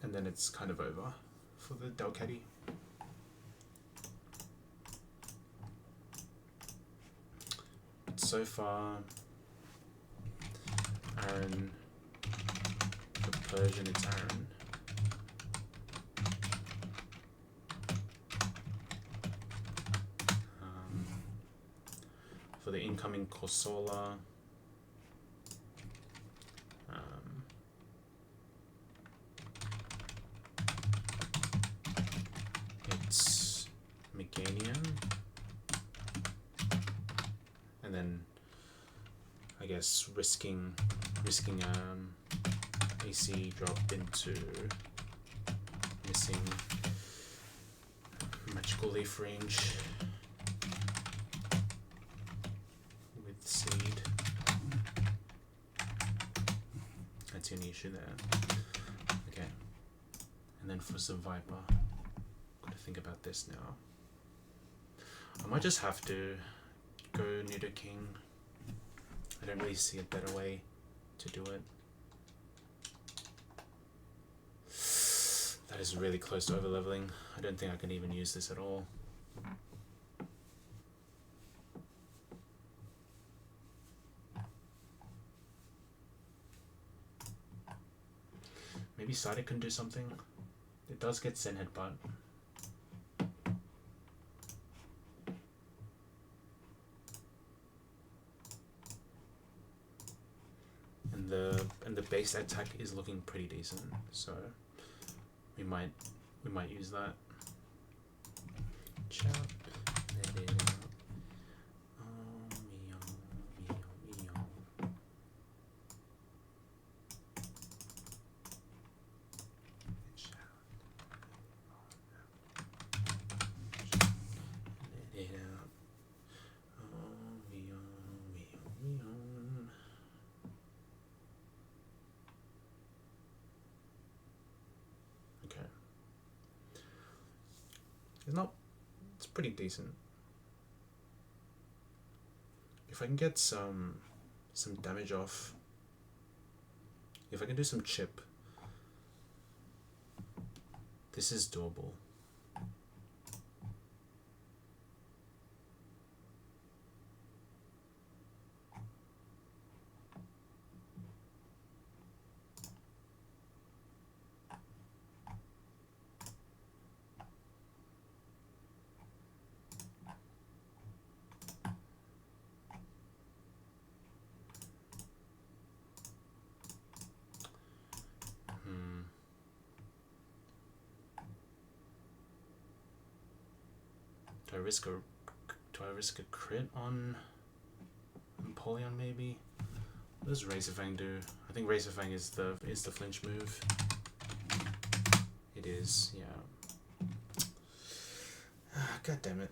and then it's kind of over for the Delcatty. But so far, Aaron, the Persian, it's Aaron. For the incoming Corsola, it's Meganium, and then I guess risking AC drop into missing Magical Leaf Range with Seed. That's the only issue there. Okay, and then for Survivor, gotta think about this now. I might just have to go Nidoking. I don't really see a better way to do it. That is really close to overleveling. I don't think I can even use this at all. Maybe Psyduck can do something. It does get Zen Headbutt. And the base attack is looking pretty decent, so we might use that. Chop, let it out. Oh, meow, meow, meow. Chop. Let it out. Oh, meow, meow, meow. It's pretty decent. If I can get some damage off, if I can do some chip, this is doable. Do I risk a crit on Empoleon maybe? What does Razorfang do? I think Razorfang is the flinch move. It is, yeah. God damn it.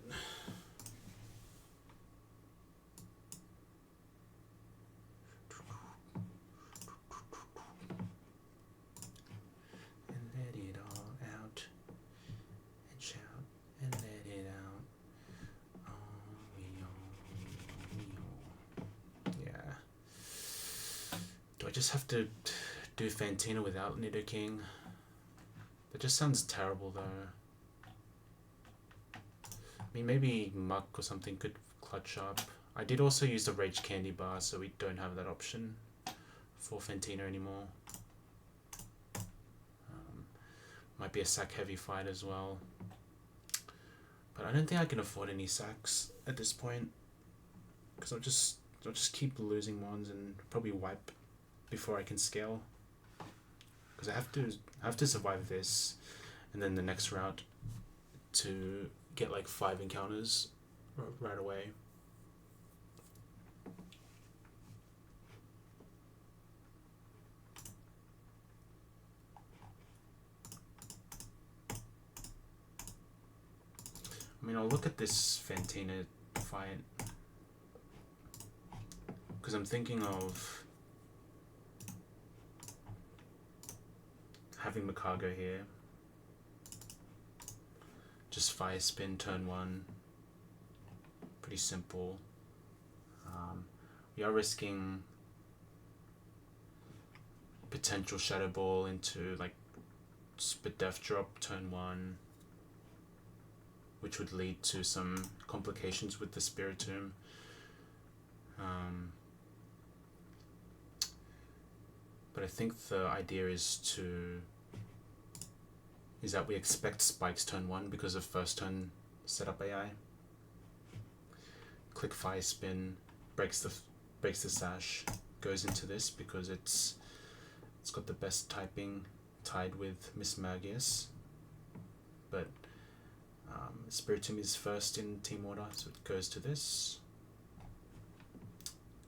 And let it all out. And shout and let it out. I just have to do Fantina without Nidoking. That just sounds terrible though. I mean, maybe Muck or something could clutch up. I did also use the Rage Candy Bar, so we don't have that option for Fantina anymore. Might be a sack heavy fight as well. But I don't think I can afford any sacks at this point. Because I'll just keep losing ones and probably wipe before I can scale, because I have to survive this, and then the next route to get like 5 encounters right away. mean, I'll look at this Fantina fight because I'm thinking of having Makago here. Just fire spin turn 1. Pretty simple. We are risking potential Shadow Ball into like Spit Death Drop turn 1, which would lead to some complications with the Spiritomb. But I think the idea is that we expect spikes turn 1 because of first turn setup AI. Click fire spin, breaks the sash, goes into this because it's got the best typing tied with Miss Magius. But Spiritomb is first in team order, so it goes to this.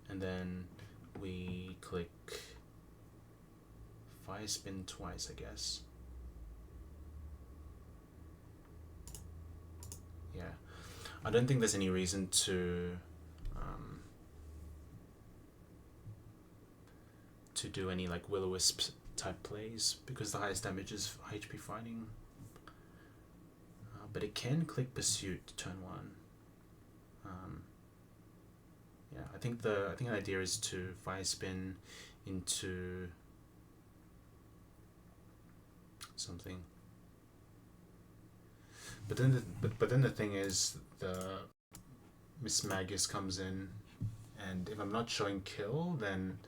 And then we click fire spin twice, I guess. Yeah, I don't think there's any reason to do any like Will-O-Wisp type plays because the highest damage is HP fighting. But it can click Pursuit turn 1. Yeah, I think the idea is to fire spin into something. But then the thing is, the Miss Magus comes in, and if I'm not showing kill, then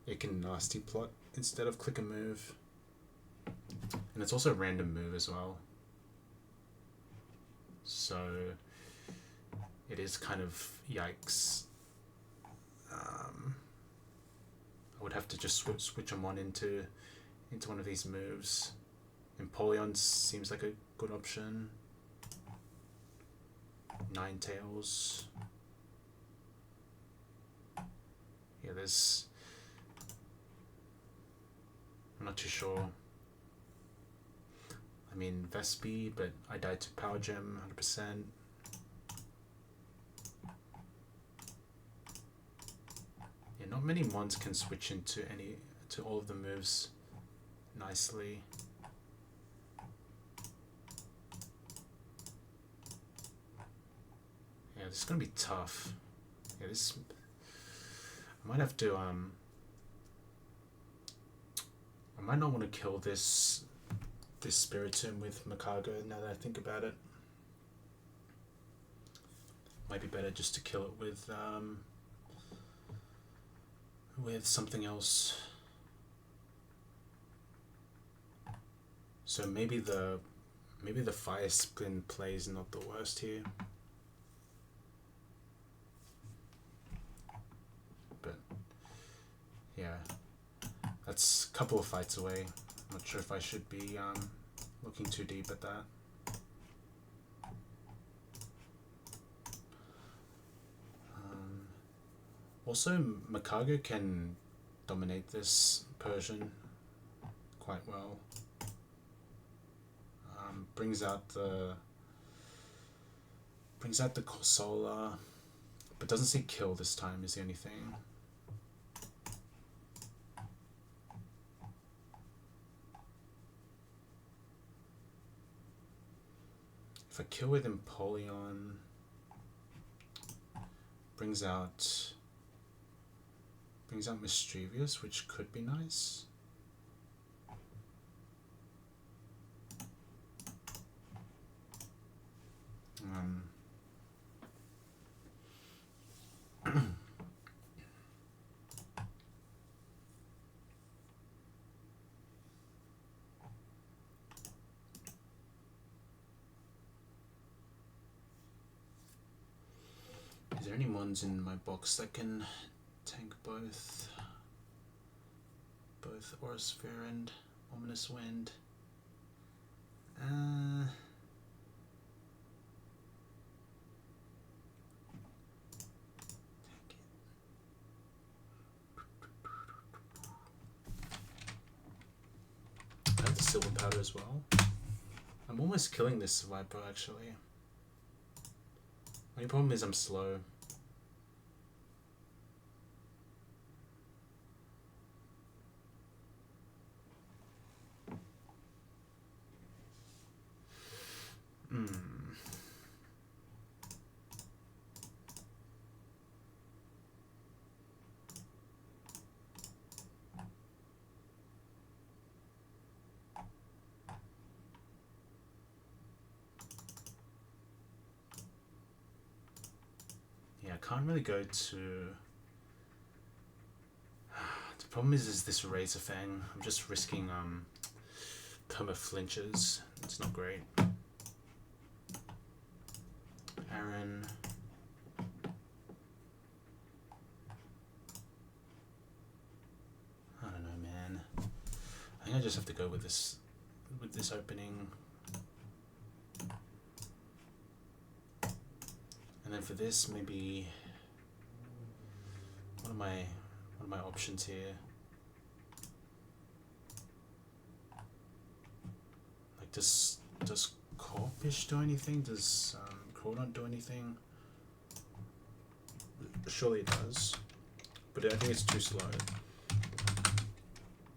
it can nasty plot instead of click a move. And it's also a random move as well. So it is kind of yikes. I would have to just switch them on into one of these moves. Empoleon seems like a good option. Ninetales. Yeah, I'm not too sure. I mean, Vespi, but I died to Power Gem 100%. Yeah, not many mons can switch into all of the moves nicely. Yeah, this is gonna be tough. Yeah, I might have to I might not want to kill this Spiritomb with Makago now that I think about it. Might be better just to kill it with something else. So maybe the fire spin play is not the worst here. But yeah, that's a couple of fights away. I'm not sure if I should be looking too deep at that. Also, Makago can dominate this Persian quite well. Brings out the Corsola, but doesn't see kill this time is the only thing. If I kill with Empoleon, brings out Mischievous, which could be nice. Is there any mons in my box that can tank both Aurasphere and Ominous Wind? I have the Silver Powder as well. I'm almost killing this Viper actually. Only problem is I'm slow. Yeah, I can't really go to... The problem is this Razor Fang. I'm just risking perma flinches. It's not great. Aaron. I don't know, man. I think I just have to go with this opening. And then for this, maybe what are my options here? Like, does Corpish do anything? Does Crawdon do anything? Surely it does, but I think it's too slow.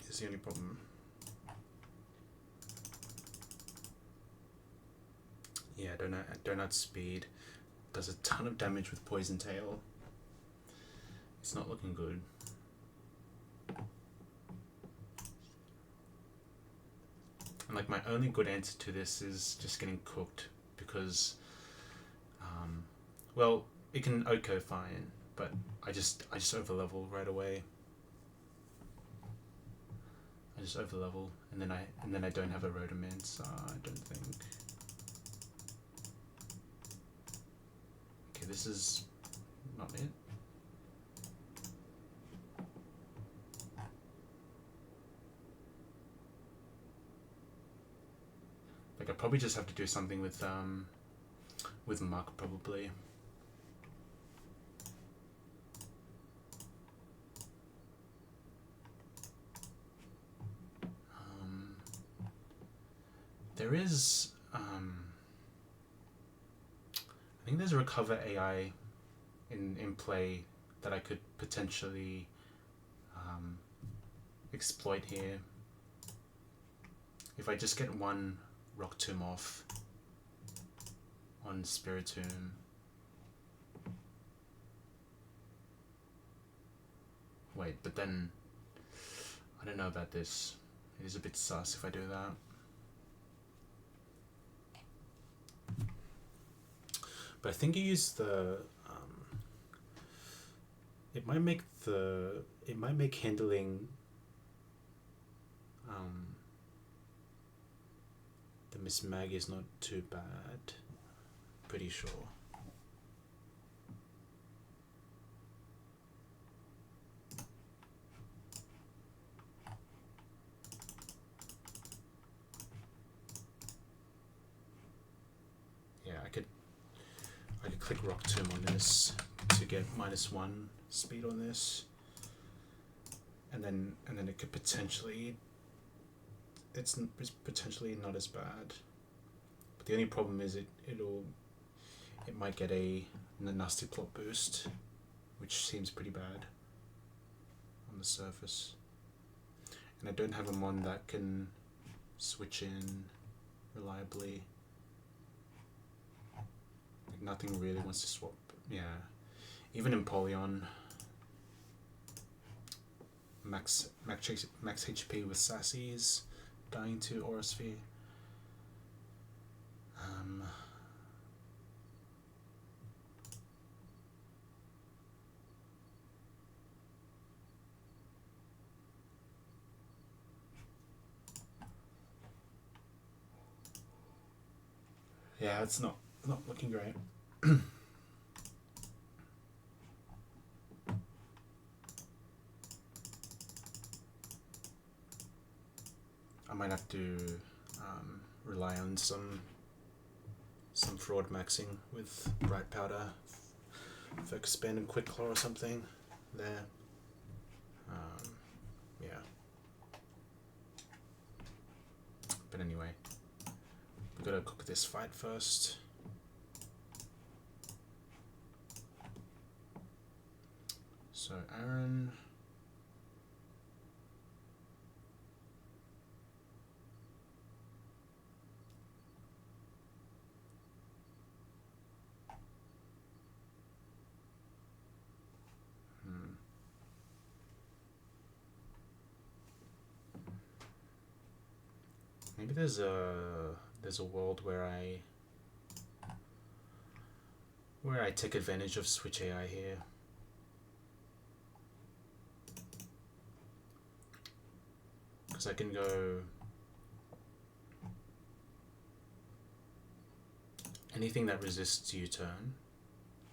Is the only problem. Yeah, donut speed does a ton of damage with Poison Tail. It's not looking good. And like, my only good answer to this is just getting cooked, because well, it can Oko fine, but I just overlevel right away. I just overlevel, and then I don't have a Rotomance, I don't think. Okay, this is not it. Like, I probably just have to do something with Muck, probably. There is I think there's a Recover AI in play that I could potentially exploit here. If I just get one Rock Tomb off on Spiritomb. Wait, but then I don't know about this. It is a bit sus if I do that. But I think you use the it might make handling the Miss Mag is not too bad. Pretty sure. Yeah, I could click Rock Tomb on this to get -1 speed on this, and then it could potentially, it's potentially not as bad. But the only problem is it might get a nasty plot boost, which seems pretty bad on the surface. And I don't have a mon that can switch in reliably. Like, nothing really wants to swap. Yeah, even Empoleon, max HP with Sassy's dying to Aura Sphere. Yeah, it's not looking great. I might have to rely on some fraud maxing with Bright Powder, Focus Band and Quick Claw or something there. Yeah. But anyway, we gotta cook this fight first. So Aaron. Maybe there's a world where I take advantage of Switch AI here. Because I can go anything that resists U-turn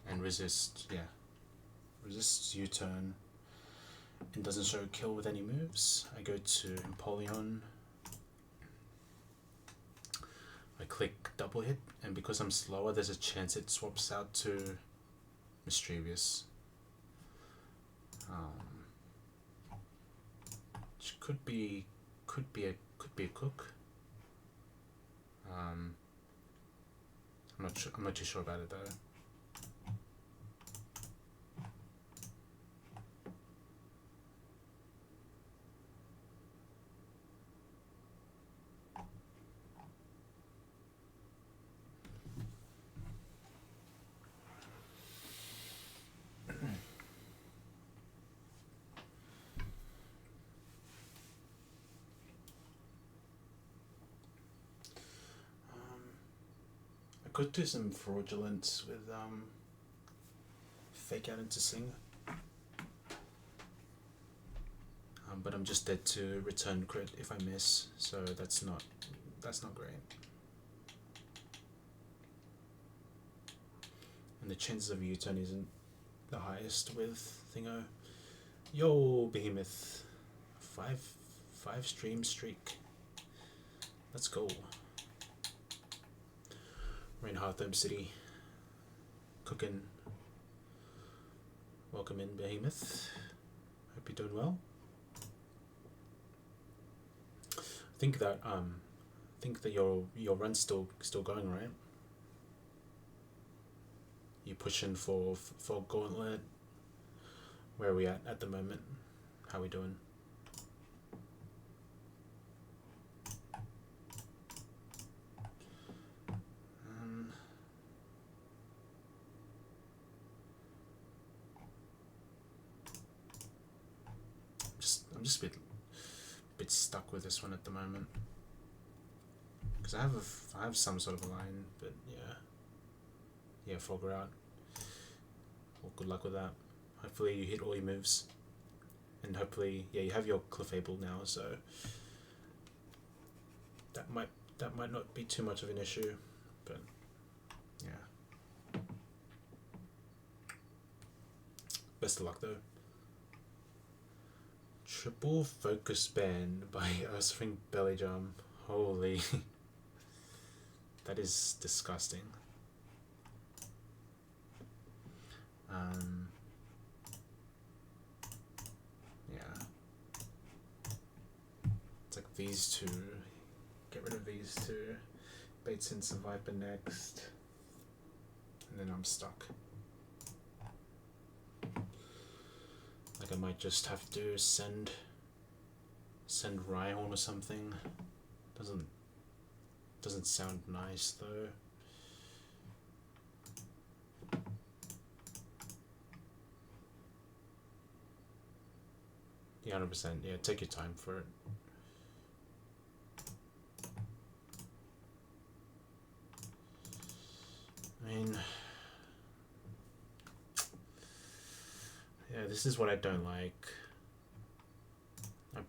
and resists U-turn and doesn't show kill with any moves. I go to Empoleon. I click double hit, and because I'm slower, there's a chance it swaps out to Mischievous. Which could be a cook. I'm not too sure about it though. Could do some fraudulence with fake out into Sing, but I'm just dead to return crit if I miss, so that's not great. And the chances of U-turn isn't the highest with Thingo. Yo, Behemoth, five stream streak. Let's go. We're in Hearthome City. Cooking. Welcome in, Behemoth. Hope you're doing well. I think that your run's still going, right? You pushing for Gauntlet. Where are we at the moment? How are we doing? I'm just a bit stuck with this one at the moment because I have some sort of a line, but yeah, Fogger out. Well, good luck with that. Hopefully you hit all your moves, and hopefully you have your Clefable now, so that might not be too much of an issue, but yeah. Best of luck though. Triple focus ban by Earthring Belly Jump. Holy. That is disgusting. Yeah. It's like these two. Get rid of these two. Baits in some Viper next. And then I'm stuck. Like I might just have to send Rhyhorn or something. Doesn't sound nice though. Yeah, 100%. Yeah, take your time for it. I mean, yeah, this is what I don't like.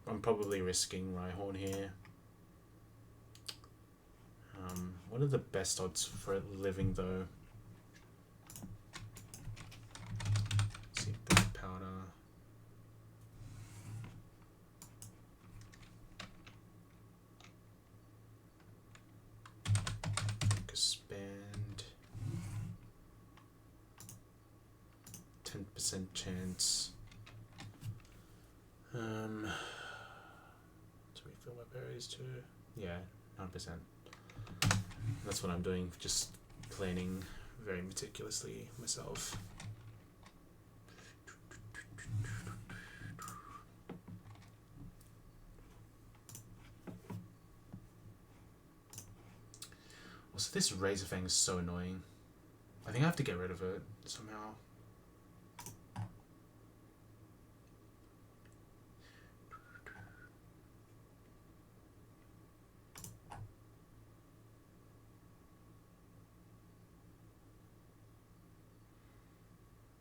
I'm probably risking Rhyhorn here. What are the best odds for it living though? Let's see, Black Powder. Expand. 10% chance. To refill my berries too. Yeah, 9%. That's what I'm doing, just planning very meticulously myself. Also, this Razorfang is so annoying. I think I have to get rid of it somehow.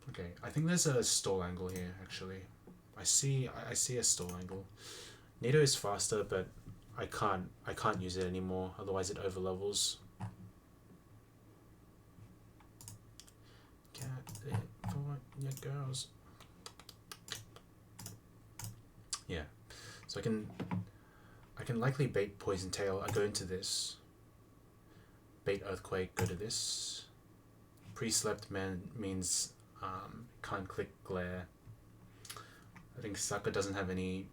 Okay, I think there's a stall angle here, actually. I see a stall angle. Nido is faster, but I can't use it anymore, otherwise it overlevels. Cat it for your girls. Yeah. So I can likely bait Poison Tail. I go into this. Bait Earthquake, go to this. Pre-slept man means can't click Glare. I think Saka doesn't have any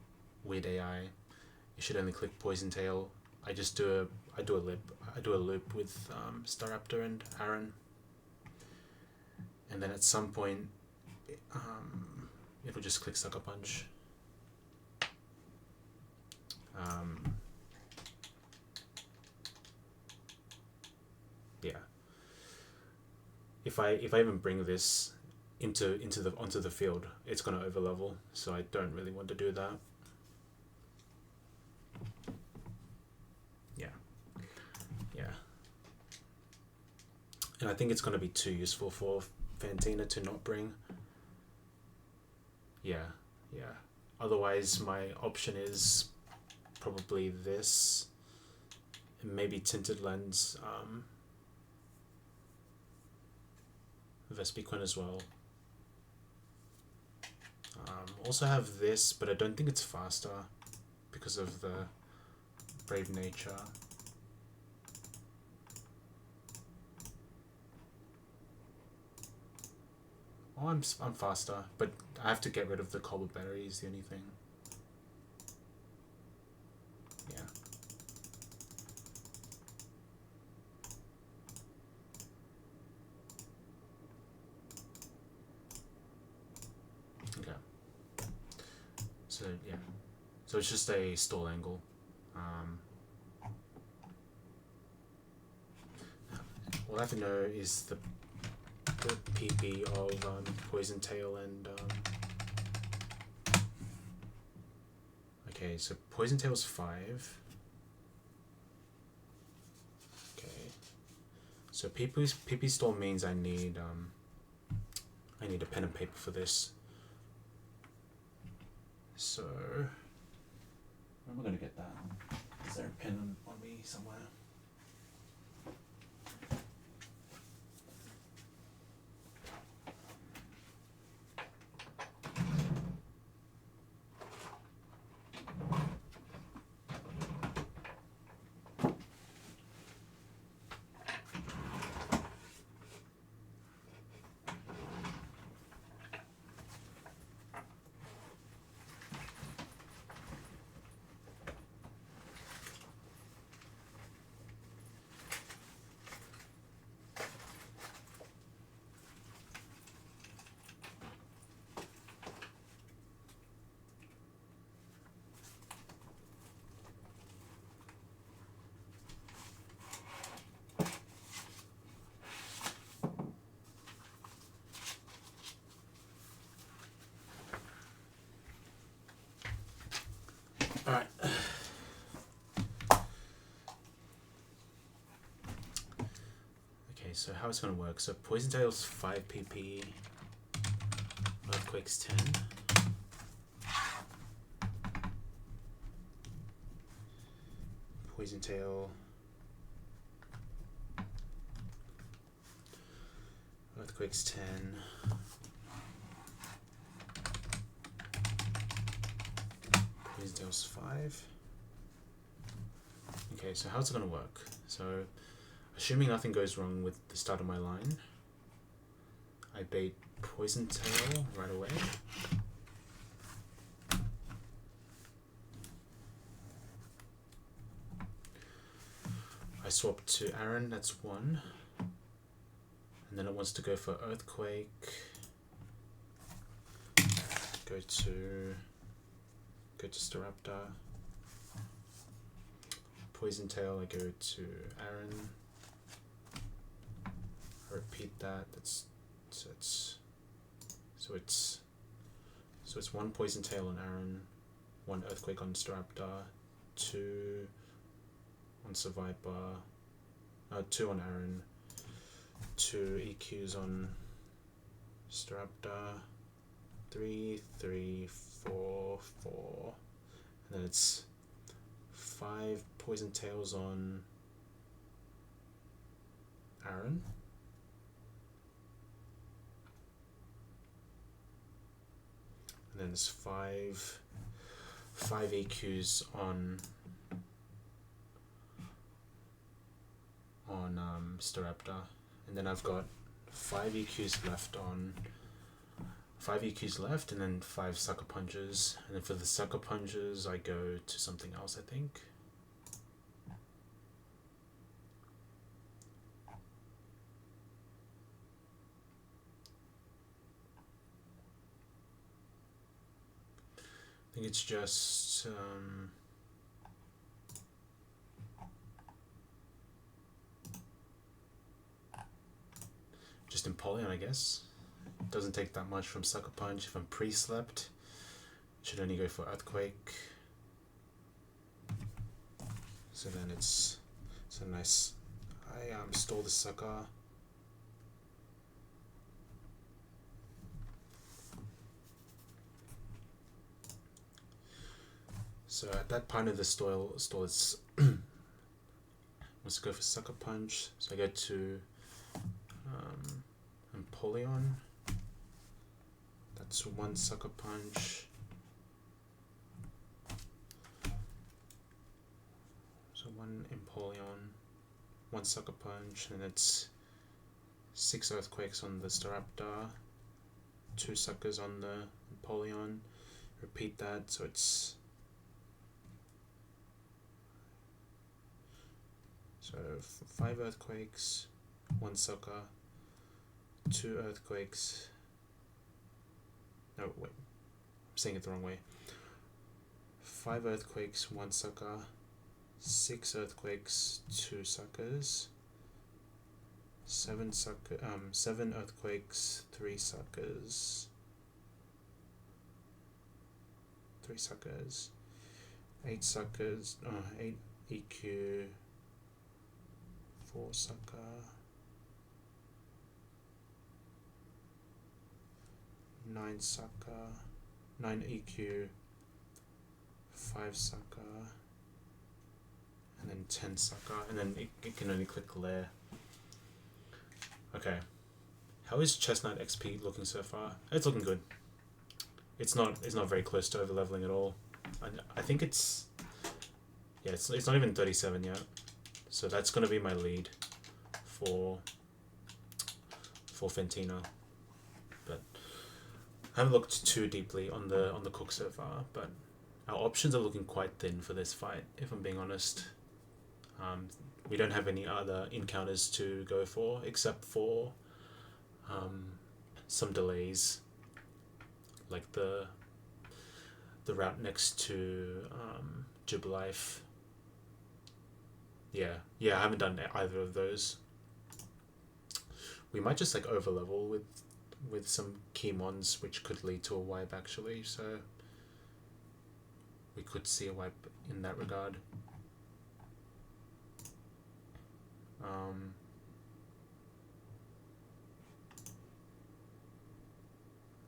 weird AI. You should only click Poison Tail. I do a loop with Staraptor and Aaron. And then at some point it'll just click Sucker Punch. Yeah. If I even bring this onto the field, it's gonna overlevel, so I don't really want to do that. Yeah. And I think it's gonna be too useful for Fantina to not bring. Yeah. Otherwise, my option is probably this, and maybe Tinted Lens, Vespiquen as well. Also have this, but I don't think it's faster because of the Brave Nature. Oh, I'm faster, but I have to get rid of the cobble battery is the only thing. Yeah. Okay. So yeah. So it's just a stall angle. All I have to know is the PP of Poison Tail and okay, so Poison Tail's 5. Okay, so PP stall means I need a pen and paper for this. So where am I gonna get that? Is there a pen on me somewhere? Alright. Okay, so how it's going to work. So Poison Tail's 5 PP, Earthquake's 10. Poison Tail, Earthquake's 10. Poison Tail's 5. Okay, so how's it going to work? So, assuming nothing goes wrong with the start of my line, I bait Poison Tail right away. I swap to Aaron, that's 1. And then it wants to go for Earthquake. Go to Staraptor. Poison Tail, I go to Aaron. repeat that. So it's one poison tail on Aaron, one earthquake on Staraptor, two on Survivor, 2 on Aaron, 2 EQs on Staraptor, 3, 3, 4, 4, and then it's 5 poison tails on Aaron, and then it's 5 EQs on Staraptor, and then I've got 5 EQs left, and then 5 sucker punches, and then for the sucker punches I go to something else, I think. I think it's just Empoleon, I guess. Doesn't take that much from Sucker Punch. If I'm pre-slept, should only go for Earthquake. So then it's a nice. I stole the sucker. So at that point of the stall it's let's go for Sucker Punch. So I go to Empoleon. That's 1 Sucker Punch. So 1 Empoleon, 1 Sucker Punch, and it's 6 Earthquakes on the Staraptor, 2 Suckers on the Empoleon. Repeat that, so it's 5 Earthquakes, 1 Sucker, 2 Earthquakes. No, wait, I'm saying it the wrong way. 5 Earthquakes, 1 Sucker, 6 Earthquakes, 2 Suckers, 7 Earthquakes, 3 Suckers, 8 Suckers, 8 EQ, 4 Sucker, 9 Sucker, 9 EQ, 5 Sucker, and then 10 Sucker, and then it can only click Lair. Okay, how is Chestnut XP looking so far? It's looking good. It's not very close to over leveling at all. I think it's not even 37 yet. So that's gonna be my lead for Fantina. But I haven't looked too deeply on the cook so far, but our options are looking quite thin for this fight, if I'm being honest. We don't have any other encounters to go for except for some delays, like the route next to Jubilife. Yeah, I haven't done either of those. We might just like overlevel with some key mons, which could lead to a wipe actually, so we could see a wipe in that regard.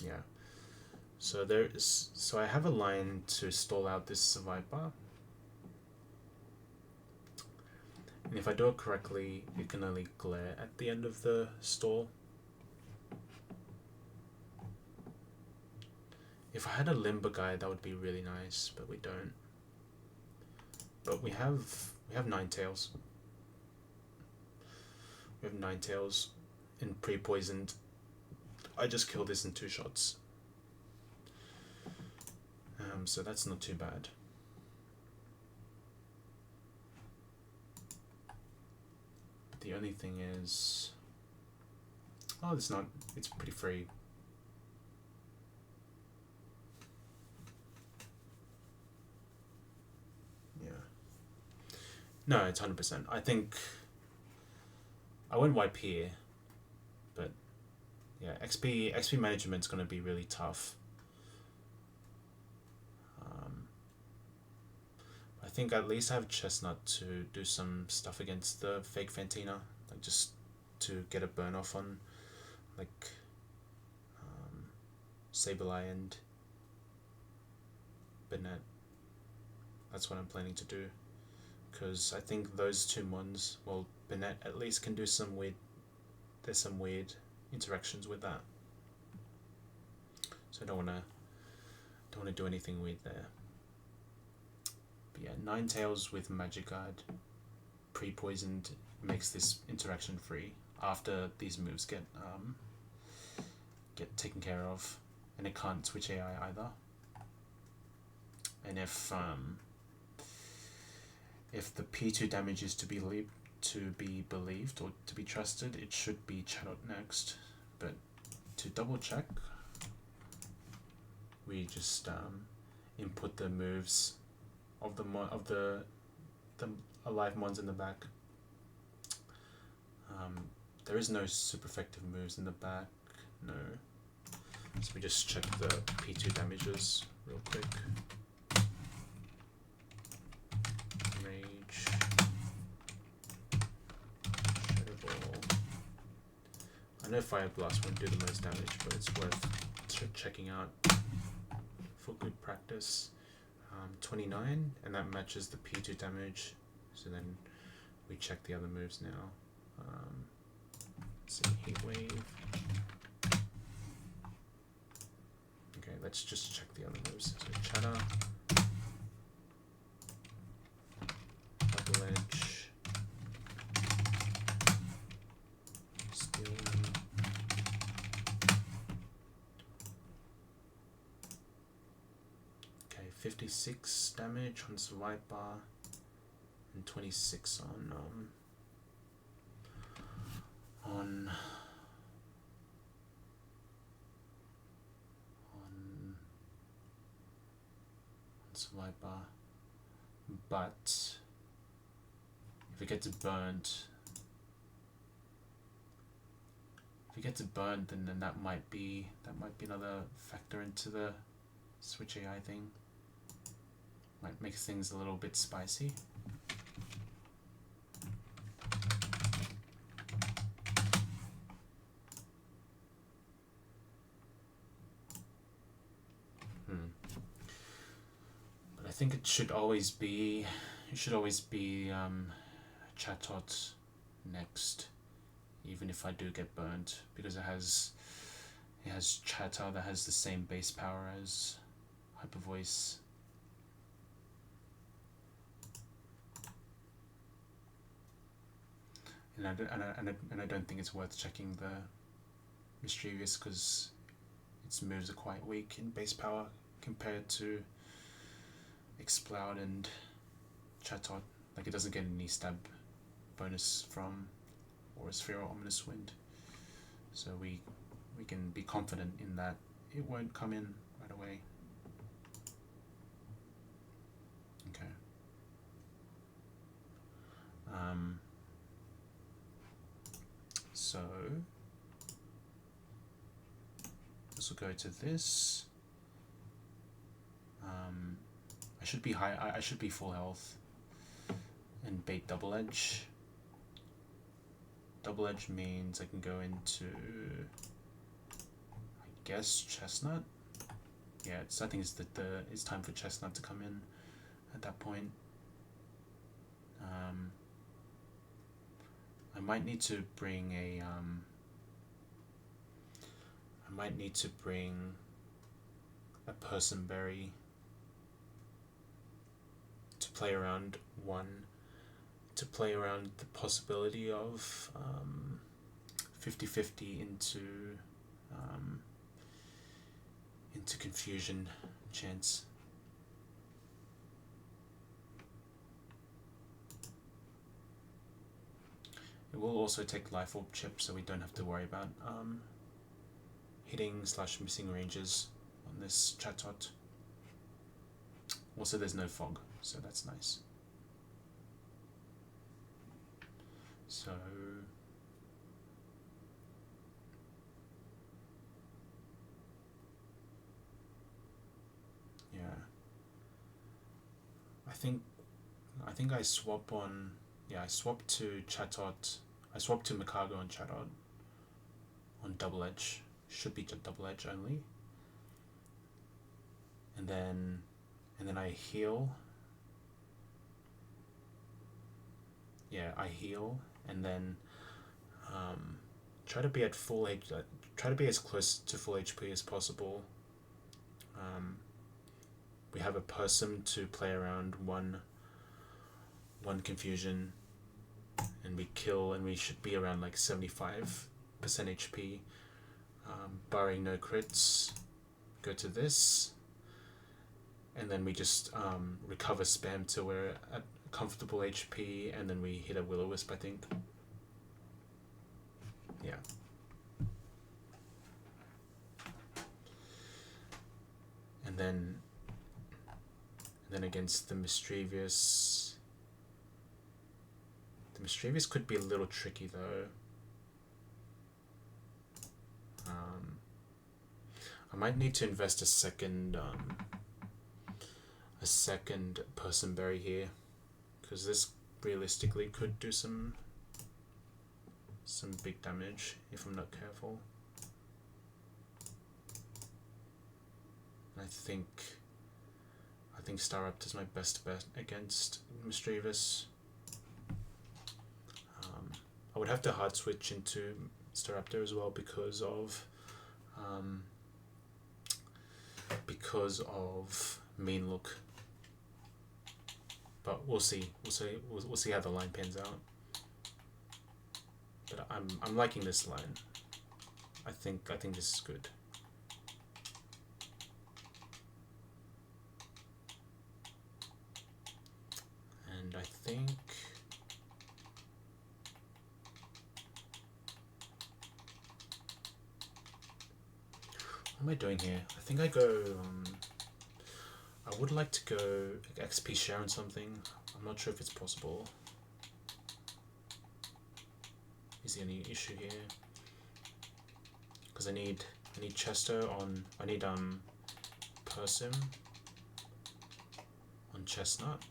Yeah. So I have a line to stall out this Viper. And if I do it correctly, it can only glare at the end of the stall. If I had a Limber guy, that would be really nice, but we don't. But we have 9 tails. We have 9 tails and pre-poisoned. I just killed this in 2 shots. So that's not too bad. The only thing is, it's pretty free. Yeah. No, it's 100%. I think I won't wipe here But yeah, XP management's gonna be really tough. I think at least I have Chestnut to do some stuff against the fake Fantina, like just to get a burn off on like Sableye and Bennett. That's what I'm planning to do, because I think those two mons, well, Bennett at least can do some weird, there's some weird interactions with that. So I don't wanna do anything weird there. But yeah, Ninetales with Magic Guard pre-poisoned makes this interaction free after these moves get taken care of, and it can't switch AI either. And if the P2 damage is to be believed or to be trusted, it should be Chatot next. But to double check, we just input the moves of the alive mons in the back. There is no super effective moves in the back, no. So we just check the P2 damages real quick. Rage, Shadow Ball. I know Fire Blast won't do the most damage, but it's worth checking out for good practice. 29, and that matches the P2 damage. So then we check the other moves now. Let's see, Heat Wave. Okay, let's just check the other moves. So Chatter, Double Edge, Steel. Okay, 56 damage on Swiper and 26 on Swiper, but if it gets burnt, then that might be another factor into the switch AI thing. Might make things a little bit spicy. But I think it should always be Chatot next, even if I do get burnt, because it has Chatter that has the same base power as Hyper Voice. And I don't think it's worth checking the Mischievous, because its moves are quite weak in base power compared to Exploud and Chatot. Like, it doesn't get any stab bonus from Aura or Ominous Wind. So we can be confident in that it won't come in right away. Okay. So this will go to this. I should be high. I should be full health. And bait Double Edge. Double Edge means I can go into, I guess, Chestnut. Yeah, I think it's time for Chestnut to come in at that point. I might need to bring a Personberry to play around the possibility of 50-50 into confusion chance. It will also take Life Orb Chip, so we don't have to worry about hitting/missing ranges on this Chatot. Also, there's no fog, so that's nice. So I think I swap on. Yeah, I swap to Chatot. I swap to Mikago on Chatot on double edge. Should be double edge only. And then I heal. Yeah, I heal, and then try to be at full H. Try to be as close to full HP as possible. We have a person to play around one confusion, and we kill, and we should be around like 75% HP, barring no crits. Go to this, and then we just recover spam till we're at comfortable HP, and then we hit a Will-O-Wisp, I think. Yeah. And then against the Mischievous. The Mischievous could be a little tricky though. I might need to invest a second person berry here, because this realistically could do some big damage if I'm not careful. I think Staraptor is my best bet against Mischievous. I would have to hard switch into Staraptor as well because of mean look. But we'll see. We'll see how the line pans out. But I'm liking this line. I think this is good. And I think what am I doing here? I think I go I would like to go XP share on something. I'm not sure if it's possible. Is there any issue here? Because I need Chesto on. I need Persim on Chestnut.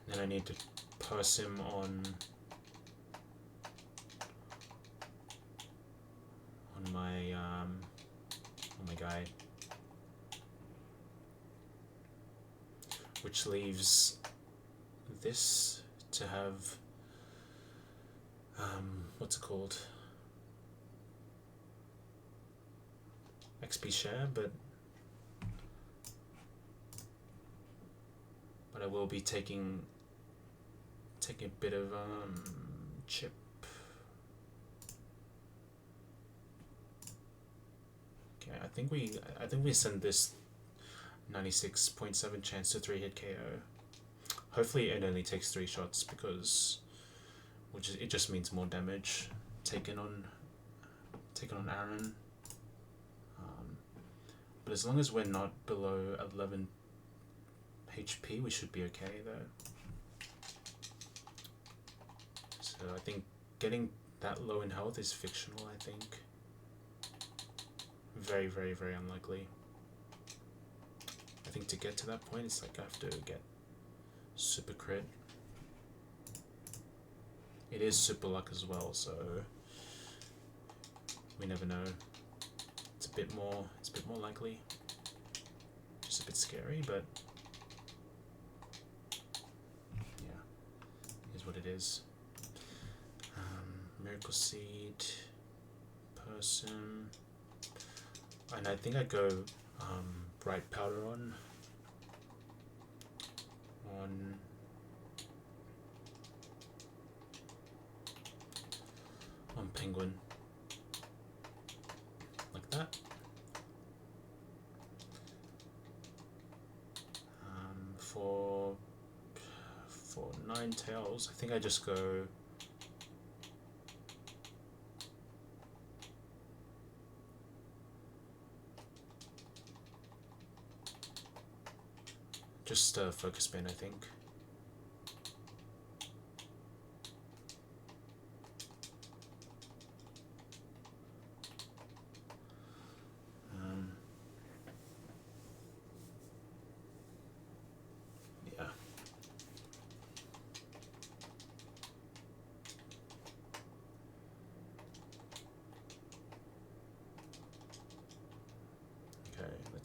And then I need to Persim on my guy, which leaves this to have what's it called, XP share, but I will be taking a bit of chip. Okay, I think we send this 96.7 chance to 3-hit KO. Hopefully it only takes 3 shots, because it just means more damage taken on Aaron. But as long as we're not below 11 HP, we should be okay though. So I think getting that low in health is fictional, I think. Very, very, very unlikely. I think to get to that point, it's like I have to get super crit. It is super luck as well, so we never know. It's a bit more likely. Just a bit scary, but yeah, it is what it is. Miracle Seed, Person, and I think I go Bright Powder on Penguin, like that. For Ninetales, I think I just go Focus Spin, I think.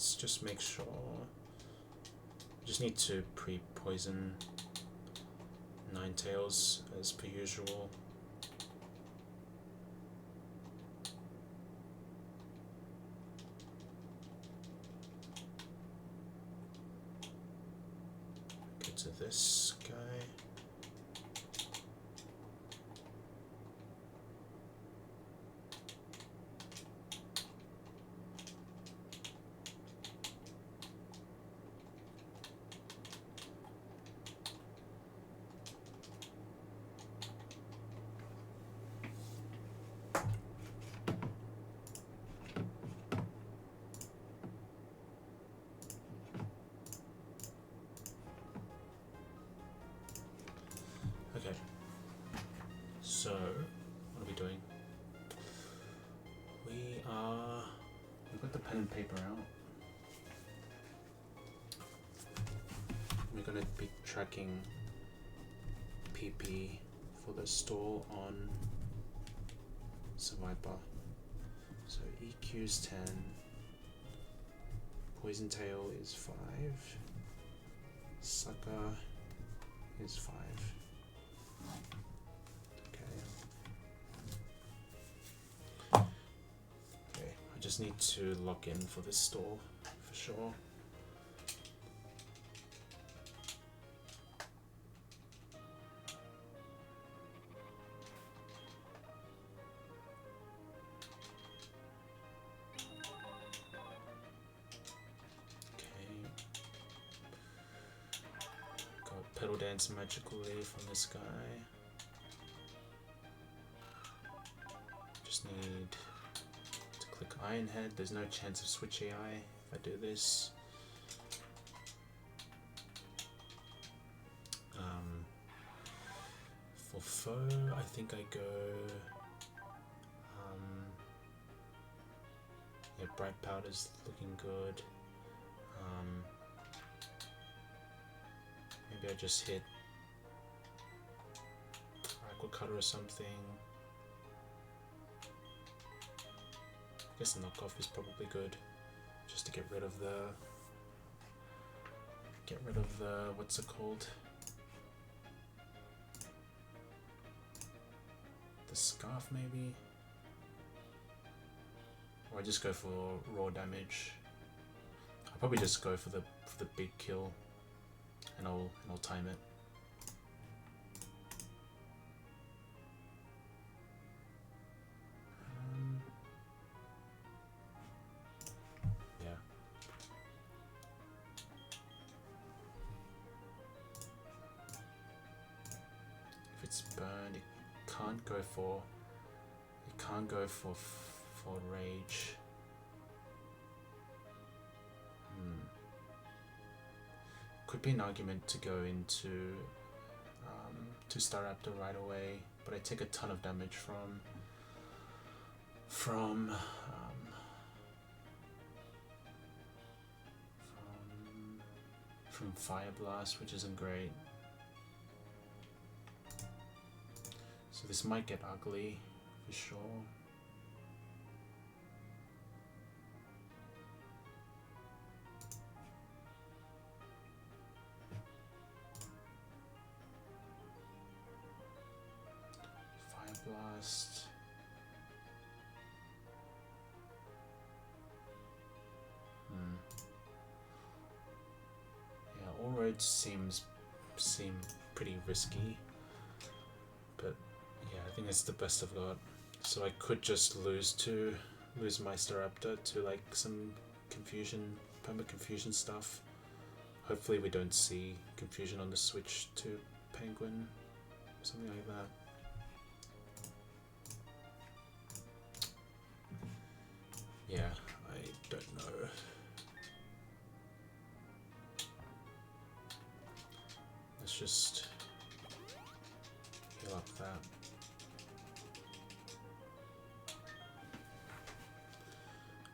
let's just make sure. Just need to pre-poison Ninetales as per usual. Get to this guy. Okay, so what are we doing? We've got the pen and paper out. We're gonna be tracking PP for the store on Survivor. So EQ's 10, Poison Tail is 5, Sucker is 5. Okay, I just need to log in for this store for sure. Pedal Dance Magical Leaf on this guy. Just need to click Iron Head. There's no chance of Switch AI if I do this. For foe, I think I go. Yeah, Bright Powder's looking good. Maybe I just hit Aqua Cutter or something. I guess knockoff is probably good, just to get rid of the what's it called? The scarf maybe? Or I just go for raw damage. I'll probably just go for the big kill. And I'll time it. Yeah. If it's burned, it can't go for rage. Could be an argument to go into Staraptor right away, but I take a ton of damage from Fire Blast, which isn't great. So this might get ugly for sure. Blast. Yeah, all roads seem pretty risky, but yeah, I think it's the best I've got. So I could just lose my Staraptor to like some confusion, perma confusion stuff. Hopefully we don't see confusion on the switch to Penguin, something like that. Yeah, I don't know. Let's just heal up that.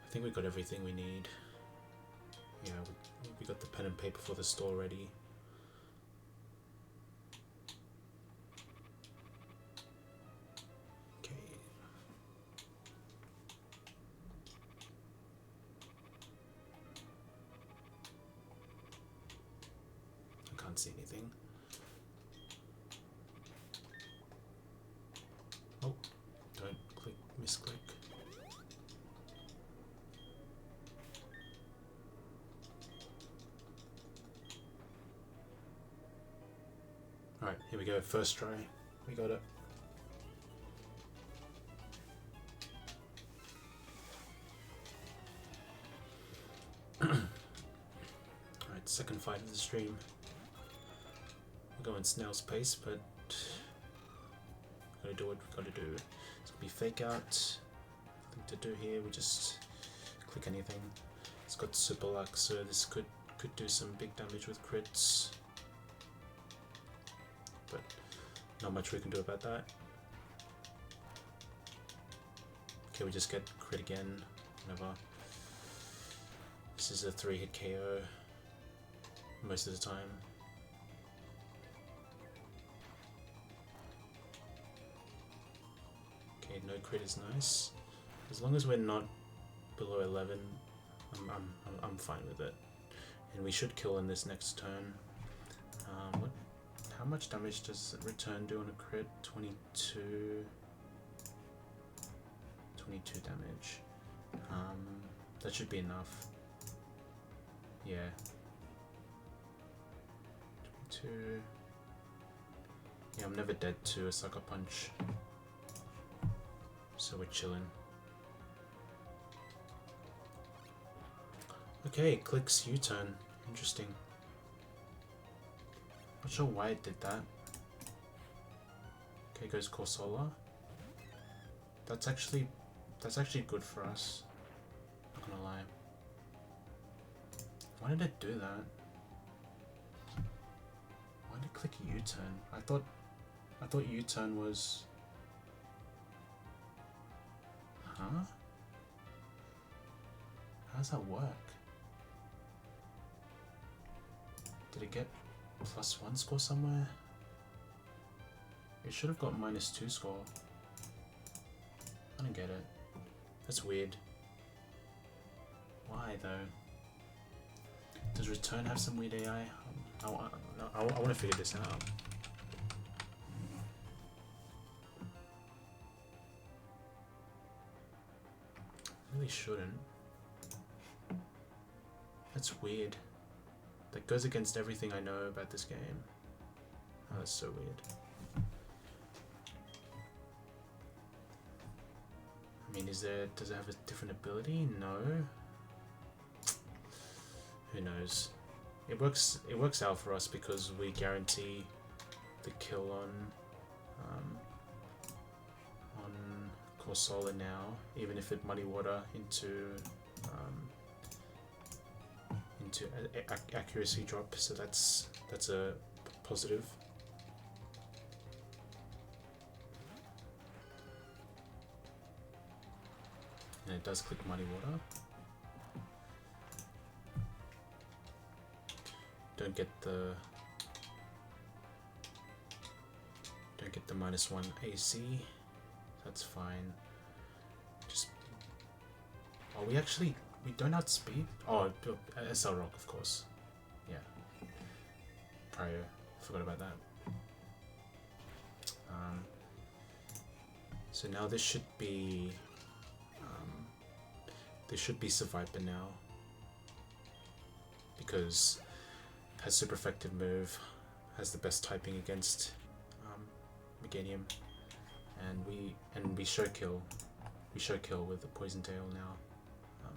I think we got everything we need. Yeah, we got the pen and paper for the store ready. can't see anything. Oh, don't click, misclick. Alright, here we go, first try. We got it. Alright, second fight of the stream. We're going snail's pace, but gotta do what we gotta do. It's gonna be fake out. Nothing to do here, we just click anything. It's got super luck, so this could do some big damage with crits. But not much we can do about that. Okay, we just get crit again, whatever. This is a 3-hit KO most of the time. Okay, no crit is nice. As long as we're not below 11, I'm fine with it. And we should kill in this next turn. How much damage does return do on a crit? 22 damage. That should be enough. Yeah. 22. Yeah, I'm never dead to a sucker punch. So we're chilling. Okay, it clicks U-turn. Interesting. Not sure why it did that. Okay, goes Corsola. That's actually good for us. Not gonna lie. Why did it do that? Why did it click U-turn? I thought U-turn was. Huh? How does that work? Did it get +1 score somewhere? It should have got -2 score. I don't get it. That's weird. Why though? Does return have some weird AI? I want to figure this out. Really shouldn't. That's weird. That goes against everything I know about this game. Oh, that's so weird. I mean, does it have a different ability? No. Who knows? It works out for us because we guarantee the kill on Corsola now, even if it muddy water into accuracy drop, so that's a positive. And it does click muddy water. Don't get the -1 AC. That's fine. Just we don't outspeed. Oh, SL Rock, of course. Yeah. Prior, forgot about that. So now this should be Survivor now, because it has super effective move, has the best typing against Meganium, and we show kill. We show kill with the Poison Tail now.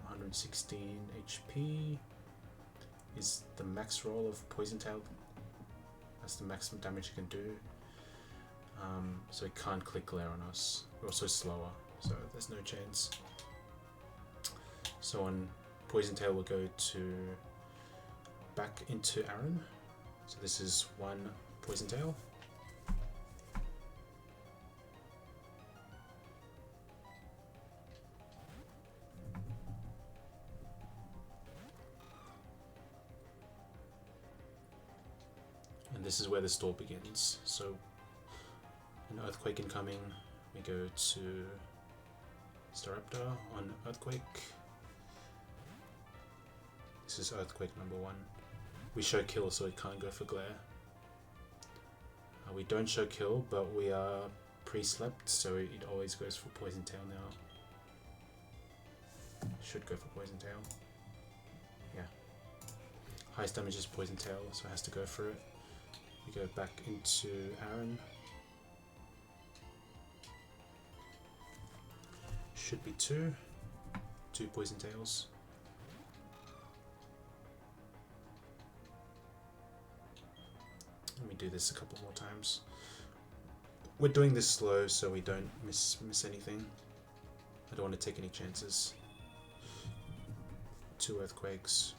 116 HP is the max roll of Poison Tail. That's the maximum damage it can do. So it can't click glare on us. We're also slower, so there's no chance. So on Poison Tail we'll go back into Aaron. So this is 1 Poison Tail. And this is where the stall begins. So an Earthquake incoming, we go to Staraptor on Earthquake. This is Earthquake number 1. We show kill so it can't go for glare. We don't show kill, but we are pre-slept, so it always goes for Poison Tail now. Should go for Poison Tail. Yeah. Highest damage is Poison Tail, so it has to go for it. We go back into Aaron. Should be two Poison Tails. Let me do this a couple more times. We're doing this slow so we don't miss anything. I don't want to take any chances. 2 Earthquakes.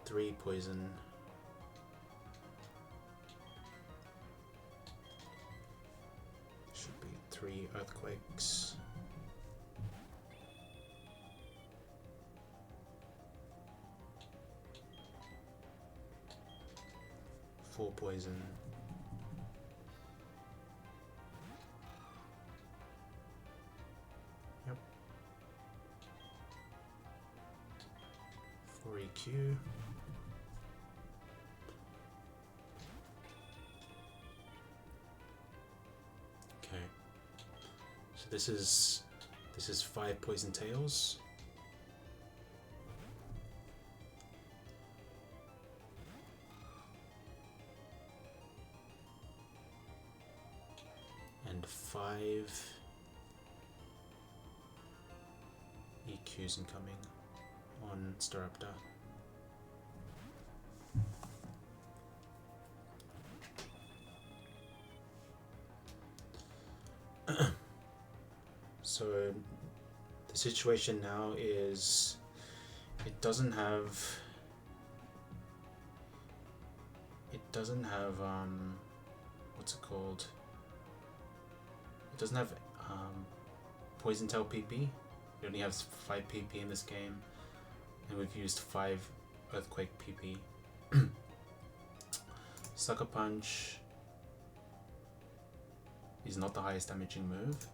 3 Poison. Should be 3 Earthquakes. 4 Poison. Yep. 4 EQ. Okay. So this is 5 Poison Tails. And 5 EQs incoming on Staraptor. So the situation now is it doesn't have what's it called? It doesn't have Poison Tail PP. It only has 5 PP in this game, and we've used 5 Earthquake PP. Sucker Punch is not the highest damaging move,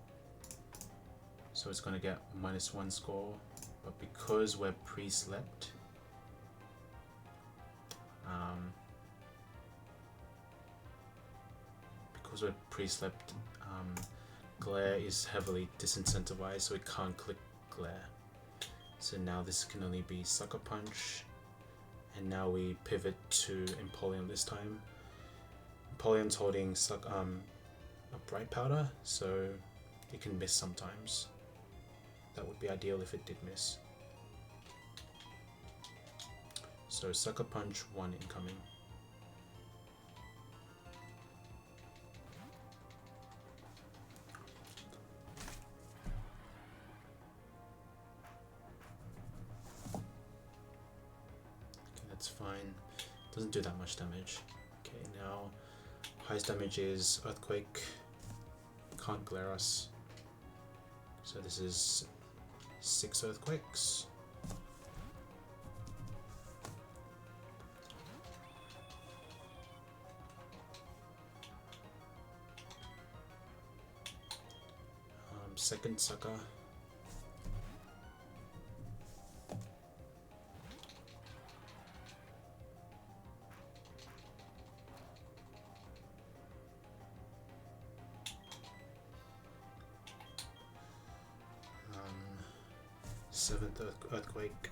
so it's going to get -1 score, but because we're pre-slept, Glare is heavily disincentivized, so it can't click Glare. So now this can only be Sucker Punch, and now we pivot to Empoleon this time. Empoleon's holding a Bright Powder, so it can miss sometimes. That would be ideal if it did miss. So Sucker Punch 1 incoming. That's fine. Doesn't do that much damage. Okay, now highest damage is Earthquake. Can't glare us. So this is 6 Earthquakes. Second Sucker. Seventh Earthquake.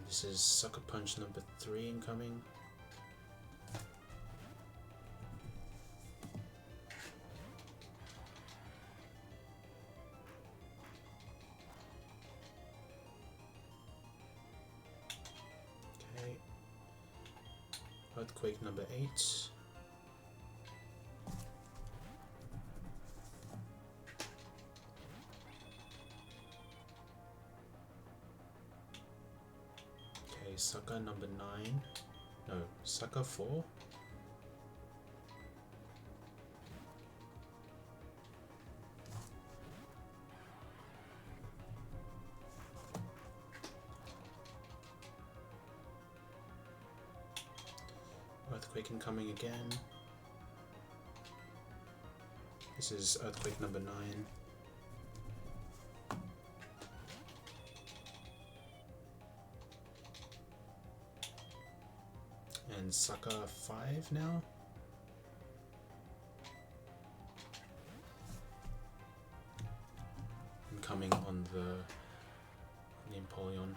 This is Sucker Punch number 3 incoming. Okay. Earthquake number 8. Sucker number 9. No, Sucker 4. Earthquake incoming again. This is Earthquake number 9. And Sucker 5 now. Incoming on the Empoleon.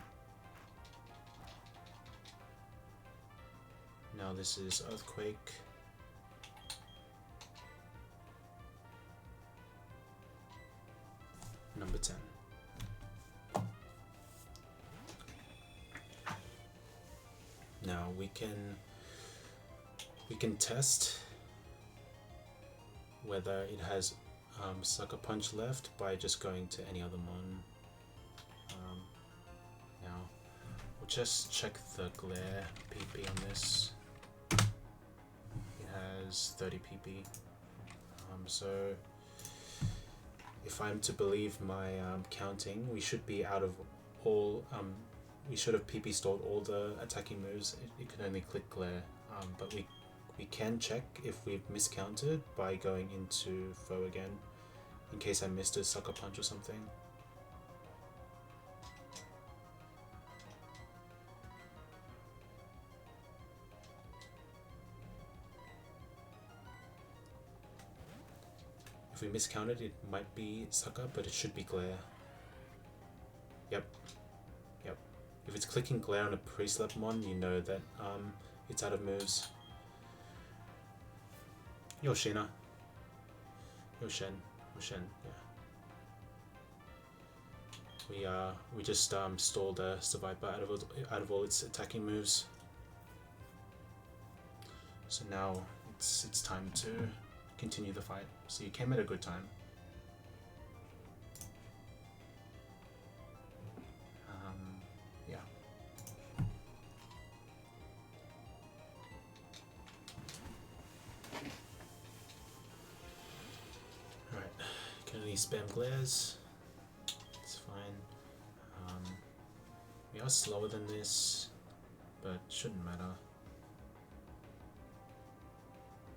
Now this is Earthquake. Number 10. Now we can test whether it has Sucker Punch left by just going to any other mon. Now we'll just check the glare PP on this. It has 30 PP. So if I'm to believe my counting, we should be out of all. We should have PP stored all the attacking moves. It can only click glare, but we can check if we've miscounted by going into foe again, in case I missed a Sucker Punch or something. If we miscounted, it might be Sucker, but it should be glare. Yep. If it's clicking glare on a pre-slap mon, you know that it's out of moves. Yoshina. Yoshen, yeah. We just stalled a Survivor out of all its attacking moves. So now it's time to continue the fight. So you came at a good time. Yeah. Alright, can only spam glares. It's fine. We are slower than this, but shouldn't matter.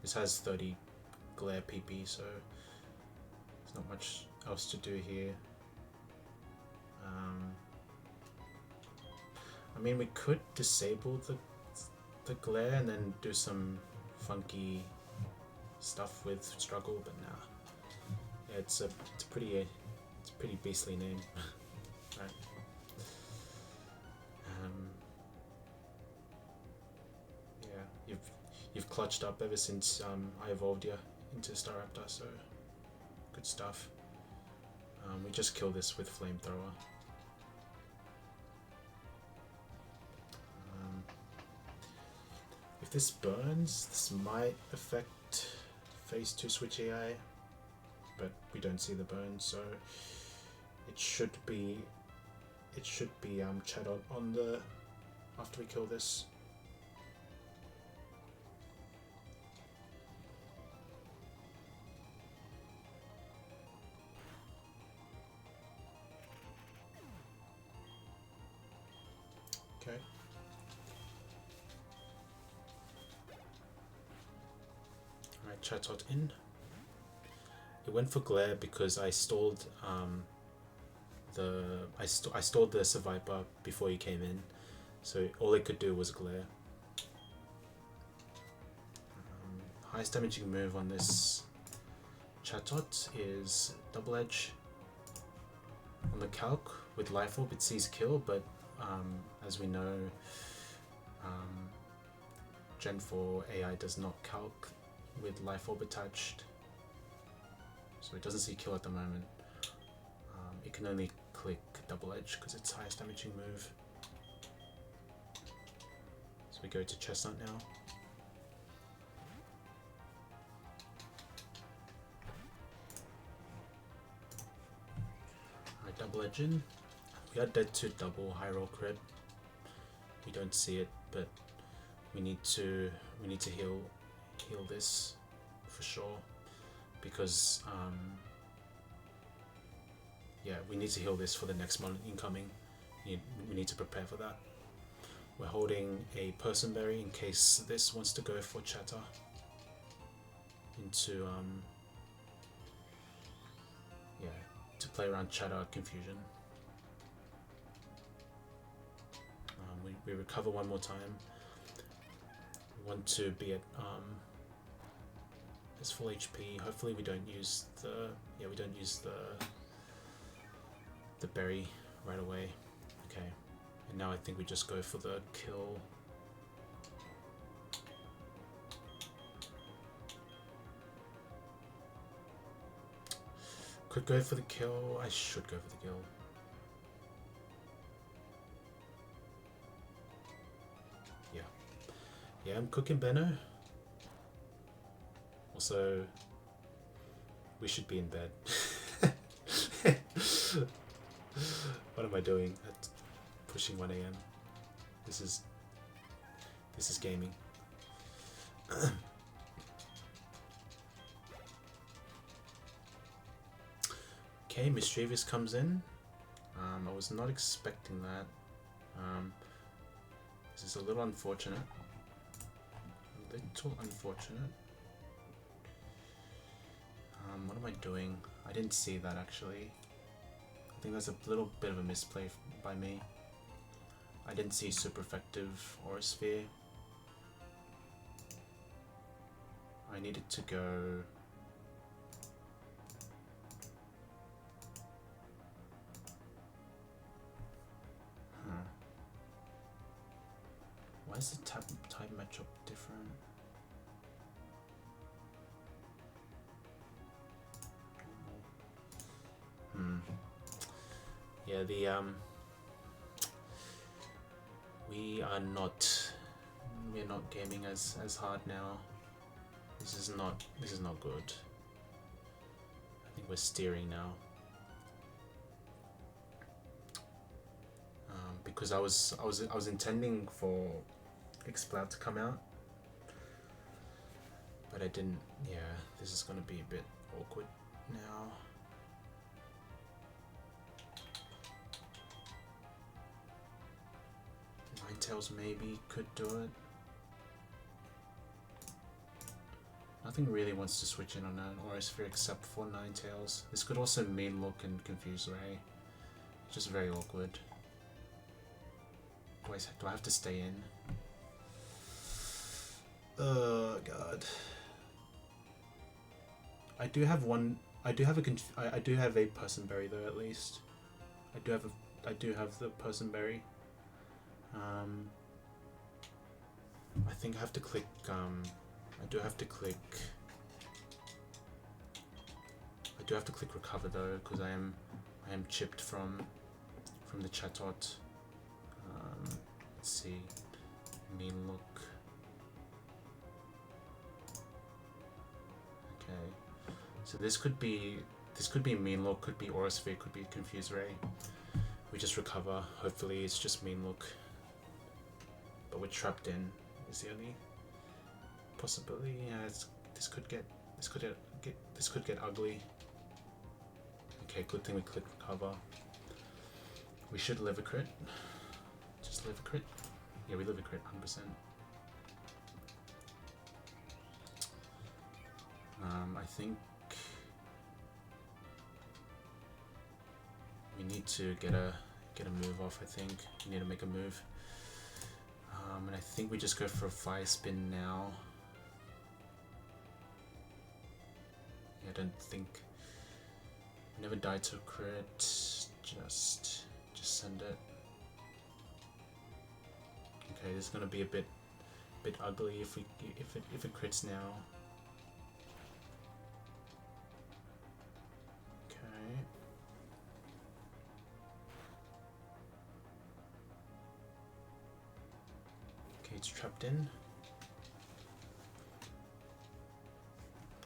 This has 30 glare PP, so there's not much else to do here. I mean, we could disable the glare and then do some funky stuff with struggle, but nah. Yeah, it's a pretty beastly name, right? Yeah, you've clutched up ever since I evolved you into Staraptor, so good stuff. We just kill this with Flamethrower. If this burns, this might affect phase 2 switch AI, but we don't see the burn, so it should be chat on the after we kill this. Okay. Alright, Chatot in. It went for glare because I stalled I stalled the Survivor before he came in, so all it could do was glare. Highest damaging move on this Chatot is Double Edge. On the calc with Life Orb it sees kill, but as we know, Gen 4 AI does not calc with Life Orb attached, so it doesn't see kill at the moment. It can only click Double Edge because it's highest damaging move. So we go to Chestnut now. Alright, Double Edge in. We are dead to double high roll crit. We don't see it, but we need to heal this for sure, because yeah, we need to heal this for the next mon incoming. We need to prepare for that. We're holding a person berry in case this wants to go for chatter into yeah, to play around chatter confusion. We recover one more time. We want to be at it's full HP. Hopefully we don't use the the berry right away. Okay, and now I think we just go for the kill. Could go for the kill. I should go for the kill. Yeah. Yeah, I'm cooking Benno. Also, we should be in bed. What am I doing at pushing 1 AM? This is gaming. Okay, Mischievous comes in. I was not expecting that. This is a little unfortunate. What am I doing? I didn't see that actually. I think that's a little bit of a misplay by me. I didn't see super effective Aura Sphere. I needed to go. Why is the type matchup different? Yeah, we're not gaming as hard now. This is not good. I think we're steering now. Because I was intending for Exploud to come out, but I didn't. Yeah, this is gonna be a bit awkward now. Ninetales maybe could do it. Nothing really wants to switch in on an Aura Sphere except for Ninetales. This could also mean look and confuse Ray. Just very awkward. Do I have to stay in? Oh god. I do have a person berry though, at least. I do have the person berry. I think I have to click I do have to click recover though, because I am chipped from the chatot. Let's see, mean look. Okay, so this could be mean look, could be Aura Sphere, could be confuse ray. We just recover. Hopefully it's just mean look, but we're trapped in. Is the only possibility. Yeah, this could get ugly. Okay, good thing we click recover. We should live a crit. Just live a crit. Yeah, we live a crit 100%. I think we need to get a move off. I think we need to make a move. And I think we just go for a fire spin now. Yeah, I don't think we never died to a crit. Just send it. Okay, this is gonna be a bit ugly if it crits now. Okay. Okay, it's trapped in.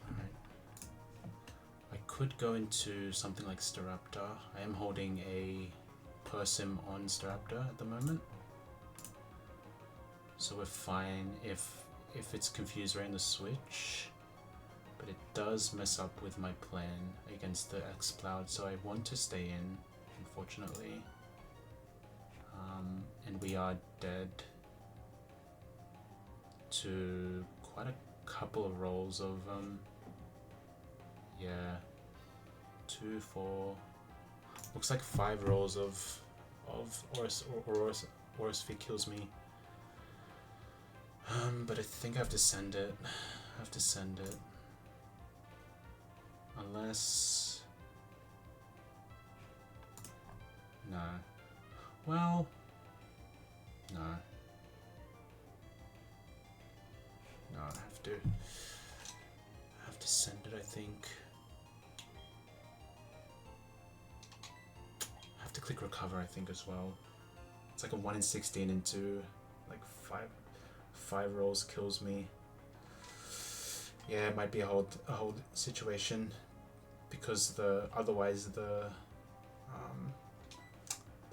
Alright. I could go into something like Staraptor. I am holding a Persim on Staraptor at the moment. So we're fine if it's confused right in the switch, but it does mess up with my plan against the Exploud, so I want to stay in, unfortunately. And we are dead. to quite a couple of rolls of yeah, 2, 4, looks like 5 rolls of Aura Sphere kills me. But I think I have to send it. Unless... No. Well... No. No, I have to send it, I think. I have to click recover, I think, as well. It's like a 1 in 16 into like 5 rolls kills me. Yeah, it might be a whole situation, because otherwise the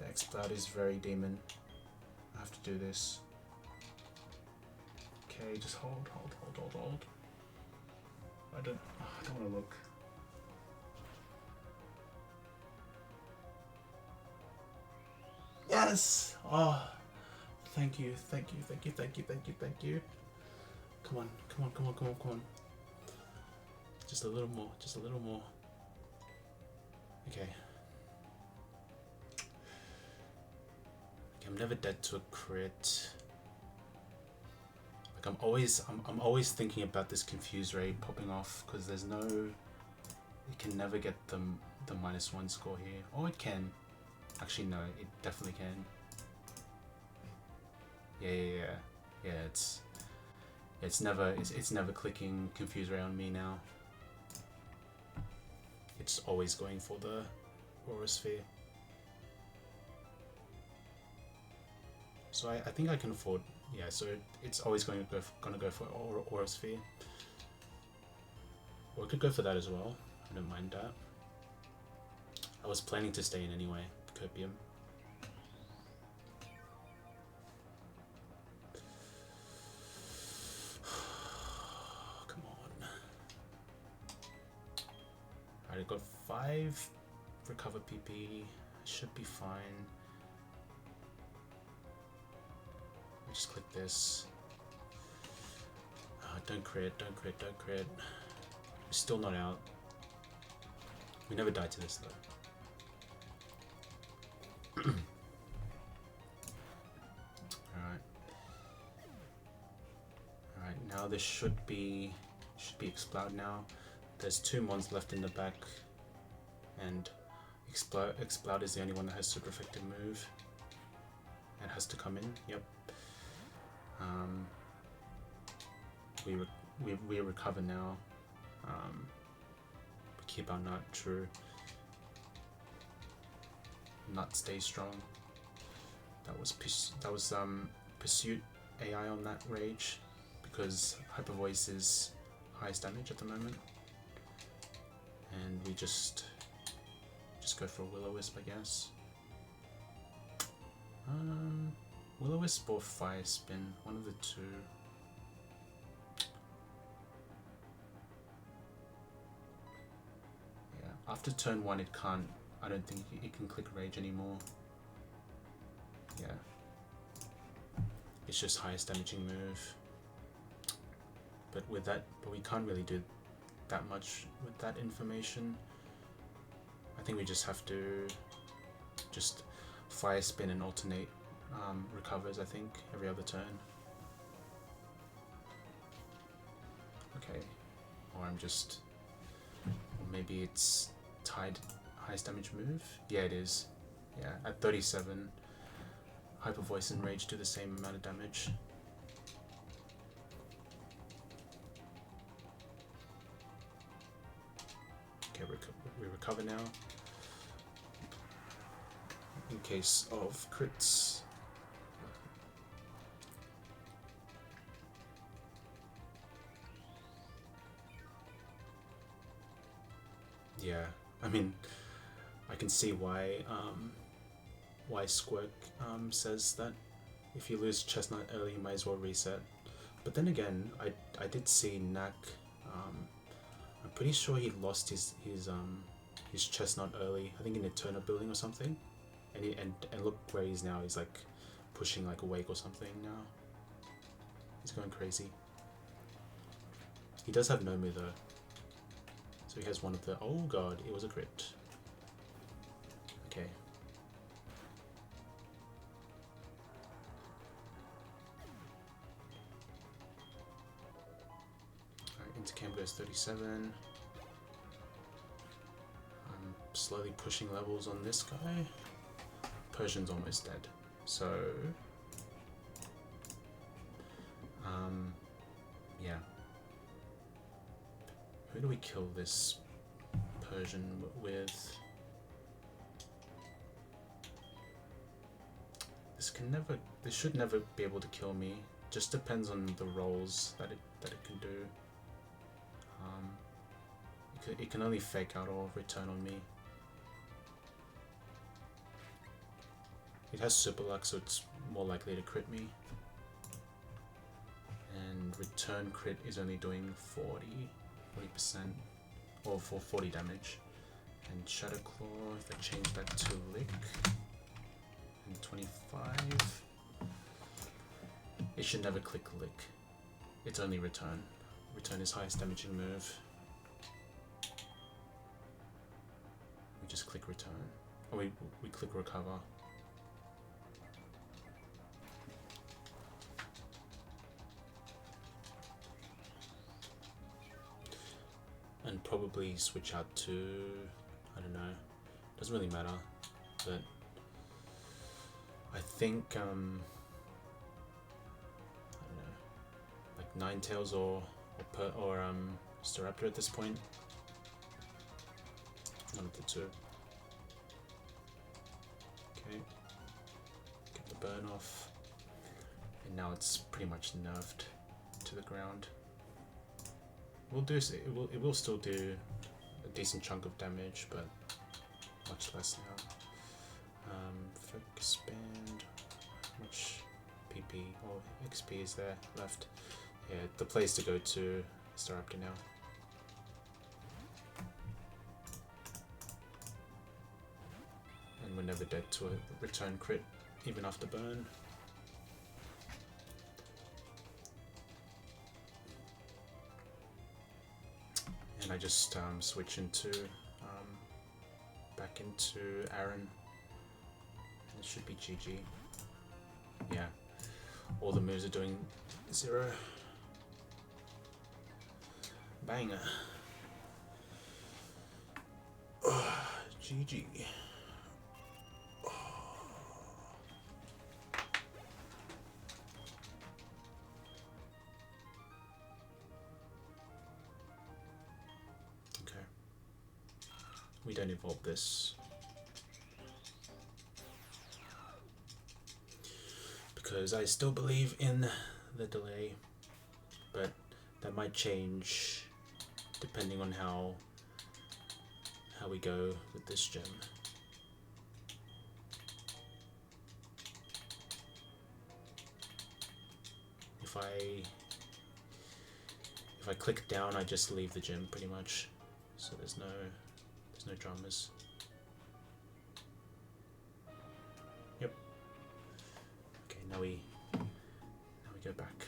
X-Cloud is very demon. I have to do this. Okay, just hold. I don't want to look. Yes! Oh, thank you. Come on. Just a little more. Okay. I'm never dead to a crit. Like I'm always thinking about this confuse ray popping off, because there's no, it can never get the -1 score here. Oh, it can. Actually, no, it definitely can. Yeah. It's never clicking confuse ray on me now. It's always going for the Aura Sphere. So I think I can afford, yeah, so it's always going to go for Aura Sphere. Or I could go for that as well. I don't mind that. I was planning to stay in anyway, Copium. Come on. Alright, I got 5 recover PP. Should be fine. Just click this. Don't crit. We're still not out. We never died to this though. Alright, now this should be Explode now. There's 2 mons left in the back, and Explode is the only one that has super effective move. It has to come in, yep. We recover now. We keep our nut true. Nut stays strong. That was pursuit AI on that rage, because Hyper Voice is highest damage at the moment, and we just go for a Will-O-Wisp, I guess. Will-O-Wisp or Fire Spin, one of the two. Yeah, after turn 1 it can't, I don't think it can click Rage anymore. Yeah. It's just highest damaging move. But we can't really do that much with that information. I think we just have to just Fire Spin and alternate recovers, I think, every other turn. Okay, or maybe it's tied highest damage move. Yeah, it is. Yeah, at 37, Hyper Voice and Rage do the same amount of damage. Okay, we recover now. In case of crits. Yeah, I mean, I can see why Squirk says that if you lose Chestnut early, you might as well reset. But then again, I did see Knack. I'm pretty sure he lost his Chestnut early. I think in Eternal Building or something. And look where he's now. He's like pushing like Awake or something now. He's going crazy. He does have Nomu though. So he has one of the... Oh god, it was a crit. Okay. Alright, into camp goes 37. I'm slowly pushing levels on this guy. Persian's almost dead. So... yeah. Who do we kill this Persian with? This should never be able to kill me. Just depends on the rolls that it can do. It can only fake out or return on me. It has super luck, so it's more likely to crit me. And return crit is only doing 40%, or for 40 damage. And Shadow Claw, if I change that to Lick, and 25, it should never click Lick. It's only Return. Return is highest damaging move. We just click Return. Or we click Recover. And probably switch out to, I don't know, doesn't really matter, but I think, I don't know, like Ninetales or Staraptor at this point, one of the two. Okay, get the burn off, and now it's pretty much nerfed to the ground. It will still do a decent chunk of damage, but much less now. Focus band. How much PP or XP is there left? Yeah, the place to go to Staraptor now. And we're never dead to a return crit, even after burn. And I just switch into back into Aaron, and it should be GG. Yeah, all the moves are doing 0. Banger. GG. We don't evolve this because I still believe in the delay, but that might change depending on how we go with this gem. If I click down, I just leave the gym pretty much, so there's no dramas. Yep. Okay, now we go back.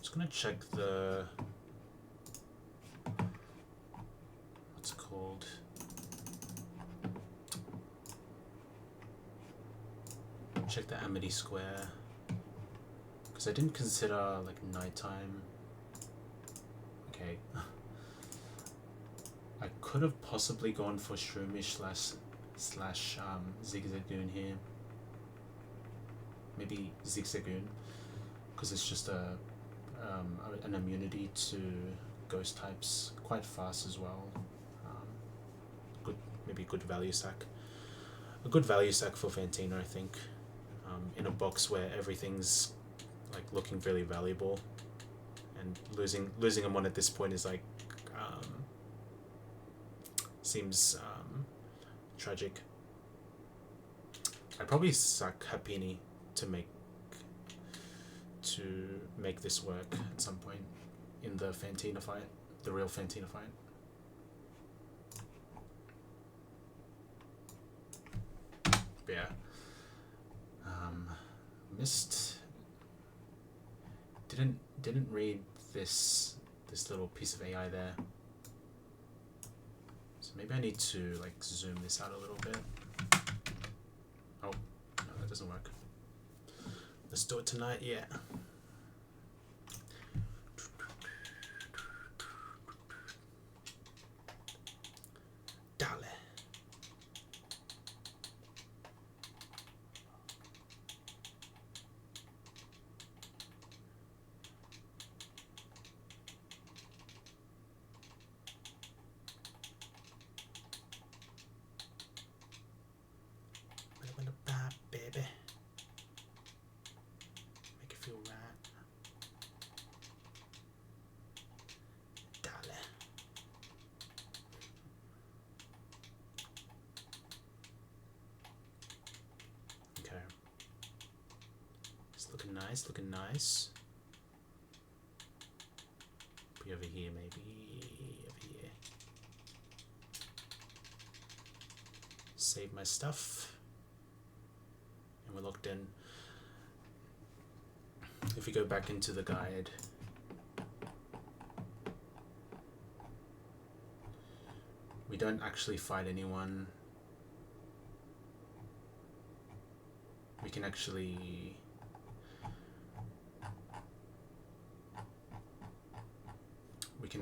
Just gonna check the what's it called? Check the Amity Square, because I didn't consider like nighttime. Okay. I could have possibly gone for Shroomish slash Zigzagoon here. Maybe Zigzagoon, because it's just an immunity to ghost types, quite fast as well. Maybe a good value sack. A good value sack for Fantina, I think. In a box where everything's like looking really valuable, and losing them on at this point is like seems tragic. I'd probably sack Hapini to make this work at some point in the Fantina fight, the real Fantina fight. But yeah, missed. Didn't read this little piece of AI there. So maybe I need to like zoom this out a little bit. Oh, no, that doesn't work. Let's do it tonight, yeah. Dale. Baby. Make it feel right. Dale. Okay. It's looking nice, looking nice. Be over here, maybe. Over here. Save my stuff. And we're locked in. If we go back into the guide, we don't actually fight anyone. We can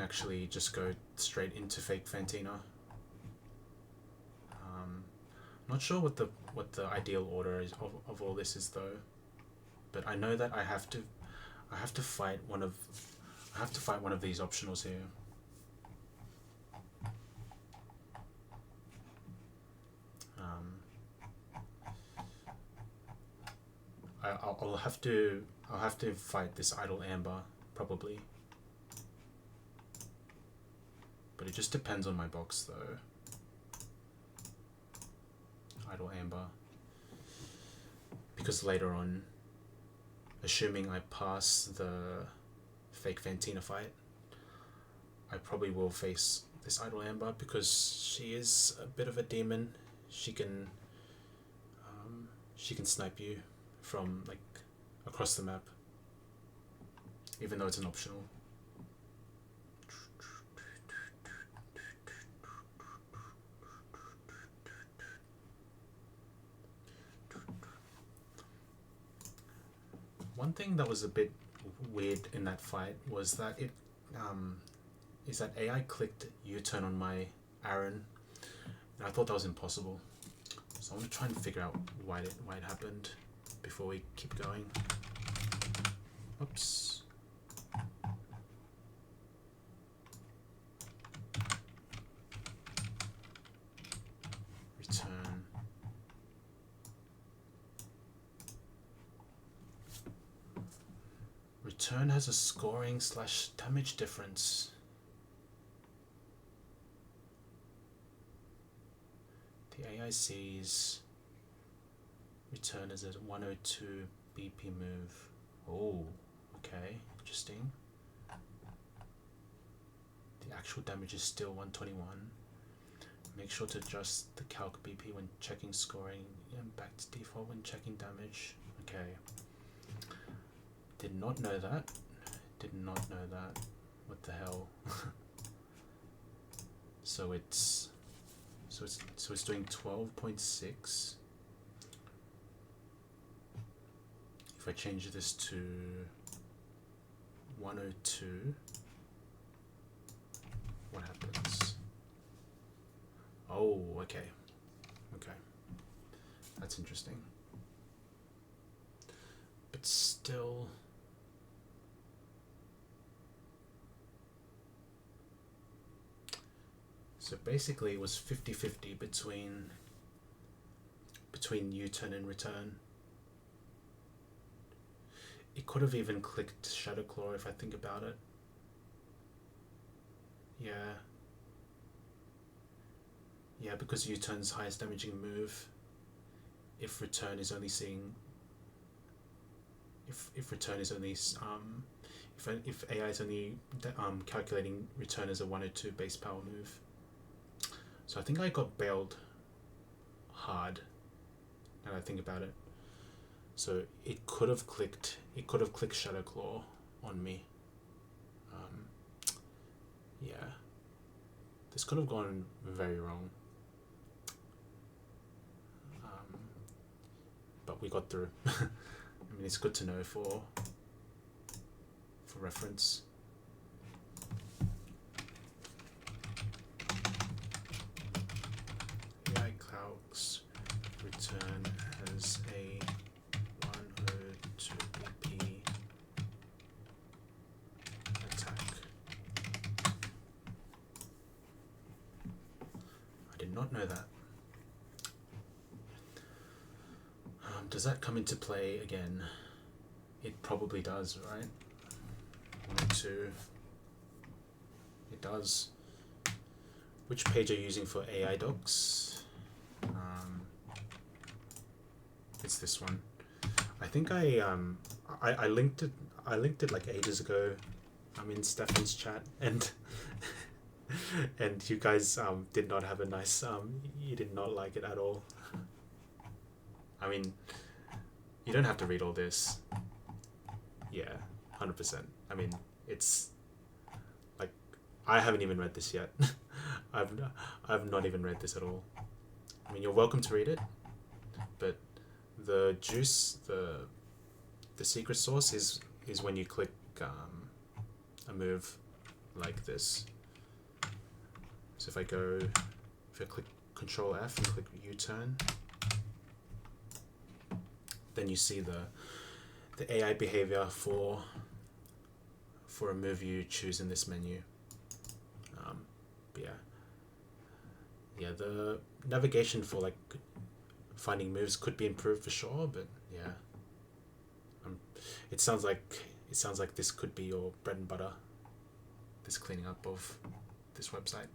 actually just go straight into fake Fantina. Not sure what the ideal order is of all this is though, but I know that I have to fight one of these optionals here. I'll have to fight this idle amber probably, but it just depends on my box though. Idle amber, because later on, assuming I pass the fake Fantina fight, I probably will face this idle amber because she is a bit of a demon. She can snipe you from like across the map, even though it's an optional. One thing that was a bit weird in that fight was that AI clicked U-turn on my Aaron, and I thought that was impossible. So I want to try and figure out why it happened before we keep going. Oops. Return. Return has a scoring / damage difference. The AI sees return as a 102 BP move. Oh, okay, interesting. The actual damage is still 121. Make sure to adjust the calc BP when checking scoring and back to default when checking damage. Okay. Did not know that. Did not know that. What the hell? So it's doing 12.6. If I change this to 102, what happens? Oh, okay. Okay. That's interesting. But still, so basically it was 50-50 between U-turn and return. It could have even clicked Shadow Claw if I think about it. Yeah, because U-turn's highest damaging move. if return is only seeing if return is only if AI is only calculating return as a 102 base power move. So I think I got bailed hard now that I think about it. So it could have clicked Shadow Claw on me. Yeah, this could have gone very wrong. But we got through. I mean, it's good to know for reference. AI calcs return as a 102 BP attack. I did not know that. Does that come into play again? It probably does, right? 102. It does. Which page are you using for AI docs? It's this one. I think I linked it. I linked it like ages ago. I'm in Stefan's chat, and and you guys did not have a nice. You did not like it at all. I mean, you don't have to read all this. Yeah, 100%. I mean, it's like I haven't even read this yet. I've not even read this at all. I mean, you're welcome to read it, but the juice, the secret sauce is when you click a move like this. So if I click Control F and click U-turn, then you see the AI behavior for a move you choose in this menu. But yeah, the navigation for like finding moves could be improved for sure, but yeah, it sounds like this could be your bread and butter, this cleaning up of this website.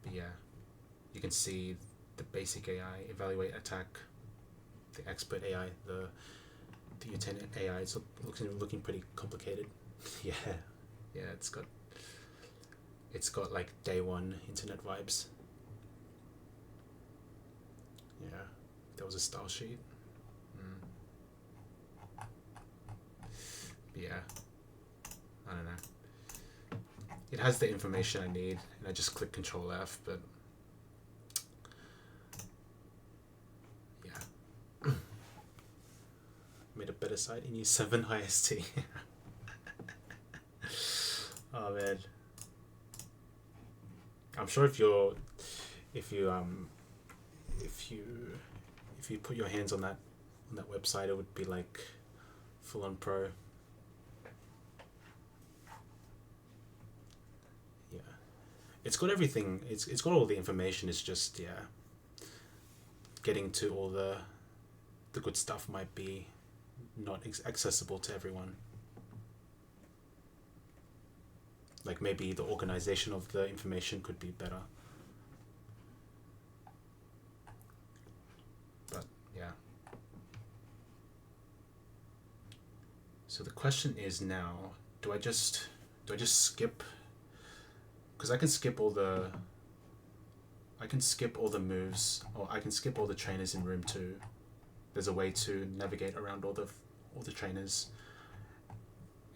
But yeah, you can see the basic AI, evaluate attack, the expert AI, the attendant AI. It's looking pretty complicated. Yeah, it's got like day one internet vibes. Yeah, there was a style sheet. But yeah, I don't know. It has the information I need, and I just click Control F, but yeah. Made a better site in year 7 IST. Oh man. I'm sure if you put your hands on that website, it would be like full on pro. Yeah, it's got everything. It's got all the information. It's just getting to all the good stuff might be not accessible to everyone. Like maybe the organization of the information could be better. But yeah. So the question is now, do I just skip? Because I can skip all the moves, or I can skip all the trainers in room 2. There's a way to navigate around all the trainers,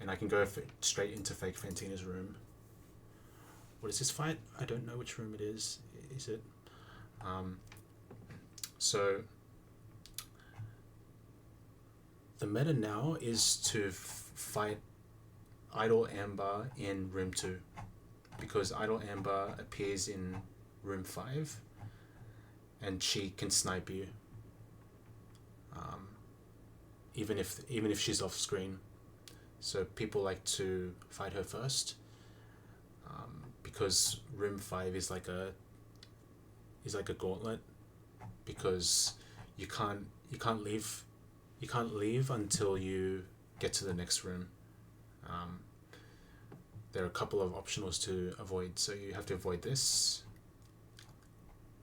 and I can go straight into Fake Fantina's room. What is this fight? I don't know which room it is. Is it? So the meta now is to fight Idle Amber in room 2, because Idle Amber appears in room 5, and she can snipe you. Even if she's off screen, so people like to fight her first, because room 5 is like a gauntlet, because you can't leave until you get to the next room. there are a couple of optionals to avoid. So you have to avoid this,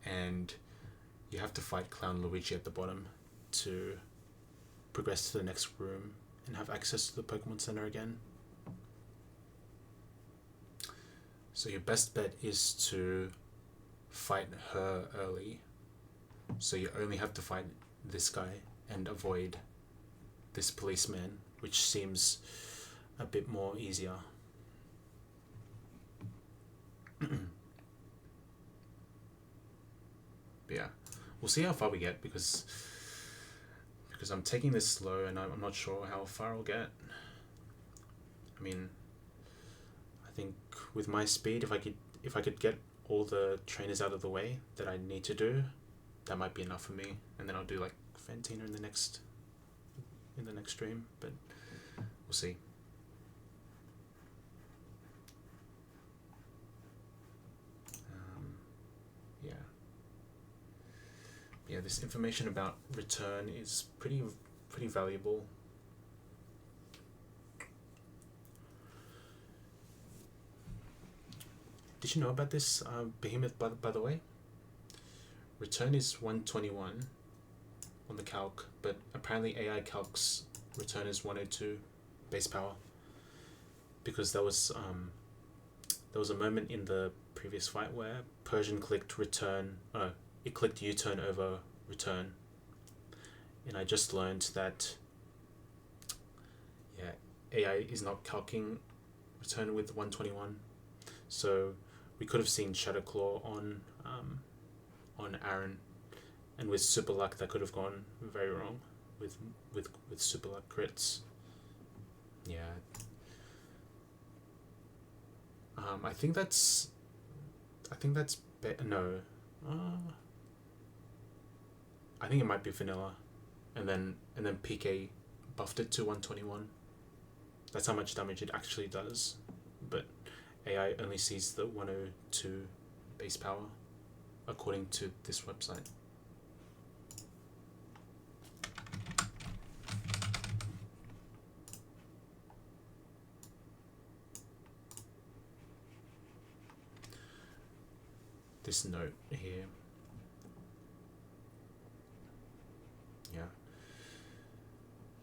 and you have to fight Clown Luigi at the bottom to progress to the next room and have access to the Pokemon Center again. So your best bet is to fight her early. So you only have to fight this guy and avoid this policeman, which seems a bit more easier. Yeah, we'll see how far we get because I'm taking this slow and I'm not sure how far I'll get. I mean, I think with my speed, if I could get all the trainers out of the way that I need to do, that might be enough for me, and then I'll do like Fantina in the next stream, but we'll see. Yeah, this information about return is pretty valuable. Did you know about this behemoth, by the way? Return is 121 on the calc, but apparently AI calcs return is 102 base power, because there was a moment in the previous fight where Persian clicked return. It clicked U-turn over return, and I just learned that AI is not calcing return with 121, so we could have seen Shadow Claw on Aaron, and with Super Luck that could have gone very wrong with Super Luck crits. Yeah. I think that's no. I think it might be vanilla, and then PK buffed it to 121. That's how much damage it actually does, but AI only sees the 102 base power, according to this website. This note here. Yeah.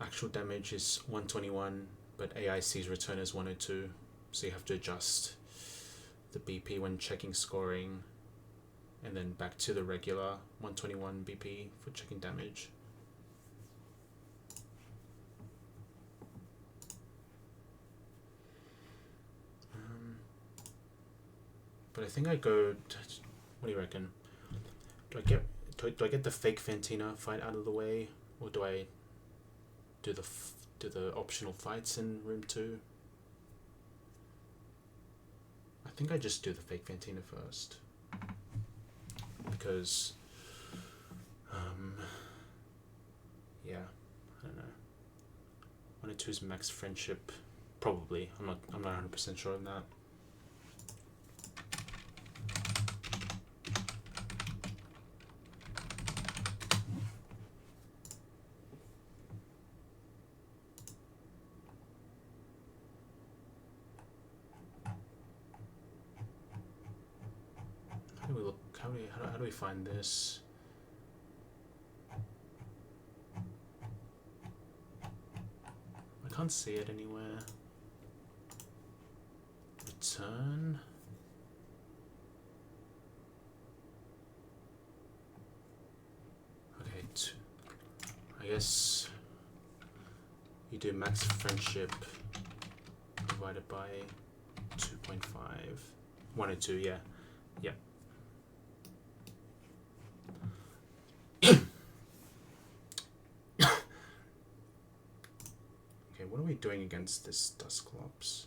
Actual damage is 121, but AI sees return as 102, so you have to adjust the BP when checking scoring, and then back to the regular 121 BP for checking damage. But I think I go. What do you reckon? Do I get the fake Fantina fight out of the way, or do I do the optional fights in room 2? I think I just do the fake Fantina first, because yeah, I don't know. 102's max friendship, probably. I'm not 100% sure on that. How do we find this? I can't see it anywhere. Return. Okay, I guess you do max friendship divided by 2.5. 102, yeah. Yeah. Okay, what are we doing against this Dusclops?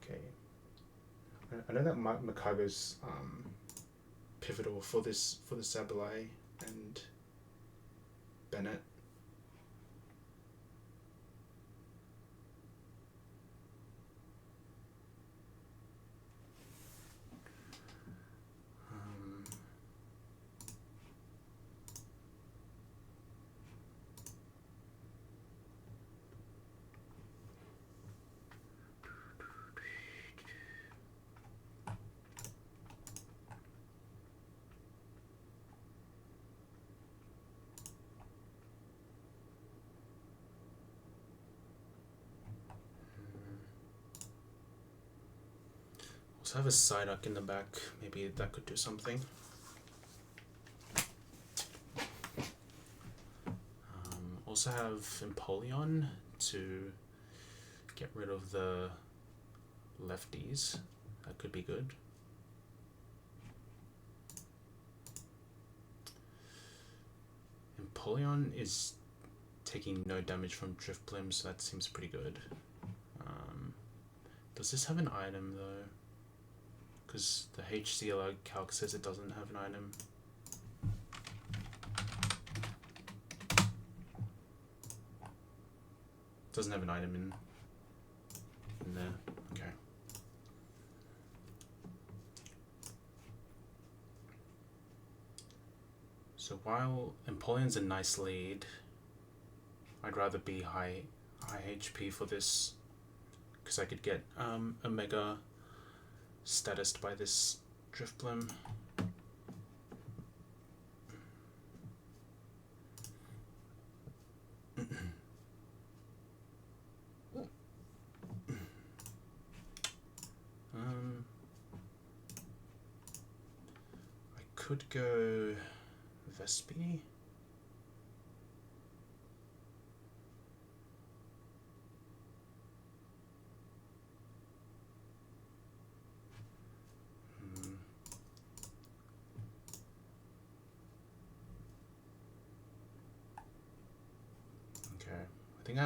Okay. I know that Makago's pivotal for the Sableye and Bennett. also have a side arc in the back. Maybe that could do something. Also have Empoleon to get rid of the lefties. That could be good. Empoleon is taking no damage from Driftblim, so that seems pretty good. Does this have an item though? Because the HCL calc says it doesn't have an item. Doesn't have an item in there. Okay. So while Empoleon's a nice lead, I'd rather be high HP for this, because I could get a mega statused by this Driftblim. I could go Vespi. Okay, I think I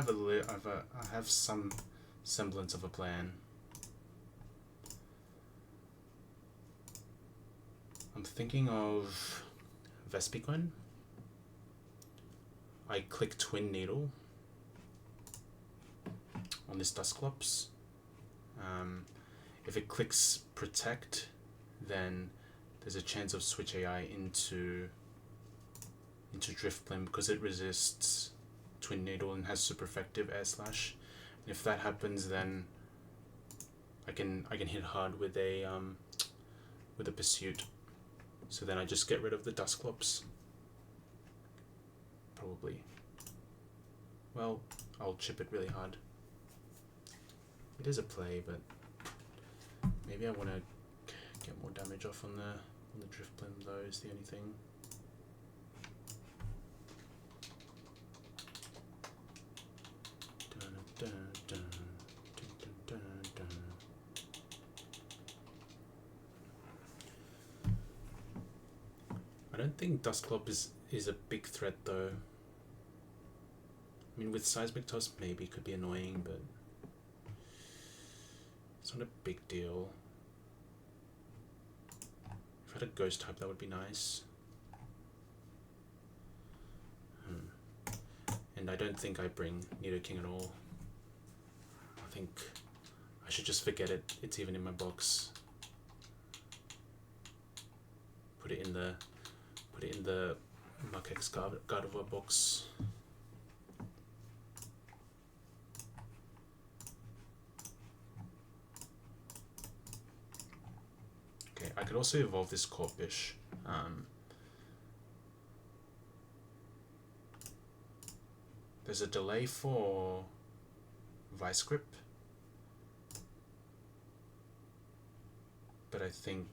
have some semblance of a plan. I'm thinking of Vespiquen. I click Twin Needle on this Dusclops. If it clicks Protect, then there's a chance of switch AI into Driftblim because it resists Twin Needle and has super effective Air Slash. And if that happens, then I can hit hard with a Pursuit. So then I just get rid of the Dusclops. Probably. Well, I'll chip it really hard. It is a play, but maybe I want to get more damage off on the Driftblim though, is the only thing. I don't think Dusclops is a big threat though. I mean, with Seismic Toss maybe it could be annoying, but it's not a big deal. If I had a Ghost type, that would be nice. And I don't think I bring Nidoking at all. I think I should just forget it. It's even in my box. Put it in the Mukex Gardevoir box. Okay, I could also evolve this Corphish. There's a delay for Vice Grip, but I think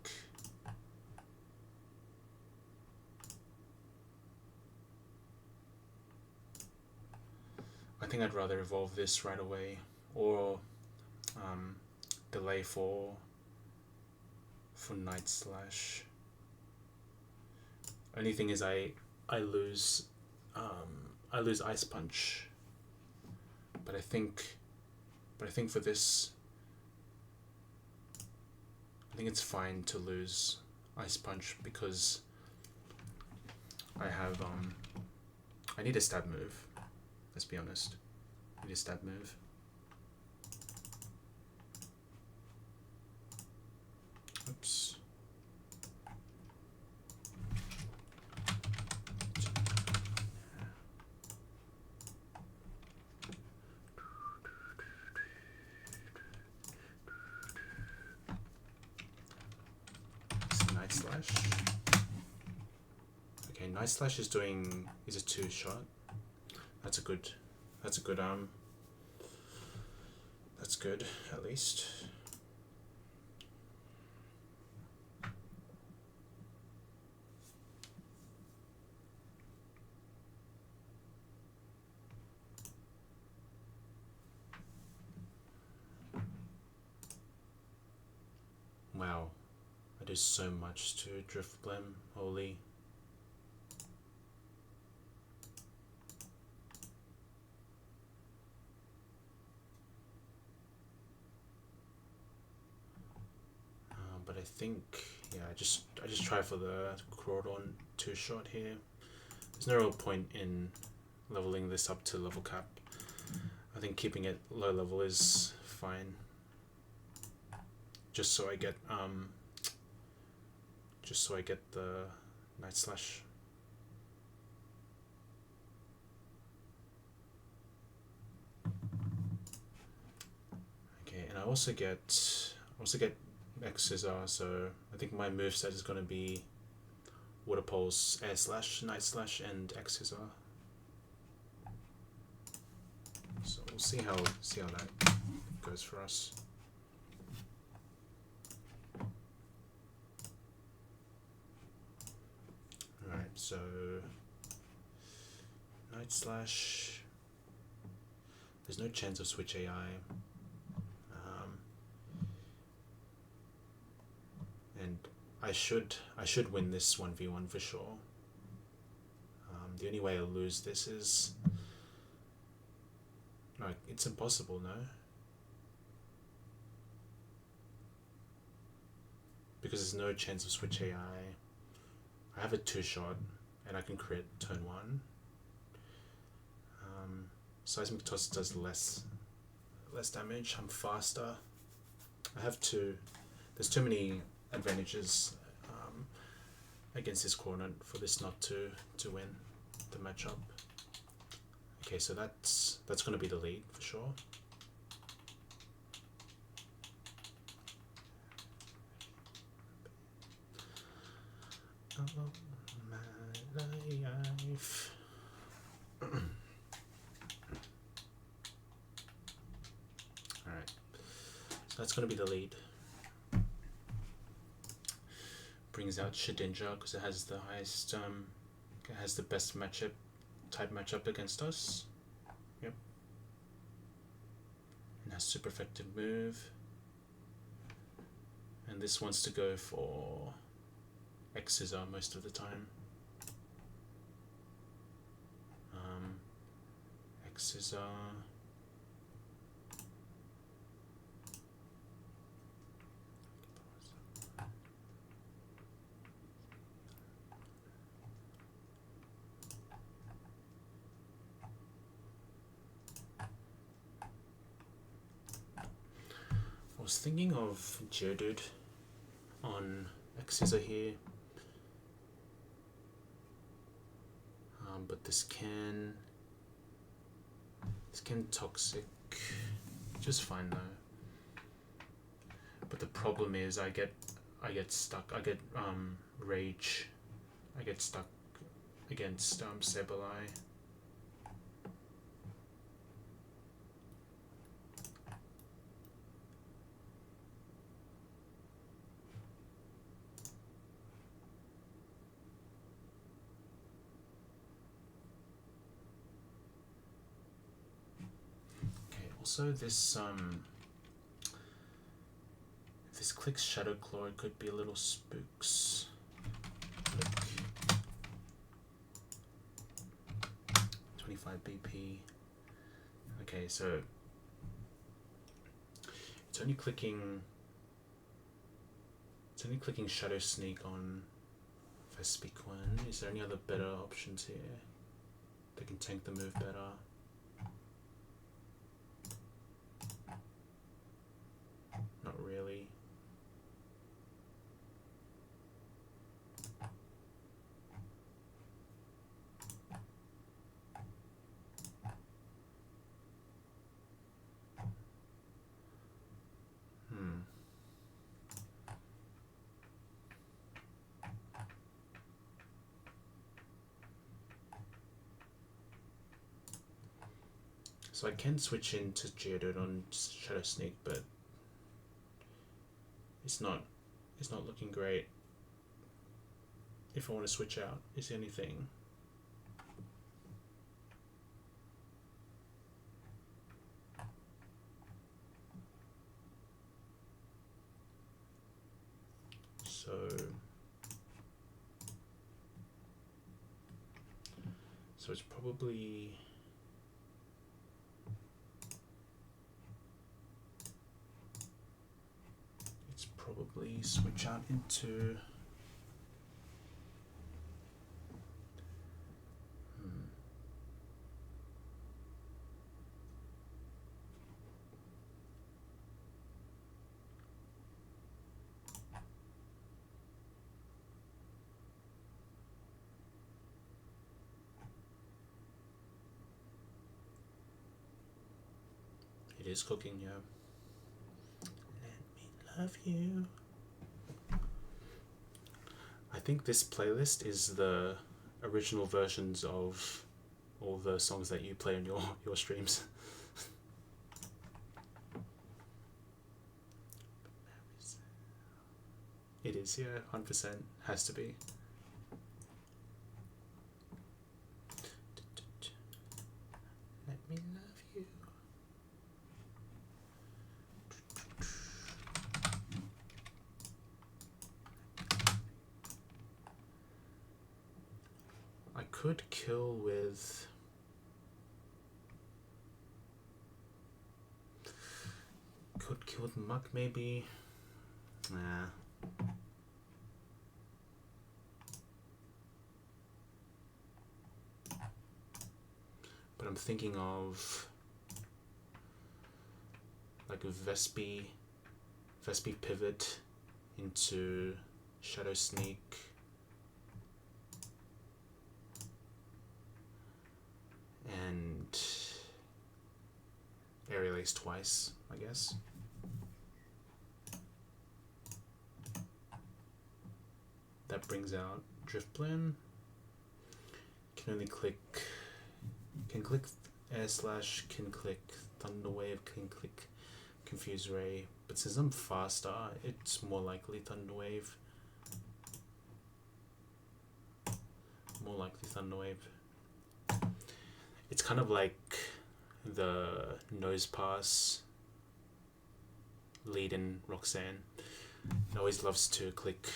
I'd rather evolve this right away, or delay for Night Slash. Only thing is I lose Ice Punch, but I think for this, I think it's fine to lose Ice Punch because I have I need a stab move. Let's be honest. I need a stab move. Oops. Night Slash. Okay, Night Slash is a 2-shot. That's good that's good at least. Wow, I do so much to Drift Blem, holy. But I think, yeah, I just try for the Crawdon 2-shot here. There's no real point in leveling this up to level cap. I think keeping it low level is fine. Just so I get the Night Slash. Okay, and I also get X Scissor, so I think my moveset is gonna be Water Pulse, Air Slash, Night Slash, and X Scissor. So we'll see how that goes for us. Alright, so Night Slash. There's no chance of switch AI. And I should win this 1v1 for sure. The only way I'll lose this is... No, it's impossible, no? Because there's no chance of switch AI. I have a 2-shot and I can crit turn 1. Seismic Toss does less damage. I'm faster. There's too many advantages against this corner for this not to win the matchup. Okay, so that's going to be the lead for sure. Oh my life. Alright, so that's going to be the lead. Brings out Shedinja because it has the highest, it has the best type matchup against us. Yep. And has super effective move. And this wants to go for X Scissor most of the time. X Scissor. I was thinking of Geodude on X Scissor here, but this can toxic just fine though. But the problem is I get stuck. I get rage. I get stuck against Sableye. Also, this if this clicks Shadow Claw, it could be a little spooks. Click. 25 BP. Okay, so it's only clicking Shadow Sneak on Vespiquen. Is there any other better options here that can tank the move better? Not really. So I can switch into Geodude on Shadow Sneak, but it's not looking great. If I want to switch out, is there anything? So it's probably switch out into it is cooking, yeah. Let me love you. I think this playlist is the original versions of all the songs that you play on your streams. It is, yeah, 100%. Has to be. Let me love you. I could kill with... Muck, maybe. Nah. But I'm thinking of like a Vespi pivot into Shadow Sneak. And Aerial Ace twice, I guess. That brings out Drift Blend. Can only click, can click Air Slash, can click Thunder Wave, can click Confuse Ray. But since I'm faster, it's more likely Thunder Wave. More likely Thunder Wave. It's kind of like the Nose Pass lead in Roxanne. It always loves to click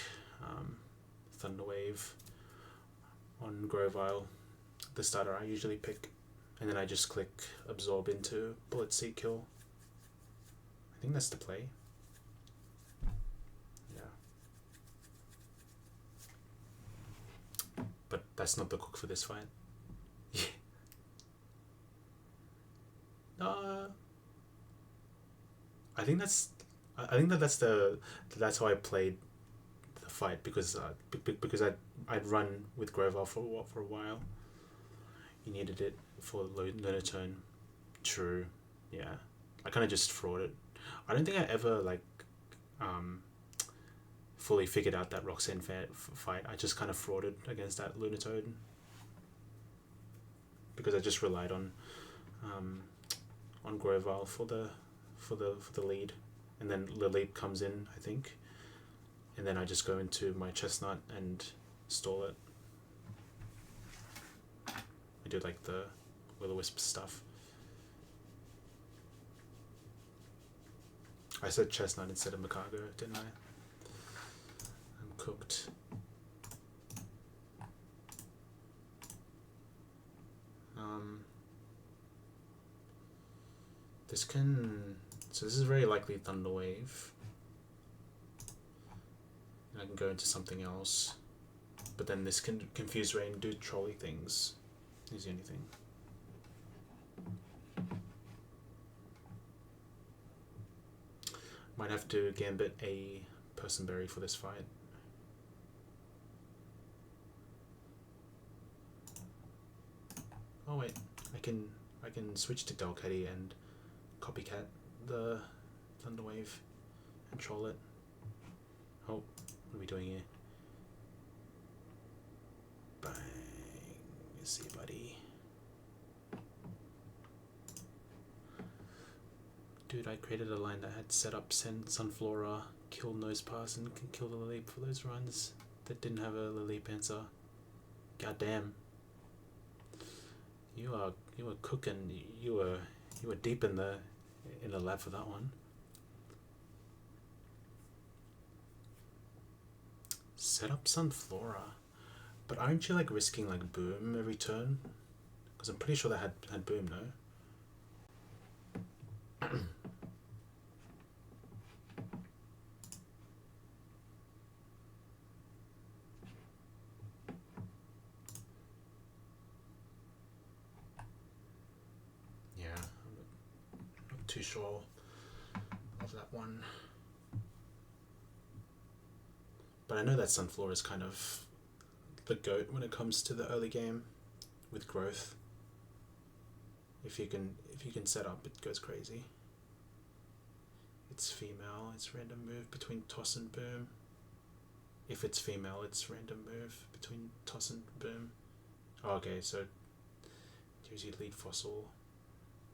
Thunder Wave on Grovile, the starter I usually pick, and then I just click Absorb into Bullet Seed Kill. I think that's the play. Yeah. But that's not the cook for this fight. Yeah. I think that's how I played the fight, because I'd run with Grovile for a while. You needed it for Lunar Tone. True. Yeah. I kind of just frauded. I don't think I ever fully figured out that Roxanne fight. I just kind of frauded against that Lunatone because I just relied on Grovile for the lead, and then Lilip comes in, I think, and then I just go into my Chestnut and stall it. I do like the Will-O-Wisp stuff. I said Chestnut instead of Macago, didn't I? I'm cooked. So this is very likely Thunder Wave. I can go into something else, but then this can Confuse Ray and do trolley things. Is the only thing. Might have to Gambit a Personberry for this fight. Oh wait, I can switch to Delcatty and copycat the Thunder Wave and troll it. Oh, what are we doing here? Bang. Let's see, buddy. Dude, I created a line that had set up send Sunflora, kill Nosepass, and can kill the Lilip for those runs that didn't have a Lilip answer. God damn. You are cooking. You were deep in the lab for that one. set up Sunflora, but aren't you like risking like boom every turn? Because I'm pretty sure that had boom, no? Yeah, I'm not too sure of that one. But I know that Sunflora is kind of the GOAT when it comes to the early game with growth. If you can set up, it goes crazy. It's female, it's random move between toss and boom. If it's female, it's random move between toss and boom. Oh, okay, so gives you lead fossil,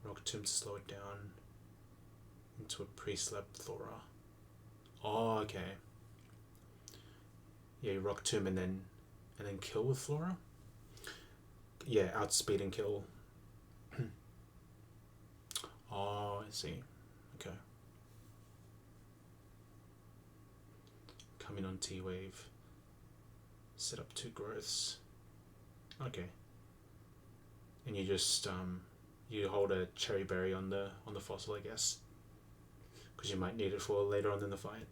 rock tomb to slow it down into a pre-slept Flora. Oh, okay. Yeah, you rock tomb and then kill with Flora. Yeah, outspeed and kill. Oh, I see. Okay. Coming on T-Wave. Set up 2 growths. Okay. And you just you hold a cherry berry on the fossil, I guess, because you might need it for later on in the fight.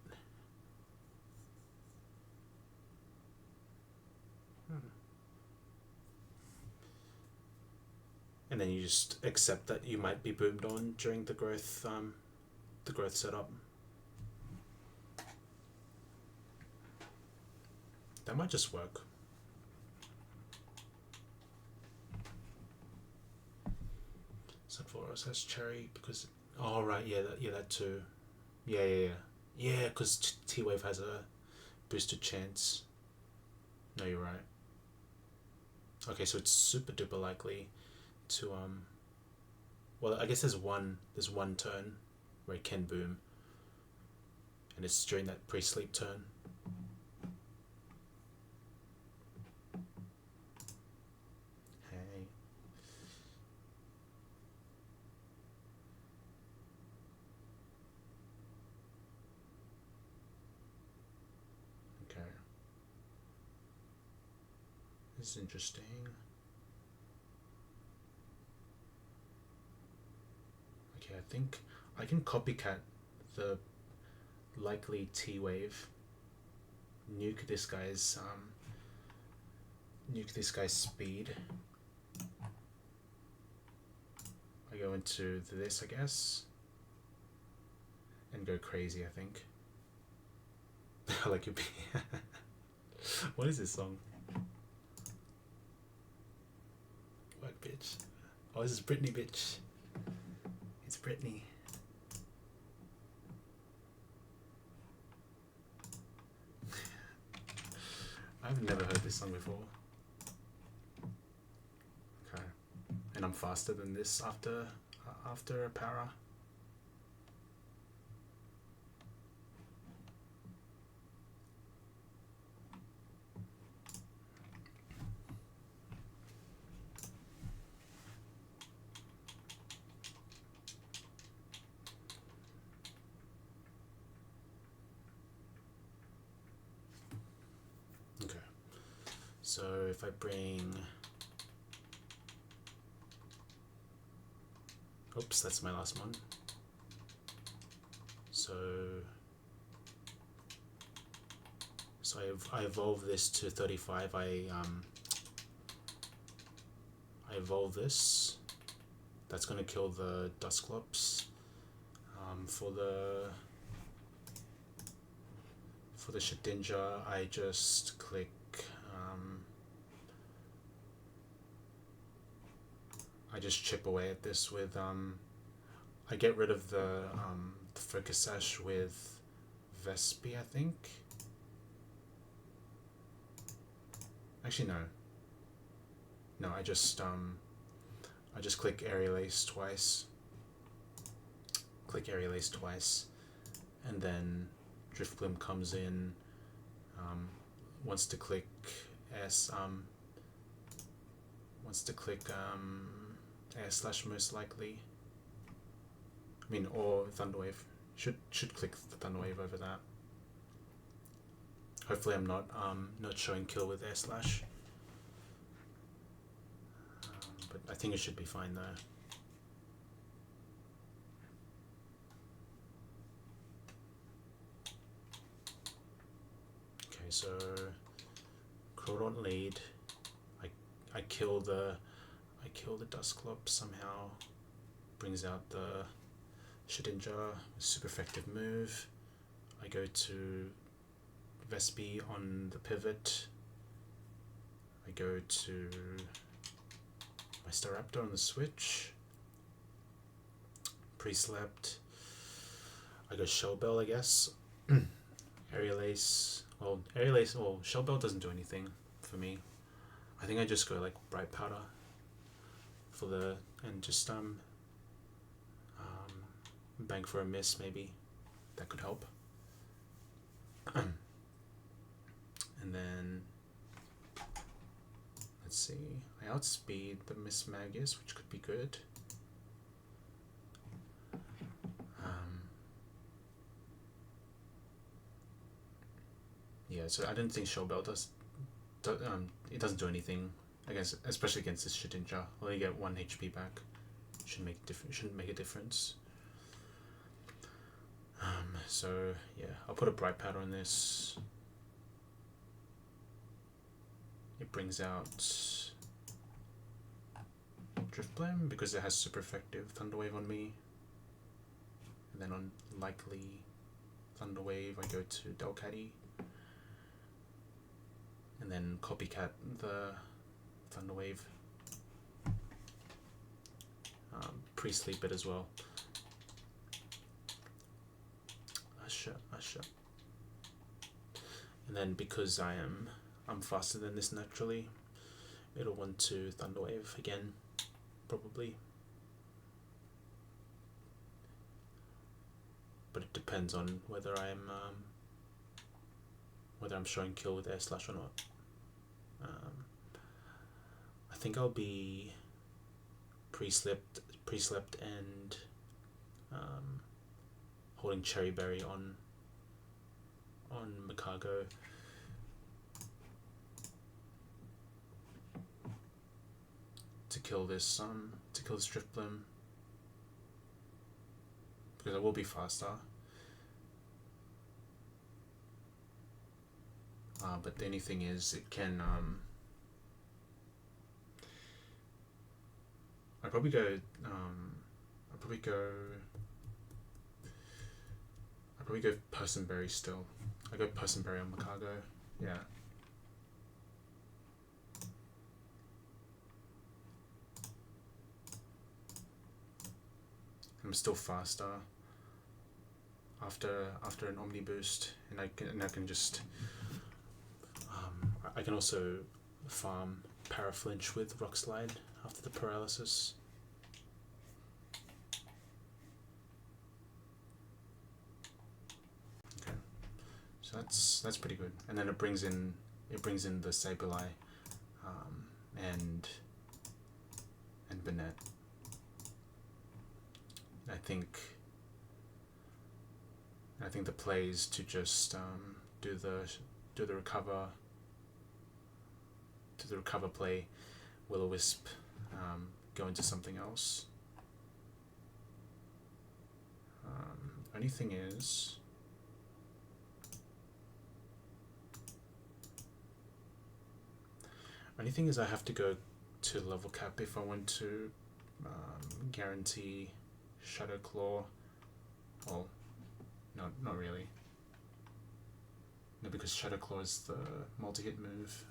And then you just accept that you might be boomed on during the growth setup. That might just work. Sunflora has cherry because right, that too. Yeah, because T-Wave has a boosted chance. No, you're right. Okay, so it's super duper likely to well, I guess there's one turn where it can boom, and it's during that pre-sleep turn. Hey. Okay. This is interesting. Okay, I think I can copycat the likely T-Wave. Nuke this guy's speed. I go into this, I guess, and go crazy, I think. I like it. What is this song? What bitch? Oh, this is Britney, bitch. It's Britney. I've never heard this song before. Okay, and I'm faster than this after a para. Okay, so if I bring, oops, that's my last one. So I evolve this to 35. I evolve this. That's gonna kill the Dusclops. For the Shedinja, I just click. I just chip away at this with. I get rid of the Focus Sash with Vespi, I think. Actually, no. No, I just click Aerial Ace twice. Click Aerial Ace twice, and then Drift Bloom comes in. Wants to click S. Wants to click Air Slash most likely. I mean, or Thunderwave. Should click the Thunderwave over that. Hopefully I'm not showing kill with air slash. But I think it should be fine though. Okay, so Crawdon lead. I kill the Dusclops somehow. Brings out the Shedinja, super effective move. I go to Vespi on the pivot. I go to my Staraptor on the switch. Pre-slept. I go Shellbell, I guess. Aerial Ace. Well, Shellbell doesn't do anything for me. I think I just go like Bright Powder for the, and just bank for a miss maybe. That could help. And then let's see. I outspeed the Miss Magus, which could be good. Yeah, so I don't think Shellbell it doesn't do anything against, especially against this Shedinja. Only get 1 HP back. Shouldn't make a difference. So yeah, I'll put a Bright Powder on this. It brings out Driftblim because it has super effective Thunderwave on me. And then on likely Thunderwave, I go to Delcatty. And then Copycat the Thunderwave. Pre-sleep it as well. Usher. And then because I'm faster than this naturally, it'll want to Thunderwave again, probably. But it depends on whether I'm showing kill with air slash or not. I think I'll be pre-slept and holding Cherry Berry on Makago. To kill this Driftblim, because I will be faster. But the only thing is, it can I probably go Personberry still. I go Personberry on Makago. Yeah. I'm still faster after an Omni boost, and I can just I can also farm Paraflinch with Rock Slide after the paralysis. Okay, so that's pretty good. And then it brings in the Sableye and Banette. I think the play is to just do the recover play, Will-O-Wisp, go into something else. Only thing is I have to go to level cap if I want to guarantee Shadow Claw. Well, no, not really. No, because Shadow Claw is the multi-hit move.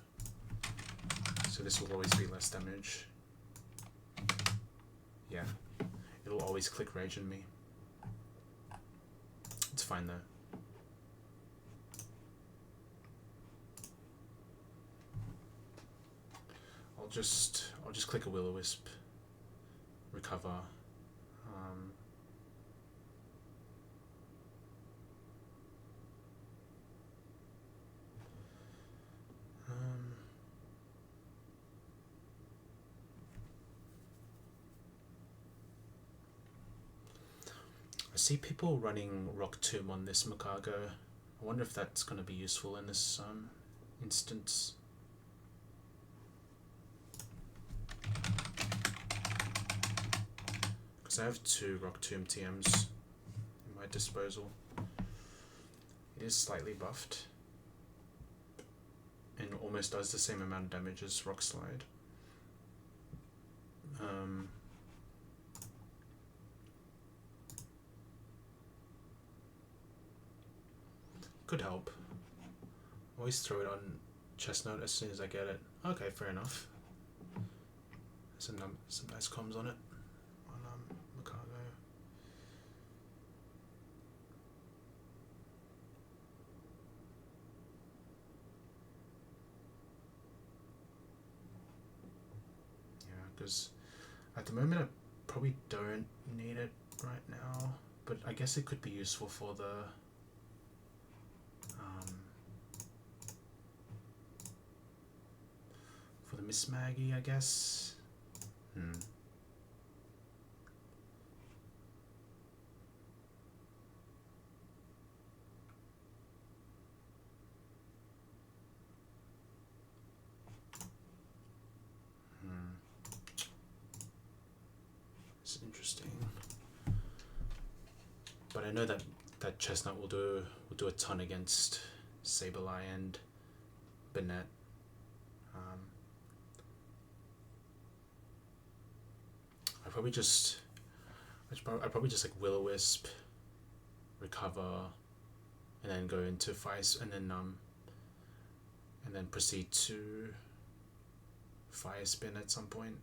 So this will always be less damage. Yeah, it'll always click Rage on me. It's fine though. I'll just click a Will-O-Wisp, recover. I see people running Rock Tomb on this Makago. I wonder if that's going to be useful in this instance. Because I have 2 Rock Tomb TMs in my disposal. It is slightly buffed and almost does the same amount of damage as Rock Slide. Could help. Always throw it on Chestnut as soon as I get it. Okay, fair enough. Some nice comms on it. On Macargo. Yeah, because at the moment I probably don't need it right now, but I guess it could be useful for the Miss Maggie, I guess. It's interesting, but I know that Chestnut will do a ton against Sableye and Banette. I probably just like Will-O-Wisp, recover, and then go into Fire, and then proceed to Fire Spin at some point.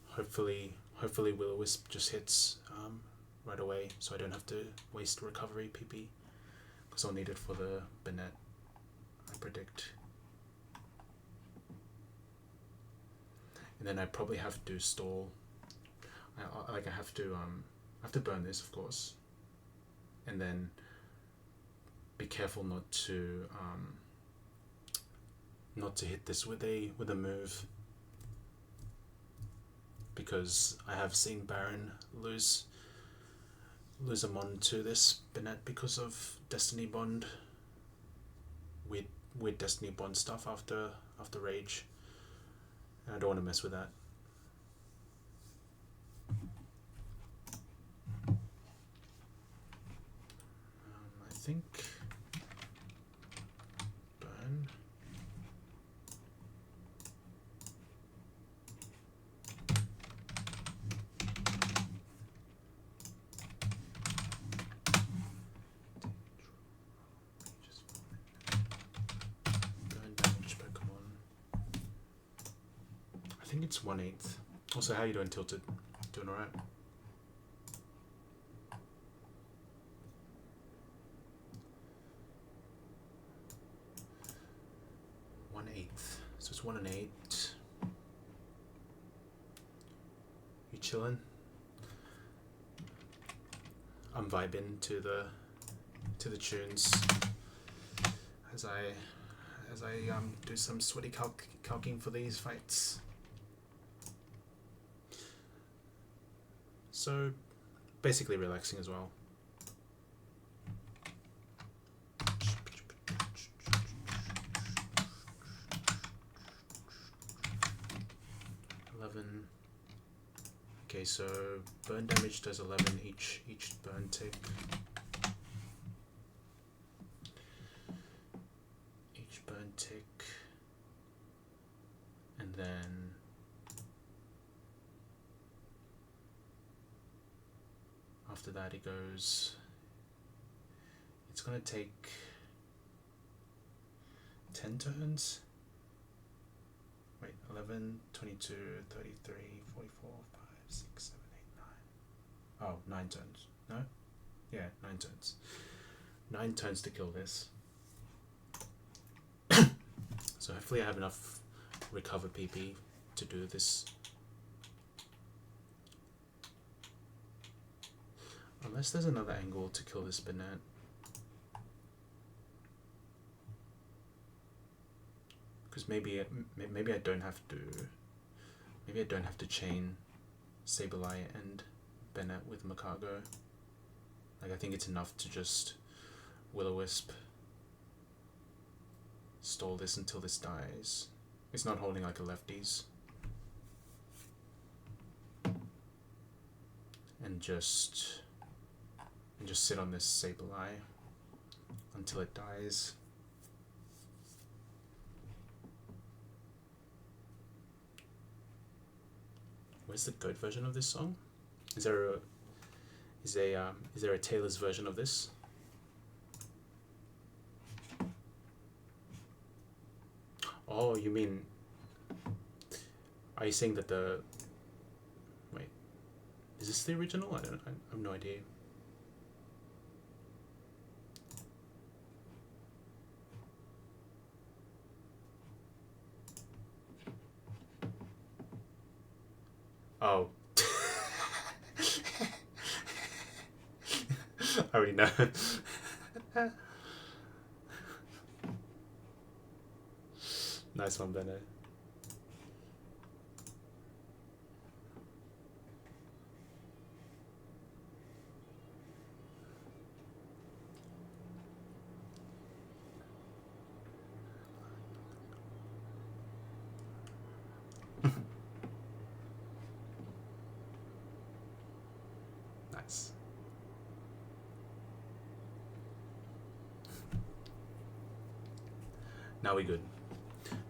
Hopefully Will-O-Wisp just hits right away, so I don't have to waste recovery PP, because I'll need it for the Banette, I predict. And then I probably have to stall. I have to burn this, of course, and then be careful not to hit this with a move, because I have seen Baron lose a mon to this Banette because of Destiny Bond. Weird Destiny Bond stuff after Rage. I don't want to mess with that. I think burn. Burn damage Pokemon. I think it's 1/8. Also, how you doing, Tilted? Doing alright? So it's 1 and 8. You chilling? I'm vibing to the tunes as I do some sweaty calking for these fights. So basically relaxing as well. Okay, so burn damage does 11 each burn tick. Each burn tick. And then after that it goes, it's gonna take 10 turns. Wait, 11, 22, 33, 44, 5, 6, 7, 8, 9. Oh, 9 turns. No? Yeah, 9 turns. 9 turns to kill this. So hopefully I have enough recover PP to do this. Unless there's another angle to kill this Banette. Because maybe I don't have to. Maybe I don't have to chain Sableye and Banette with Macargo. Like, I think it's enough to just will-o-wisp stall this until this dies. It's not holding like a lefties. And just sit on this Sableye until it dies. Where's the goat version of this song? Is there a Taylor's version of this? Oh, you mean, are you saying that the, wait, is this the original? I have no idea. Oh. I already know. Nice one, Benno. Nice. Now we good.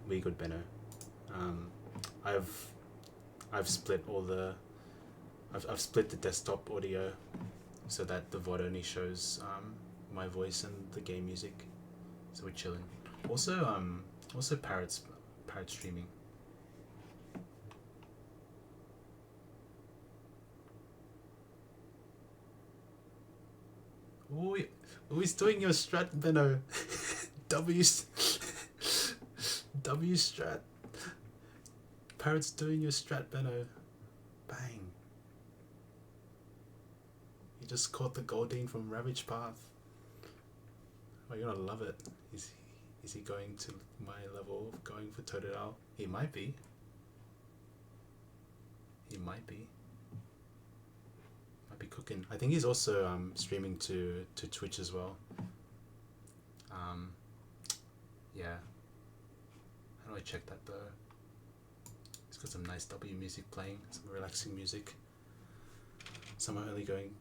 We good, Benno. I've split all the I've split the desktop audio so that the VOD only shows my voice and the game music. So we're chilling. Also Parrot streaming. Oh, he's doing your strat, Benno. W strat. Parrot's doing your strat, Benno. Bang. He just caught the Goldeen from Ravage Path. Oh, you're gonna love it. Is he going to my level of going for Totodile? He might be. He might be. Might be cooking. I think he's also streaming to Twitch as well. Yeah. How do I check that though? He's got some nice W music playing, some relaxing music. Some are only going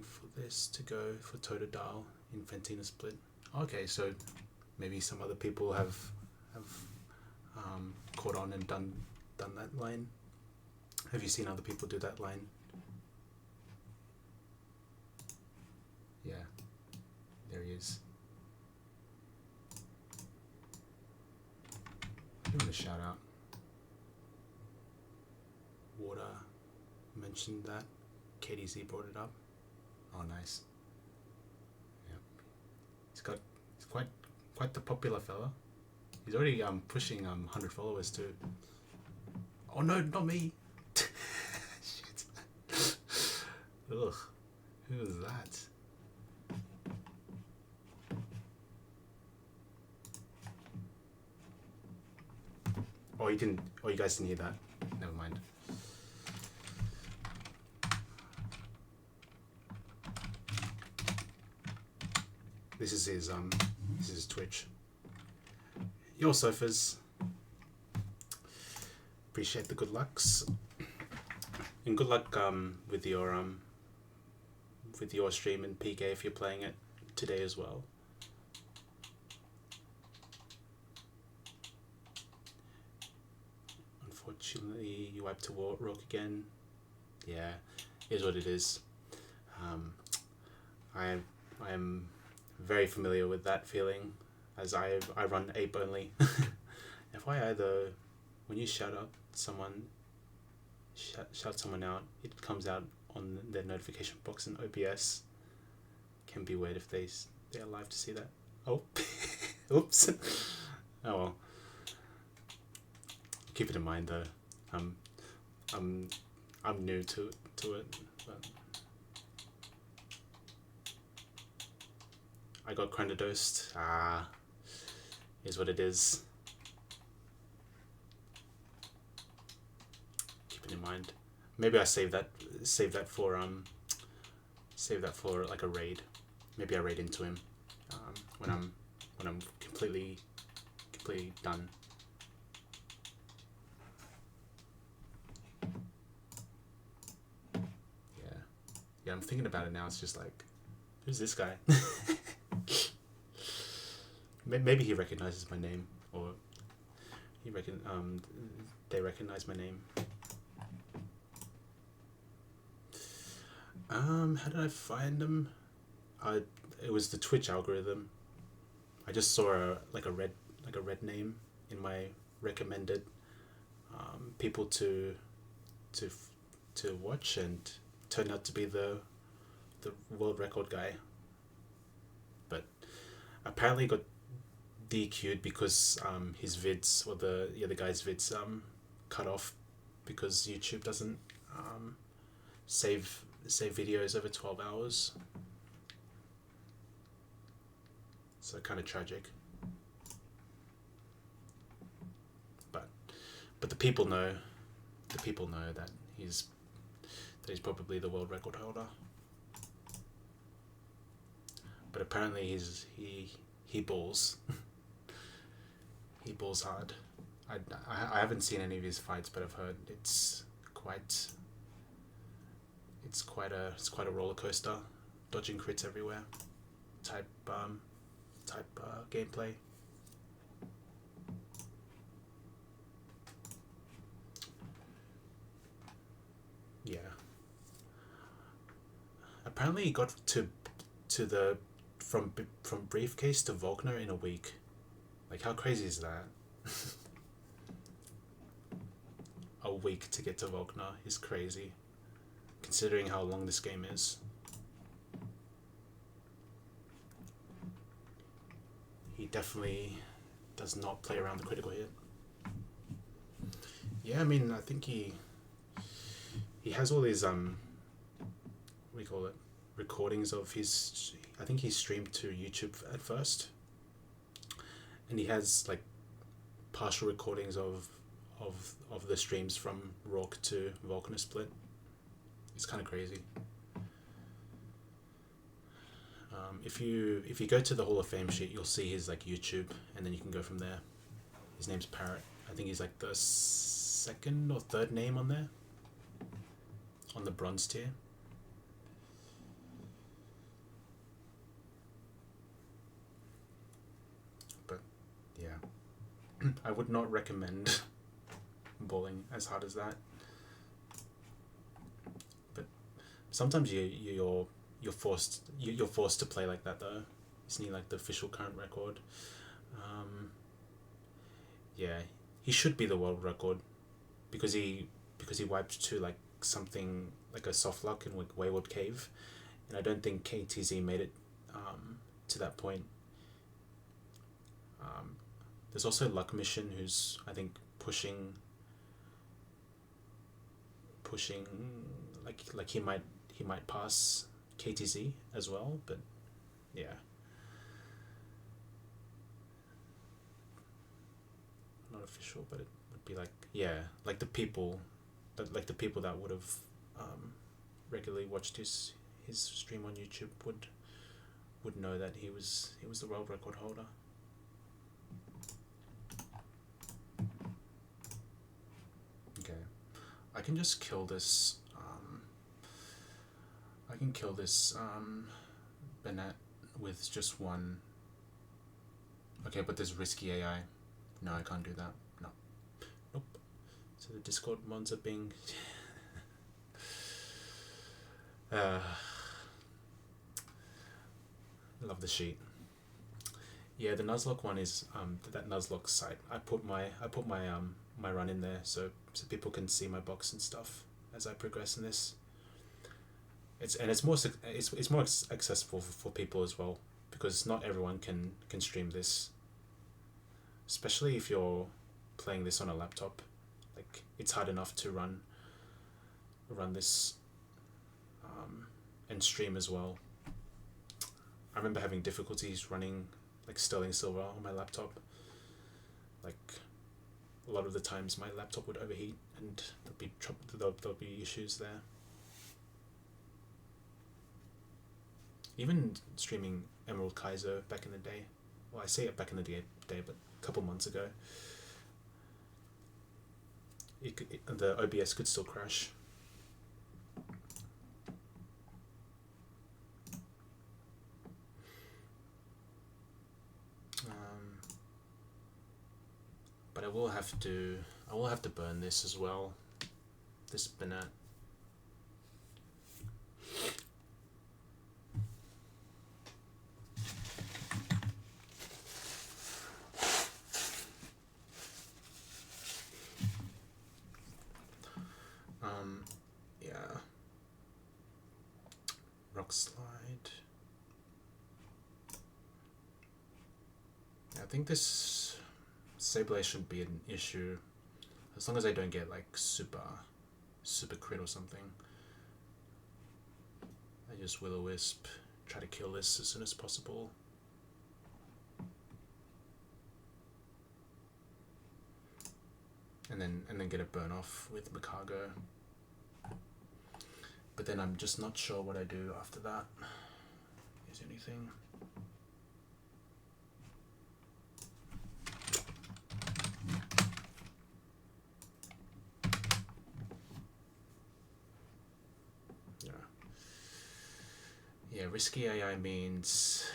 for this to go for Totodile in Fantina Split. Okay, so maybe some other people have caught on and done that line. Have you seen other people do that line? Yeah, there he is. Give him a shout out. Water mentioned that. KDZ brought it up. Oh, nice. Yep. He's quite the popular fella. He's already pushing 100 followers too. Oh no, not me. Shit. Ugh. Who was that? Oh, you didn't. Oh, you guys didn't hear that. Never mind. This is his Twitch. Your sofas. Appreciate the good lucks, and good luck with your stream and PK if you're playing it today as well. Unfortunately, you wiped to Rock again. Yeah, is what it is. I am very familiar with that feeling, as I run ape only. FYI though, when you shout someone out, it comes out on their notification box in OBS. Can be weird if they're alive to see that. Oh, oops. Oh well. Keep it in mind though. I'm new to it, but I got chronodosed. Is what it is. Keep it in mind. maybe I save that for like a raid. Maybe I raid into him when I'm completely done. Yeah, yeah. I'm thinking about it now. It's just like, who's this guy? Maybe he recognizes my name, or they recognize my name. How did I find them? It was the Twitch algorithm. I just saw a red name in my recommended people to watch, and turned out to be the world record guy. But apparently got DQ'd because his vids, or the guy's vids, cut off because YouTube doesn't save videos over 12 hours. So kind of tragic. But the people know that he's probably the world record holder. But apparently he balls. He balls hard. I haven't seen any of his fights, but I've heard it's quite a roller coaster, dodging crits everywhere type gameplay. Yeah. Apparently he got to the from briefcase to Volkner in a week. Like, how crazy is that? A week to get to Volkner is crazy, considering how long this game is. He definitely does not play around the critical hit. Yeah, I mean, I think he has all these what do you call it, recordings of his. I think he streamed to YouTube at first, and he has like partial recordings of the streams from Rourke to Volkner split. It's kind of crazy. If you go to the Hall of Fame sheet, you'll see his like YouTube, and then you can go from there. His name's Parrot. I think he's like the second or third name on there, on the bronze tier. But yeah, I would not recommend bowling as hard as that. But sometimes you're forced to play like that though. Isn't he like the official current record? Yeah, he should be the world record because he wiped to like something like a soft lock in Wayward Cave, and I don't think KTZ made it to that point. There's also Luck Mission, who's I think pushing like he might pass KTZ as well, but yeah, not official, but it would be like, yeah, like the people that would have regularly watched his stream on YouTube would know that he was the world record holder. Okay, I can just kill this. I can kill this Bennett with just one. Okay, but there's risky AI. No, I can't do that. No. Nope. So the Discord mods are being... love the sheet. Yeah, the Nuzlocke one is that Nuzlocke site. I put my my run in there so people can see my box and stuff as I progress in this. It's more accessible for people as well, because not everyone can stream this, especially if you're playing this on a laptop. Like, it's hard enough to run this and stream as well. I remember having difficulties running like Sterling Silver on my laptop. Like, a lot of the times my laptop would overheat and there'll be issues there. Even streaming Emerald Kaizo back in the day, well, I say it back in the day, but a couple months ago, the OBS could still crash. But I will have to burn this as well. This banana. Yeah. Rock slide. I think this Sableye shouldn't be an issue as long as I don't get like super crit or something. I just Will-O-Wisp, try to kill this as soon as possible. And then get a burn off with Makago. But then I'm just not sure what I do after that. Is there anything? Yeah, risky AI means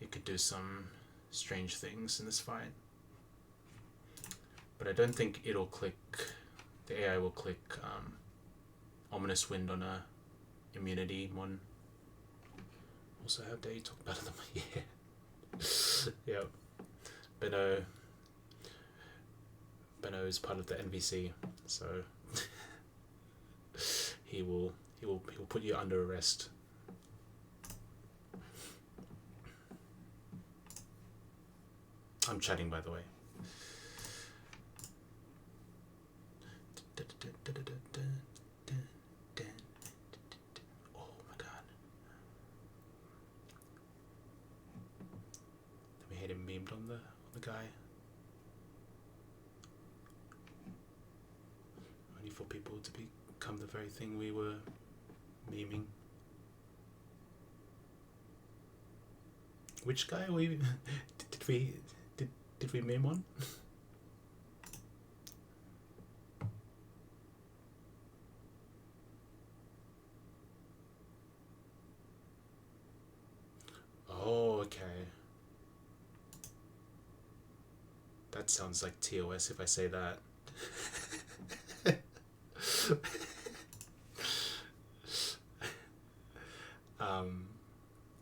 it could do some strange things in this fight. But I don't think it'll click, the AI will click Ominous Wind on a immunity one. Also, how dare you talk better than my, yeah. Yep. Benno is part of the NVC, so he will put you under arrest. I'm chatting, by the way. Oh my god. We had him memed on the guy. Only for people to become the very thing we were memeing. Which guy were you? Did we meme on? Oh, okay. That sounds like TOS if I say that.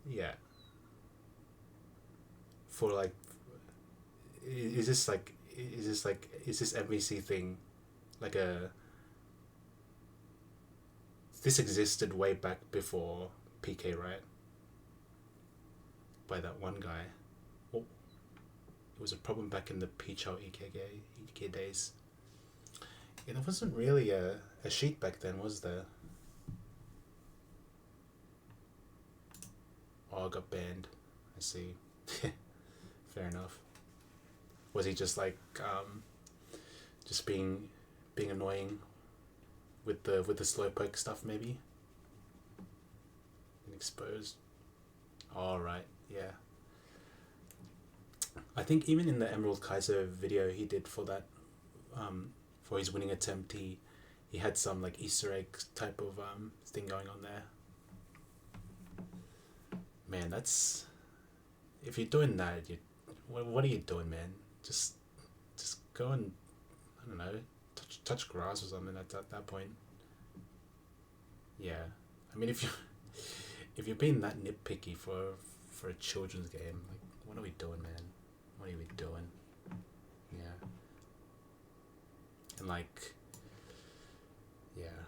Yeah. For like, is this MVC thing like this existed way back before PK, right? By that one guy. Oh, it was a problem back in the Pichao EK days. Yeah, there wasn't really a sheet back then, was there? Oh, I got banned. I see. Fair enough. Was he just like just being annoying with the slowpoke stuff maybe? And exposed. All right, yeah. I think even in the Emerald Kaiser video he did for that for his winning attempt, he had some like Easter egg type of thing going on there. Man, that's, if you're doing that, what are you doing, man? Just go and, I don't know, touch grass or something at that point. Yeah, I mean, if you're being that nitpicky for a children's game, like, what are we doing, man? What are we doing? Yeah. And like, yeah.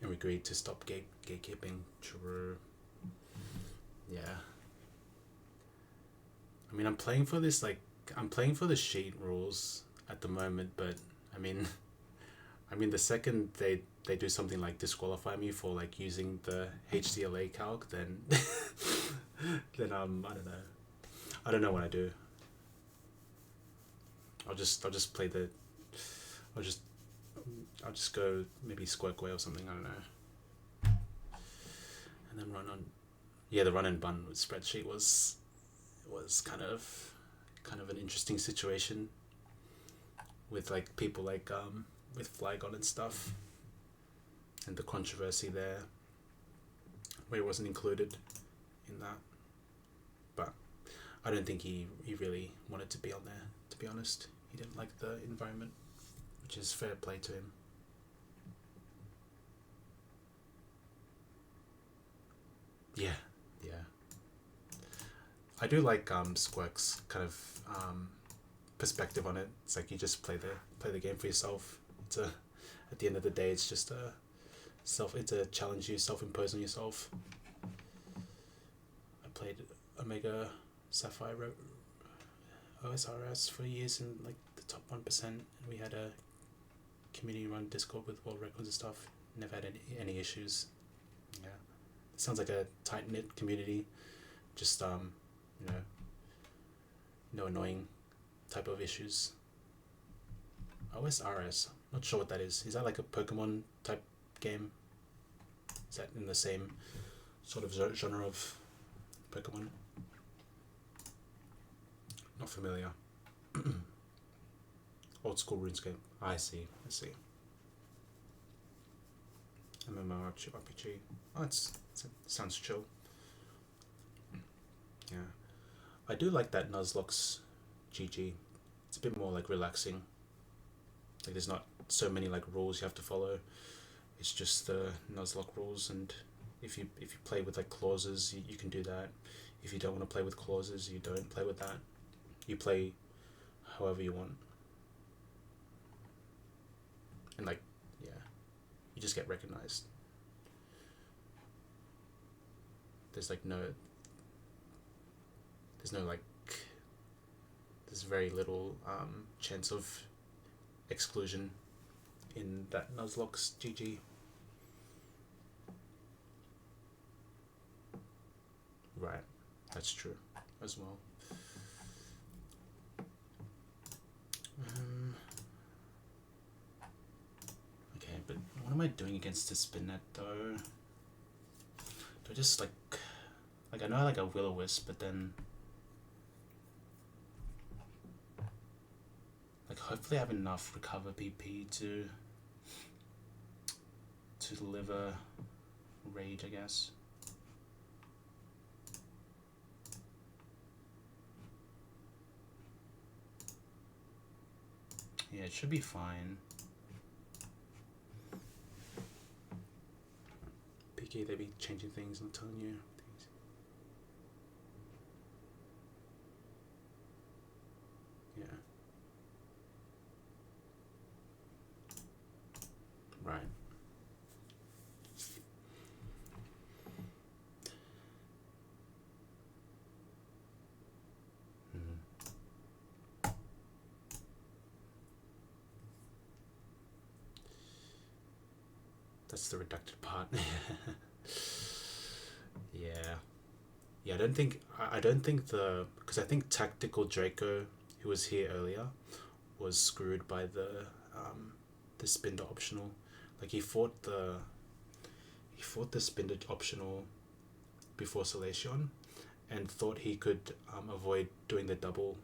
And we agreed to stop gatekeeping. True. Yeah. I mean, I'm playing for the sheet rules at the moment, but I mean the second they do something like disqualify me for like using the HDLA calc, then then I don't know what I do. I'll just play the I'll just I'll just go maybe Squirkway or something, I don't know. And then run on the run and bun spreadsheet was kind of an interesting situation with like people like with Flygon and stuff, and the controversy there where he wasn't included in that. But I don't think he really wanted to be on there, to be honest. He didn't like the environment, which is fair play to him. Yeah, yeah. I do like Squirk's kind of perspective on it. It's like you just play the game for yourself. It's a At the end of the day, it's just it's a challenge you self-impose on yourself. I played Omega Sapphire OSRS for years in like the top 1%, and we had a community run Discord with world records and stuff. Never had any issues. Yeah, it sounds like a tight knit community. Just you know, no annoying type of issues. OSRS, not sure what that is. Is that like a Pokemon type game? Is that in the same sort of genre of Pokemon? Not familiar. Old school RuneScape. I see. MMORPG. Oh, it sounds chill. Yeah. I do like that Nuzlocke's GG. It's a bit more like relaxing. Like there's not so many like rules you have to follow. It's just the Nuzlocke rules, and if you play with like clauses, you can do that. If you don't want to play with clauses, you don't play with that. You play however you want. And like, yeah, you just get recognized. There's very little chance of exclusion in that Nuzlocke's GG. Right, that's true as well. Okay, but what am I doing against the Spinnet though? Do I just like I know I like a Will-O-Wisp, but then like hopefully I have enough recover PP to deliver rage, I guess. Yeah, it should be fine. PK, they be changing things, I'm telling you. Yeah. Right. That's the reducted part. Yeah, I don't think because I think Tactical Draco, who was here earlier, was screwed by the Spinder optional. Like he fought the Spinder optional before Salacion, and thought he could avoid doing the double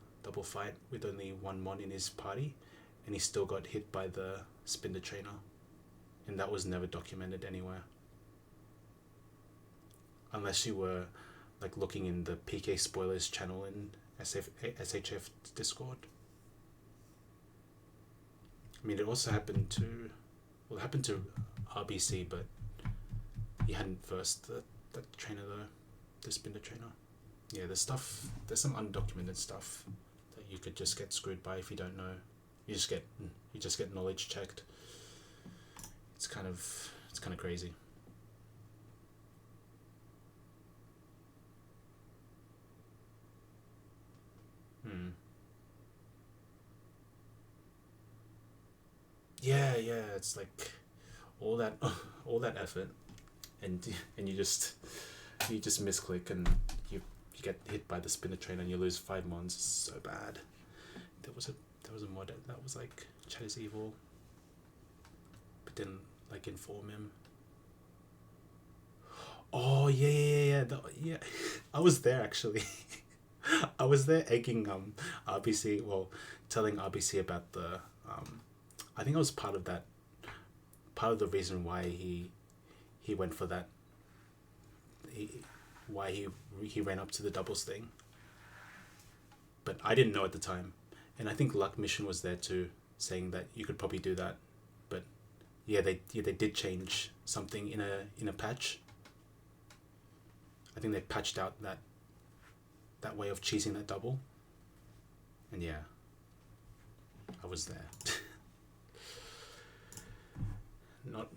fight with only one mon in his party, and he still got hit by the Spinder trainer, and that was never documented anywhere. Unless you were like looking in the PK spoilers channel in SHF Discord. I mean, it also happened to RBC, but he hadn't versed the trainer though, the Spinder trainer. Yeah, there's some undocumented stuff that you could just get screwed by if you don't know. You just get knowledge checked. It's kind of crazy. Yeah, it's like all that effort, and you just misclick, and you get hit by the Spinner train, and you lose 5 mons. It's so bad. There was there was a mod that was like chat is evil, but didn't like inform him. Oh yeah. I was there actually. I was there egging RBC, well, telling RBC about the I think I was part of that, part of the reason why he went for that, why he ran up to the doubles thing. But I didn't know at the time, and I think Luck Mission was there too, saying that you could probably do that. But yeah, they did change something in a patch. I think they patched out that way of cheesing that double. And yeah, I was there.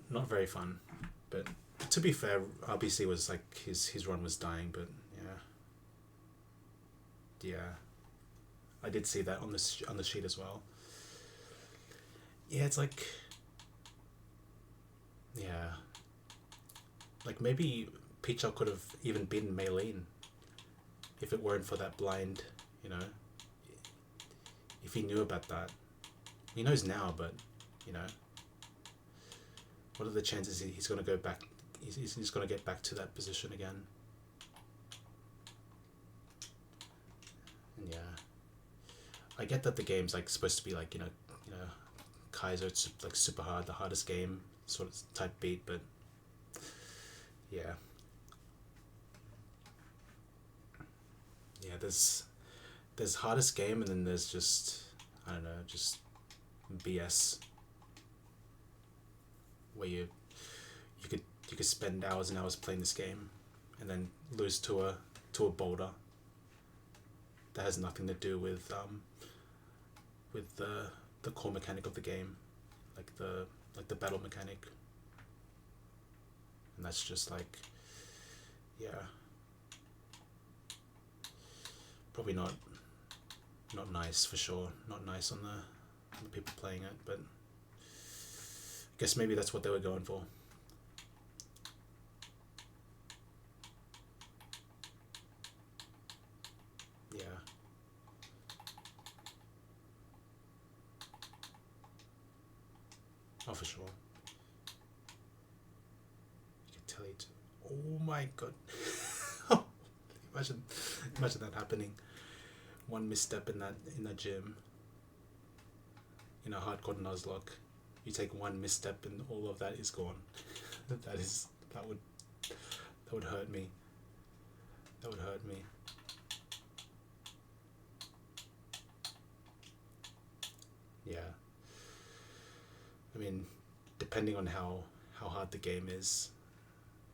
Not very fun, but to be fair, RBC was like his run was dying, but yeah, I did see that on the sheet as well. Yeah, it's like, yeah, like maybe Pichel could have even beaten Maylene if it weren't for that blind, you know. If he knew about that, he knows now, but you know, what are the chances he's going to go back? He's going to get back to that position again. And yeah, I get that the game's like supposed to be like you know, Kaizo, it's like super hard, the hardest game sort of type beat, but yeah, there's hardest game, and then there's just, I don't know, just BS where you could spend hours and hours playing this game and then lose to a boulder that has nothing to do with the core mechanic of the game, like the battle mechanic. And that's just like, yeah, probably not nice for sure. Not nice on the people playing it, but I guess maybe that's what they were going for. Yeah. Oh, for sure. You can tell it. Oh my god. Imagine that happening. One misstep in that gym, in a hardcore Nuzlocke, you take one misstep and all of that is gone. that would hurt me. That would hurt me. Yeah. I mean, depending on how hard the game is,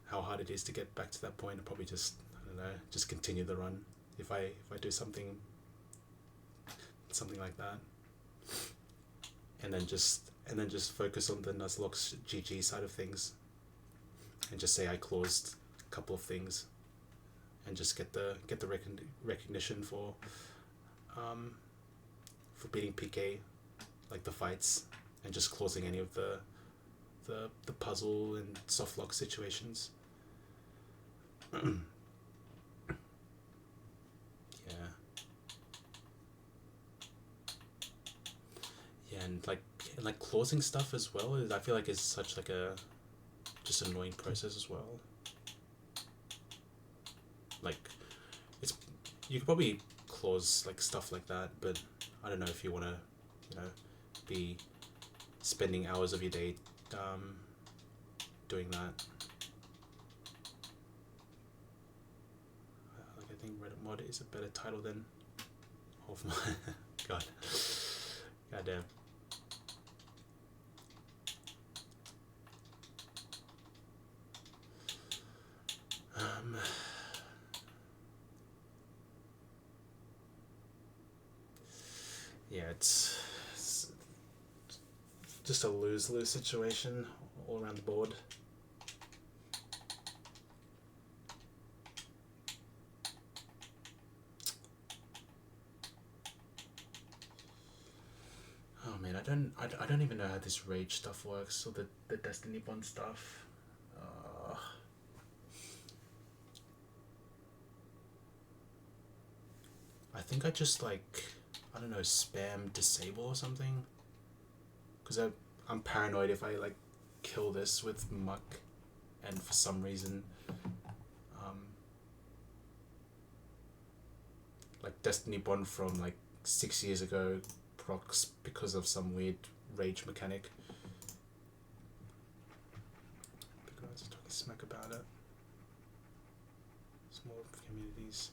how hard it is to get back to that point, I'll probably just, I don't know, just continue the run if I do something like that, and then just focus on the Nuzlocke's GG side of things, and just say I closed a couple of things, and just get the recognition for beating PK, like the fights, and just closing any of the puzzle and soft lock situations. And like closing stuff as well, I feel like it's such like a just annoying process as well. Like, it's, you could probably close like stuff like that, but I don't know if you want to, be spending hours of your day doing that. Like, I think Reddit mod is a better title than of my god damn. Yeah, it's just a lose-lose situation all around the board. Oh man, I don't even know how this rage stuff works, or the Destiny Bond stuff. I think I just like I don't know, spam disable or something. Because I'm paranoid if I like kill this with muck, and for some reason, like Destiny Bond from like 6 years ago procs because of some weird rage mechanic. People are just talking smack about it. Small communities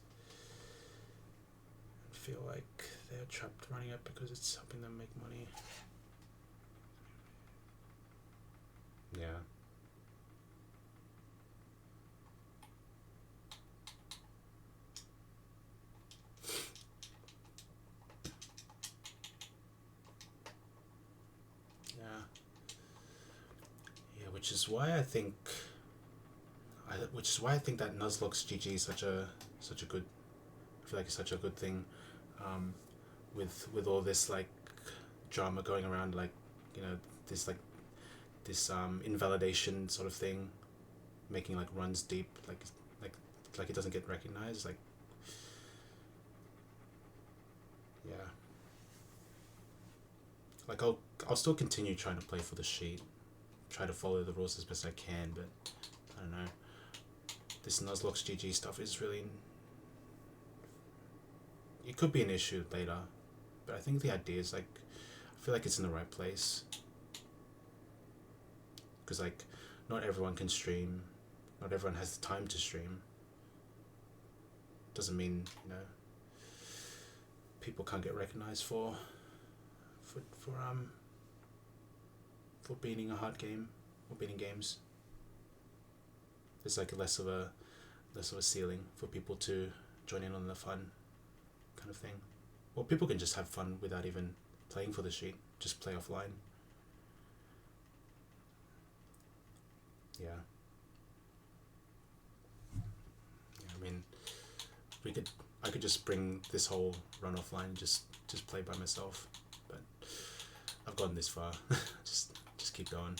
feel like they're trapped running it because it's helping them make money. Yeah. Yeah, which is why I think that Nuzlocke's GG is such a good, I feel like it's such a good thing, with all this like drama going around, like, you know, this invalidation sort of thing, making like runs deep, like it doesn't get recognized, like, yeah. Like I'll still continue trying to play for the sheet, try to follow the rules as best I can, but I don't know. This Nuzlocke's GG stuff is really, it could be an issue later, but I think the idea is like, I feel like it's in the right place, because like not everyone can stream, not everyone has the time to stream. Doesn't mean, you know, people can't get recognized for beating a hard game or beating games. There's like less of a ceiling for people to join in on the fun kind of thing. Or people can just have fun without even playing for the sheet, just play offline. Yeah. I mean, I could just bring this whole run offline, just play by myself, but I've gotten this far. just keep going.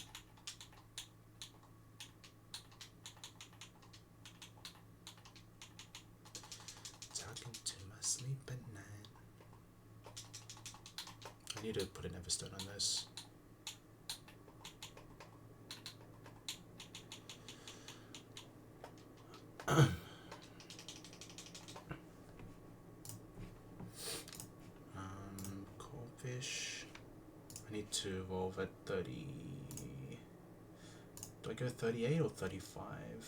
Talking to my sleep at night. I need to put an Everstone on this. Fish. I need to evolve at 30. Do I go 38 or 35?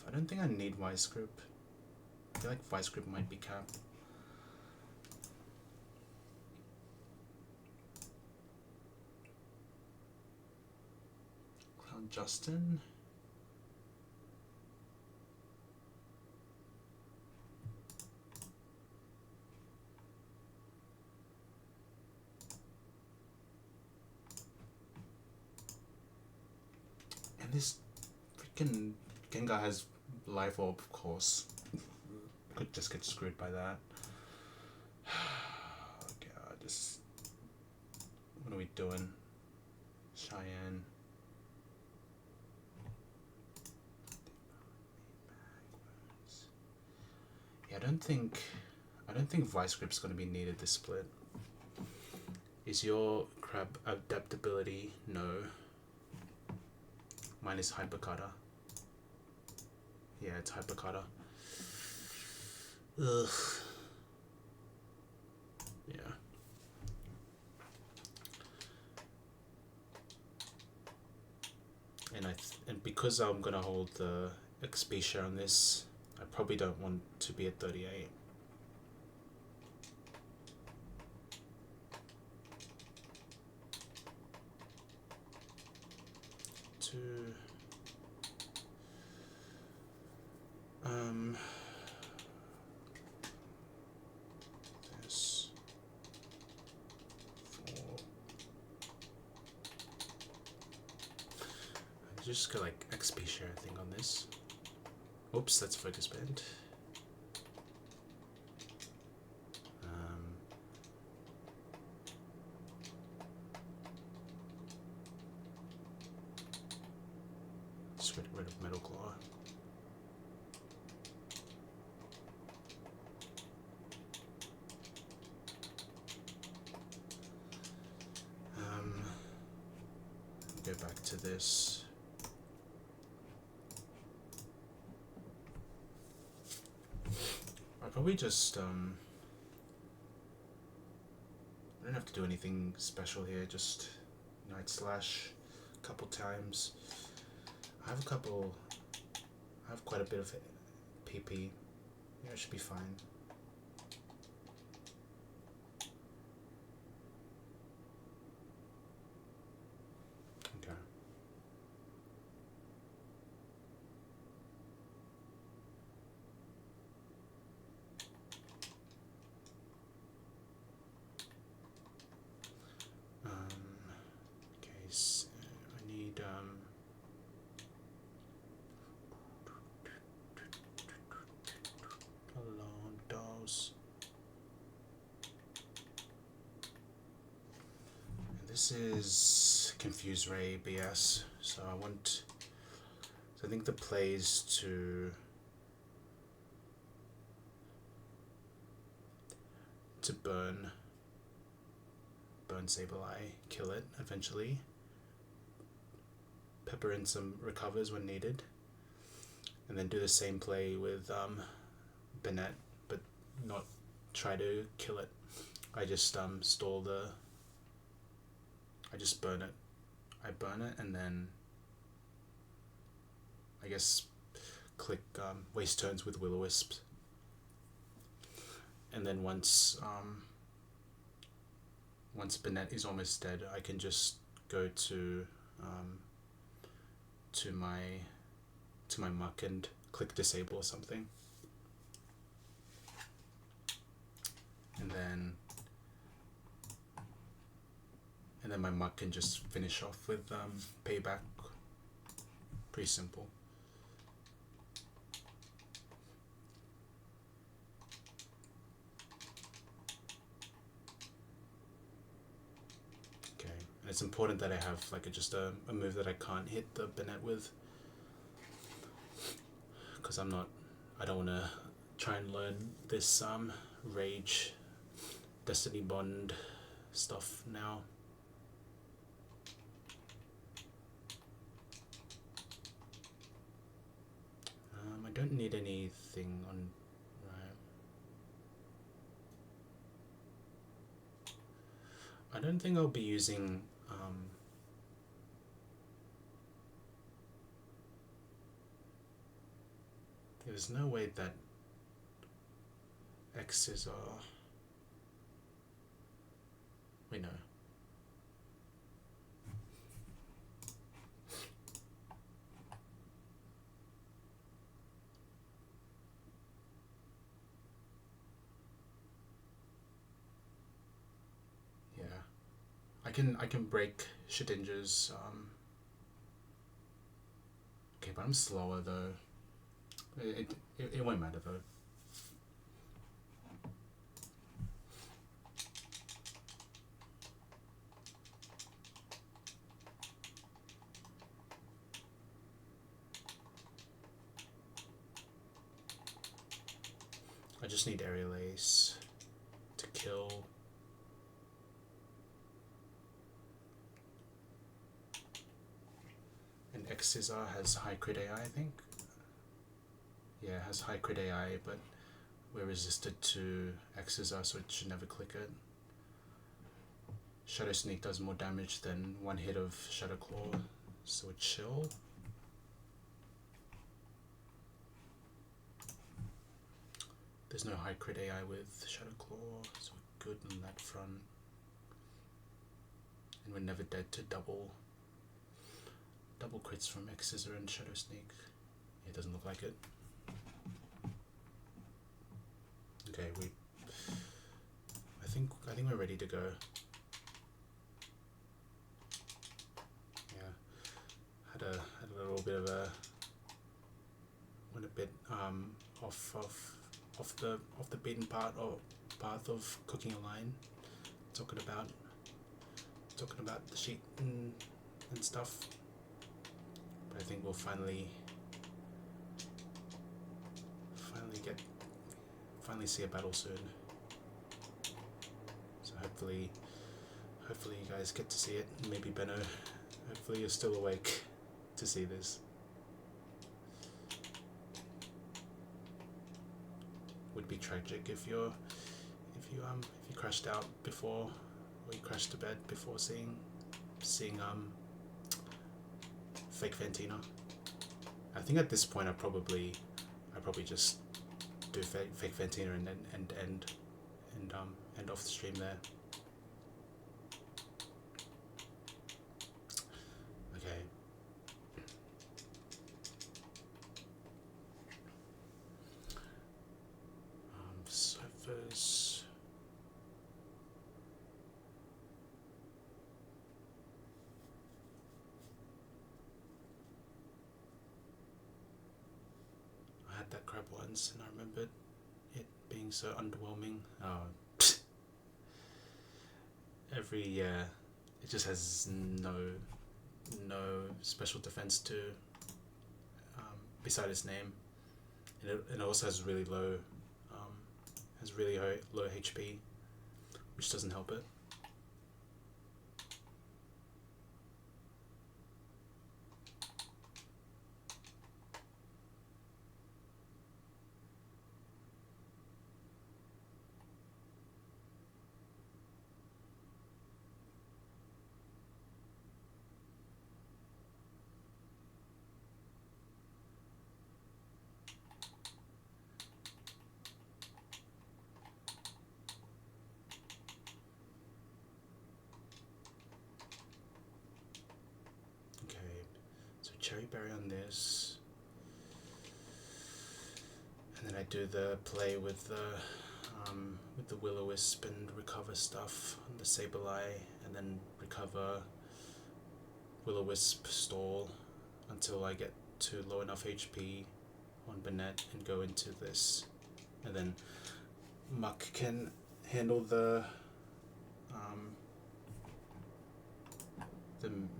I don't think I need Vice Grip. I feel like Vice Grip might be capped. Clown Justin. This freaking Gengar has Life Orb, of course. Could just get screwed by that. Oh god, what are we doing? Cheyenne. Yeah, I don't think Vice Grip's gonna be needed this split. Is your crab adaptability? No. Mine is Hypercutter. Yeah, it's Hypercutter. Ugh. Yeah. And because I'm gonna hold the XP share on this, I probably don't want to be at 38. This 4. I just got like XP share thing on this. Oops, that's focus band. Just get rid of Metal Claw. this. I'll probably just I don't have to do anything special here, just Night Slash a couple times. I have quite a bit of PP. Yeah, it should be fine. Okay. Okay, so I need alarm dolls. And this is Confuse Ray BS. So I think the play is to burn Sableye, kill it eventually, pepper in some recovers when needed, and then do the same play with Bennett, but not try to kill it. I just stall I just burn it. I burn it and then I guess click waste turns with Will-O-Wisps, and then once Bennett is almost dead, I can just go to my muck and click disable or something, and then my muck can just finish off with payback. Pretty simple. It's important that I have like just a move that I can't hit the Bennett with, because I don't want to try and learn this Rage Destiny Bond stuff now. I don't need anything on. I don't think I'll be using there's no way that X's are. Wait, no. Yeah, I can break Shedinja's. Okay, but I'm slower though. It won't matter though. I just need Aerial Ace to kill. And X Scissor has high crit AI, I think. Yeah, it has high crit AI, but we're resisted to X Scissor, so it should never click it. Shadow Sneak does more damage than one hit of Shadow Claw, so it's chill. There's no high crit AI with Shadow Claw, so we're good on that front. And we're never dead to double crits from X Scissor and Shadow Sneak. It doesn't look like it. Okay, I think we're ready to go. Yeah, had a little bit of went a bit off the beaten path of cooking a line, talking about the sheet and stuff. But I think we'll finally see a battle soon. So hopefully you guys get to see it. Maybe Benno, hopefully you're still awake. to see this. Would be tragic if you crashed out before, or you crashed to bed before seeing fake Fantina. I think at this point I probably just do fake Fantina and end off the stream there. Okay. Ciphers. I had that crap once and I remembered it being so underwhelming. Every it just has no special defense to beside its name. And it also has really low low HP, which doesn't help it. Cherry berry on this, and then I do the play with the will-o-wisp and recover stuff on the Sableye, and then recover will-o-wisp stall until I get to low enough HP on Banette and go into this, and then Muck can handle the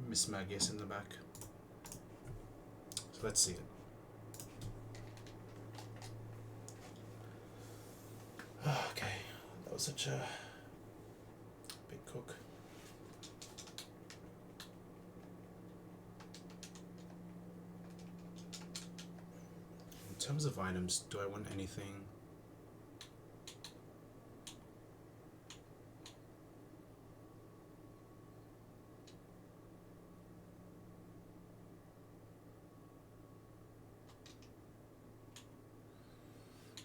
Miss Magius in the back. Let's see it. Okay, that was such a big cook. In terms of items, do I want anything?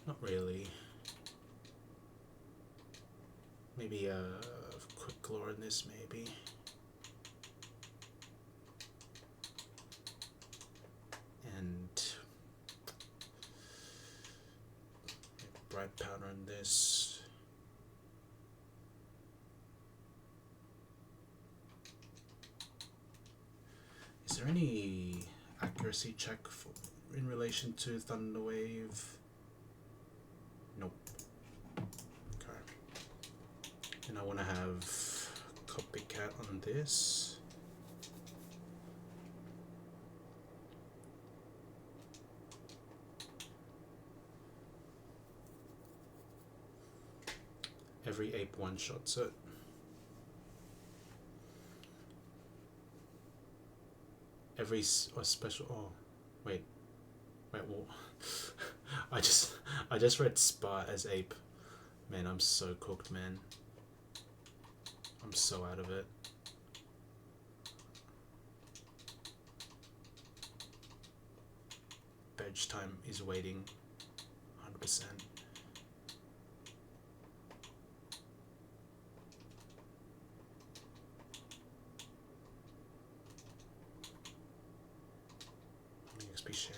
Not really. Maybe a quick glow in this, maybe. And bright powder on this. Is there any accuracy check in relation to Thunder Wave? Nope. Okay. And I want to have copycat on this. Every ape one-shots it. Every special. Oh, wait. Well, I just read Spa as ape. Man, I'm so cooked, man. I'm so out of it. Badge time is waiting 100%. XP share.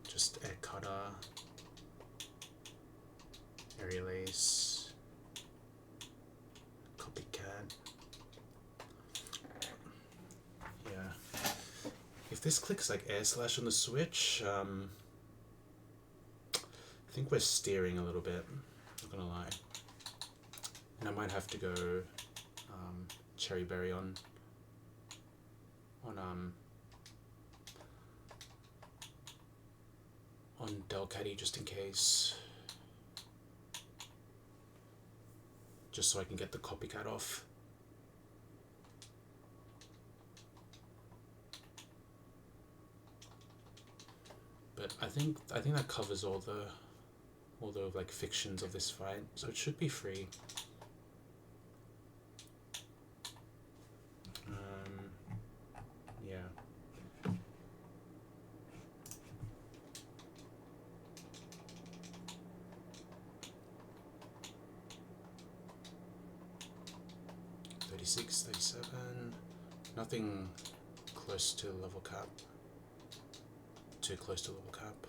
Just air cutter. Aerial ace. Copycat. Yeah. If this clicks like air slash on the Switch, I think we're steering a little bit, not gonna lie. And I might have to go Cherry Berry on Delcatty just in case. Just so I can get the copycat off. But I think that covers all the like fictions of this fight, so it should be free. Yeah. $36, $37. Nothing close to level cap. Too close to level cap.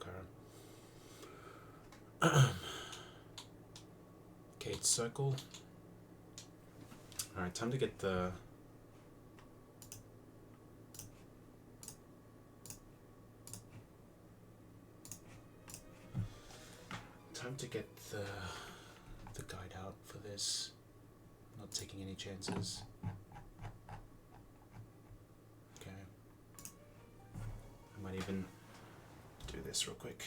Okay. Kate Circle. Alright, time to get the... Time to get the guide out for this. Not taking any chances. Okay. I might even do this real quick.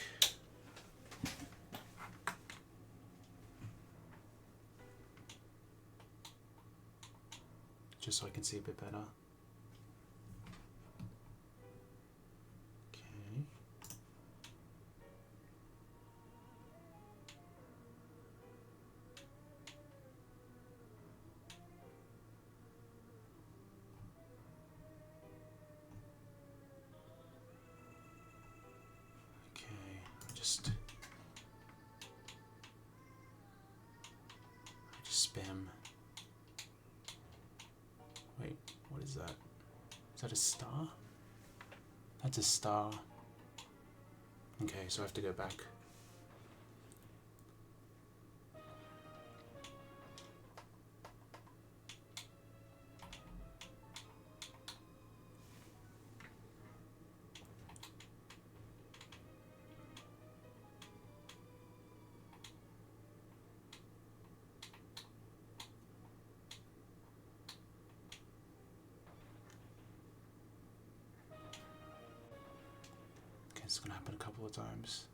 Just so I can see a bit better. Okay. I just spam. Wait, what is that? Is that a star? That's a star. Okay, so I have to go back. It's gonna happen a couple of times.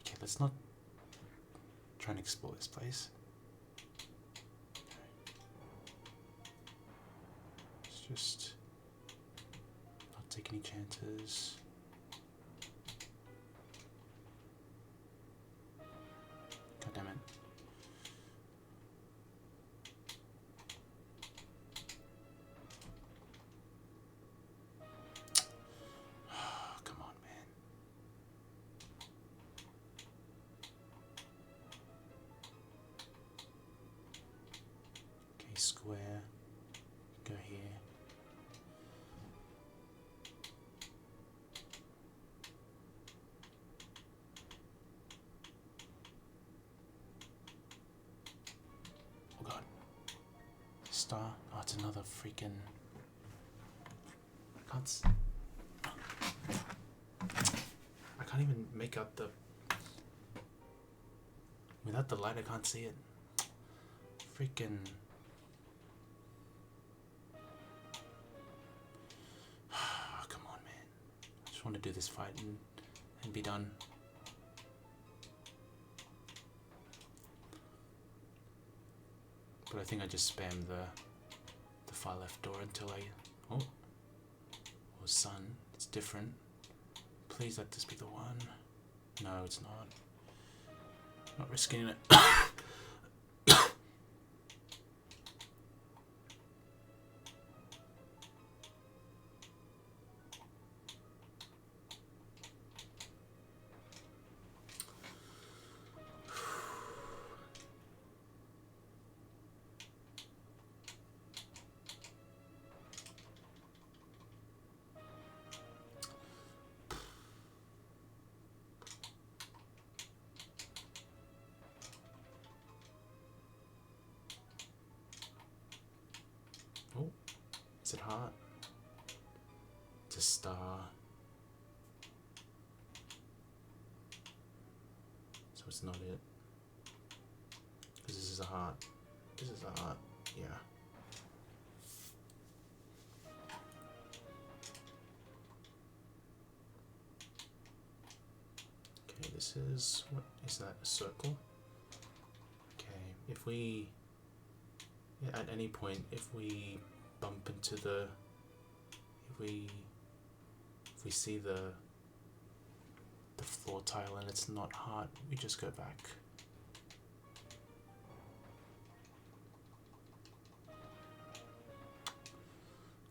Okay, let's not try and explore this place. Let's just not take any chances. God damn it. Oh, come on, man. Okay, square. Go here. Oh god. Star. Oh, it's another freaking... I can't even make out the... Without the light, I can't see it. Freaking... Come on, man. I just want to do this fight and be done. But I think I just spammed the far left door until I... Oh. Oh, sun. It's different. Please let this be the one. No, it's not. Not risking it. Oh, is it hot? It's a star. So it's not it. Because this is a heart. This is a heart. Yeah. this is, what is that, a circle? Okay, if we, at any point, if we bump into the, if we see the floor tile and it's not hard, we just go back.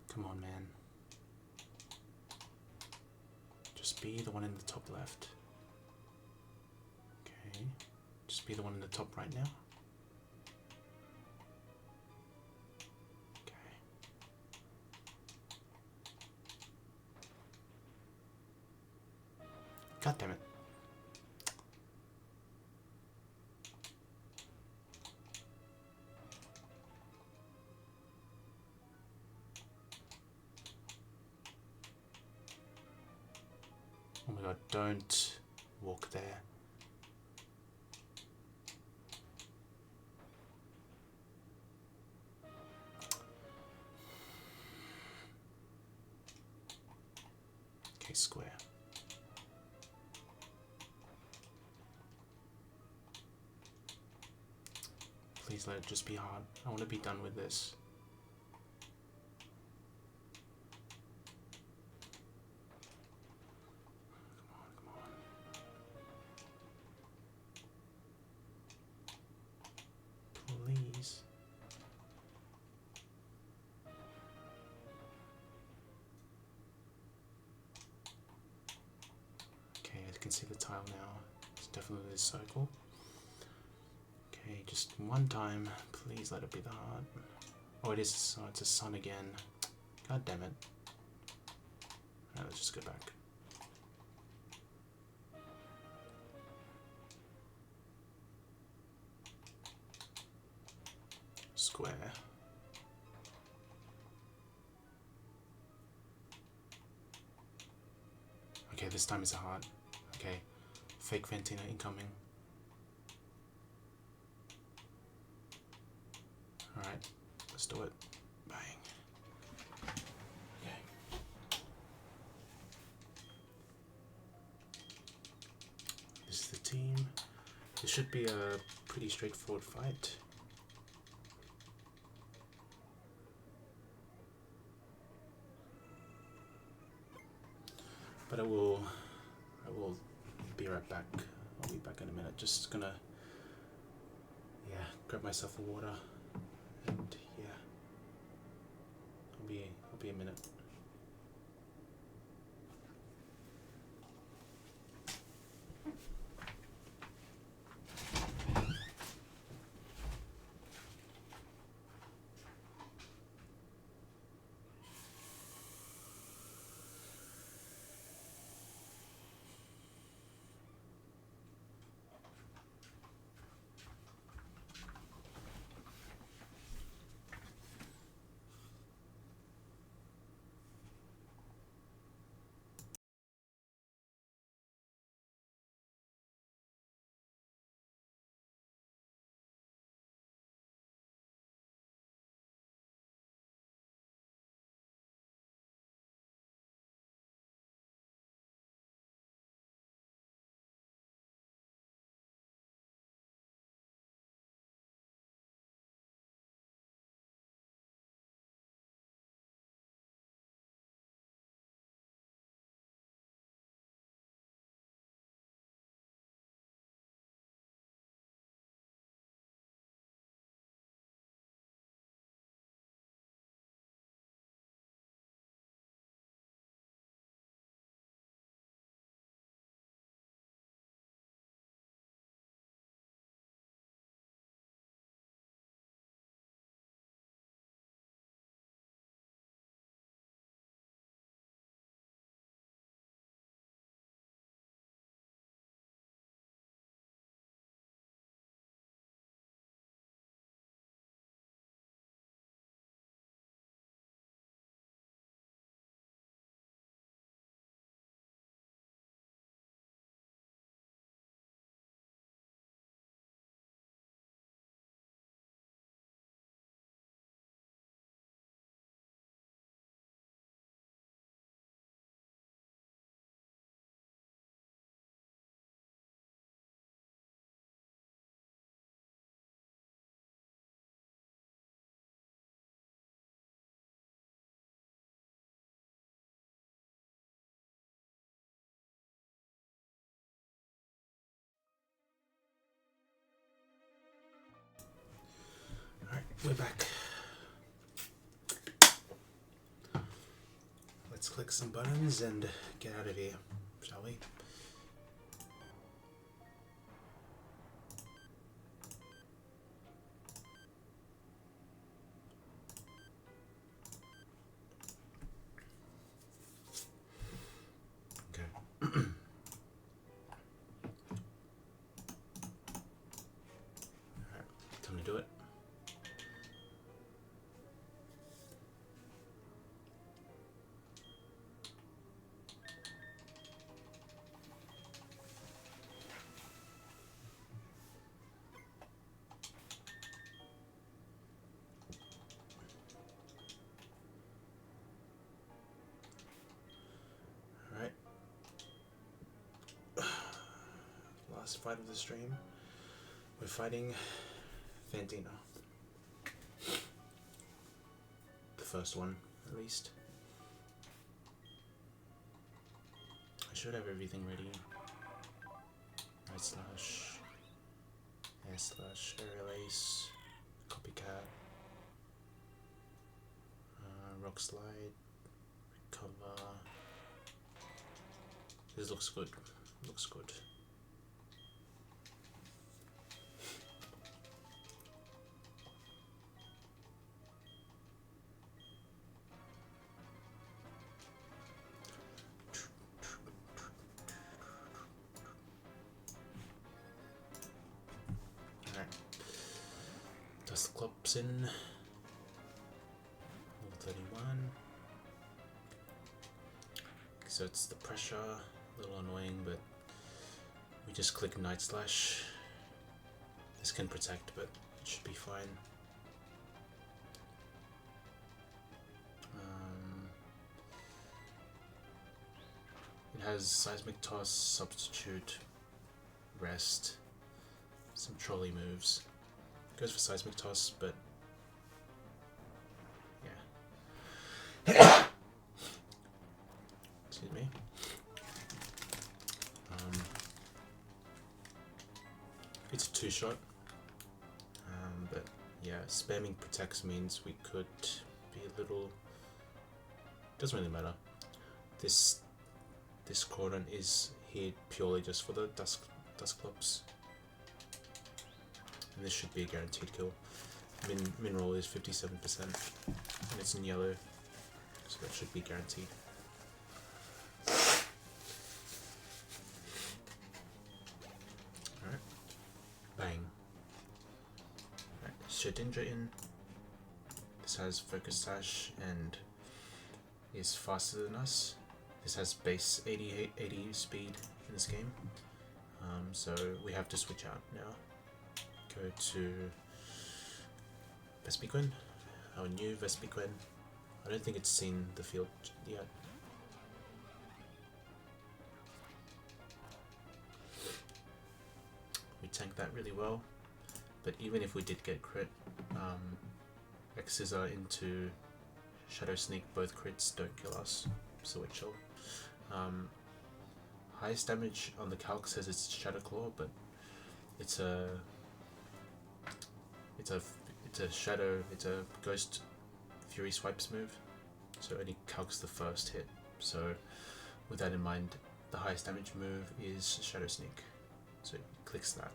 Come on, man. Just be the one in the top left. Okay. Just be the one in the top right now. Okay. God damn it. Oh my god, don't walk there. Okay, square. Please let it just be hard. I want to be done with this. Please. Okay, I can see the tile now. It's definitely a circle. Okay, just one time. Please let it be the heart. Oh, it is. Oh, it's a sun again. God damn it. Alright, let's just go back. Square. Okay, this time it's a heart. Okay, fake Ventina incoming. Alright, let's do it. Bang. Okay. This is the team. This should be a pretty straightforward fight. But I will be right back. I'll be back in a minute. Just gonna, yeah, grab myself a water, and yeah, I'll be a minute. We're back. Let's click some buttons and get out of here, shall we? Do it. All right. Last fight of the stream. We're fighting Fantina. The first one, at least. I should have everything ready. Night slash, air slash, aerial ace, copycat, rock slide, recover. This looks good. Looks good. Dust Club's in. Level 31. So it's the pressure. A little annoying, but we just click Night Slash. This can protect, but it should be fine. It has Seismic Toss, Substitute, Rest, some trolley moves. Goes for Seismic Toss, but yeah. Excuse me. It's a 2-shot, but yeah, spamming protects means we could be a little. Doesn't really matter. This cordon is here purely just for the dust clubs. And this should be a guaranteed kill. Min roll is 57%, and it's in yellow, so that should be guaranteed. Alright. Bang. Alright, Shedinja in. This has Focus Sash and is faster than us. This has base 80 speed in this game. So we have to switch out now. Go to Vespiquen, our new Vespiquen. I don't think it's seen the field yet. We tanked that really well, but even if we did get crit, X-Scissor into Shadow Sneak, both crits don't kill us, so we're chill. Highest damage on the calc says it's Shadow Claw, but it's a Ghost Fury Swipes move, so it only calcs the first hit. So with that in mind, the highest damage move is Shadow Sneak, so it clicks that.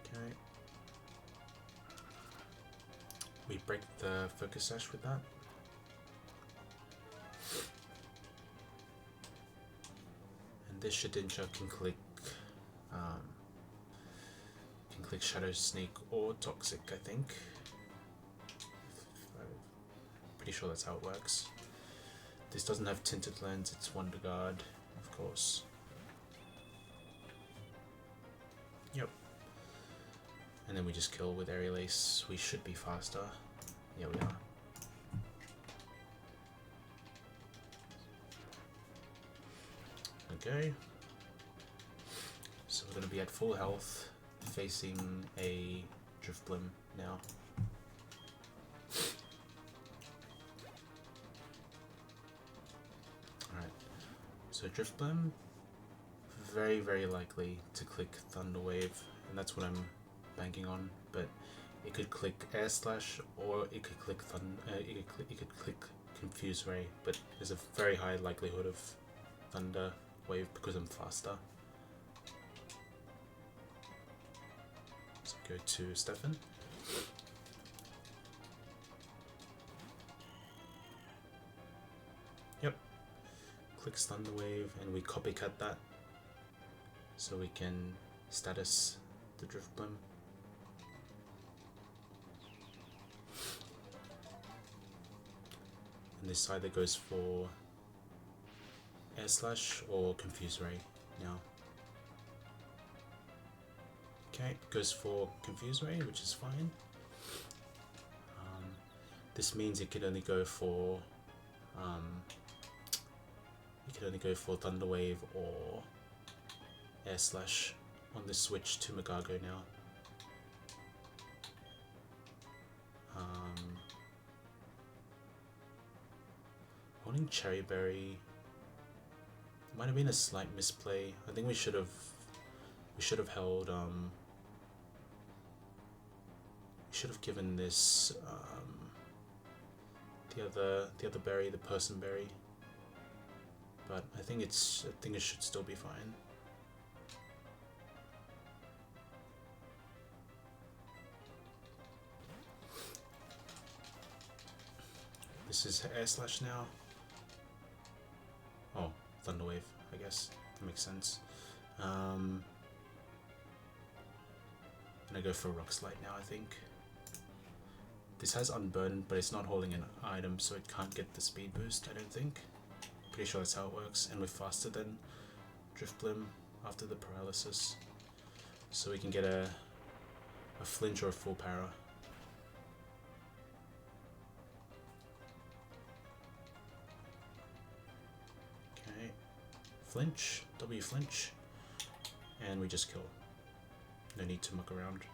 Okay. We break the Focus Sash with that. And this Shedinja can click Shadow Sneak or Toxic, I think. I'm pretty sure that's how it works. This doesn't have Tinted Lens, it's Wonder Guard, of course. Yep. And then we just kill with Aerial Ace. We should be faster. Yeah, we are. Okay. So we're going to be at full health, facing a Drifblim now. Alright. So Drifblim, very, very likely to click Thunder Wave, and that's what I'm banking on. But it could click Air Slash, or it could click it could click Confuse Ray. But there's a very high likelihood of Thunder Wave because I'm faster. So go to Stefan. Yep. Clicks Thunder Wave, and we copycat that so we can status the Drifblim. And this either goes for Air Slash or Confuse Ray now. Okay, goes for Confuse Ray, which is fine. This means it can only go for Thunder Wave or Air Slash on the switch to Magago now. Holding Cherry Berry might have been a slight misplay. I think we should have held we should have given this the other berry, the Person Berry. But I think it should still be fine. This is Air Slash now. Oh, Thunder Wave, I guess. That makes sense. And I go for Rock Slide now, I think. This has Unburdened, but it's not holding an item, so it can't get the speed boost, I don't think. Pretty sure that's how it works, and we're faster than Drifblim after the paralysis. So we can get a flinch or a full para. Okay, flinch, W flinch, and we just kill. No need to muck around.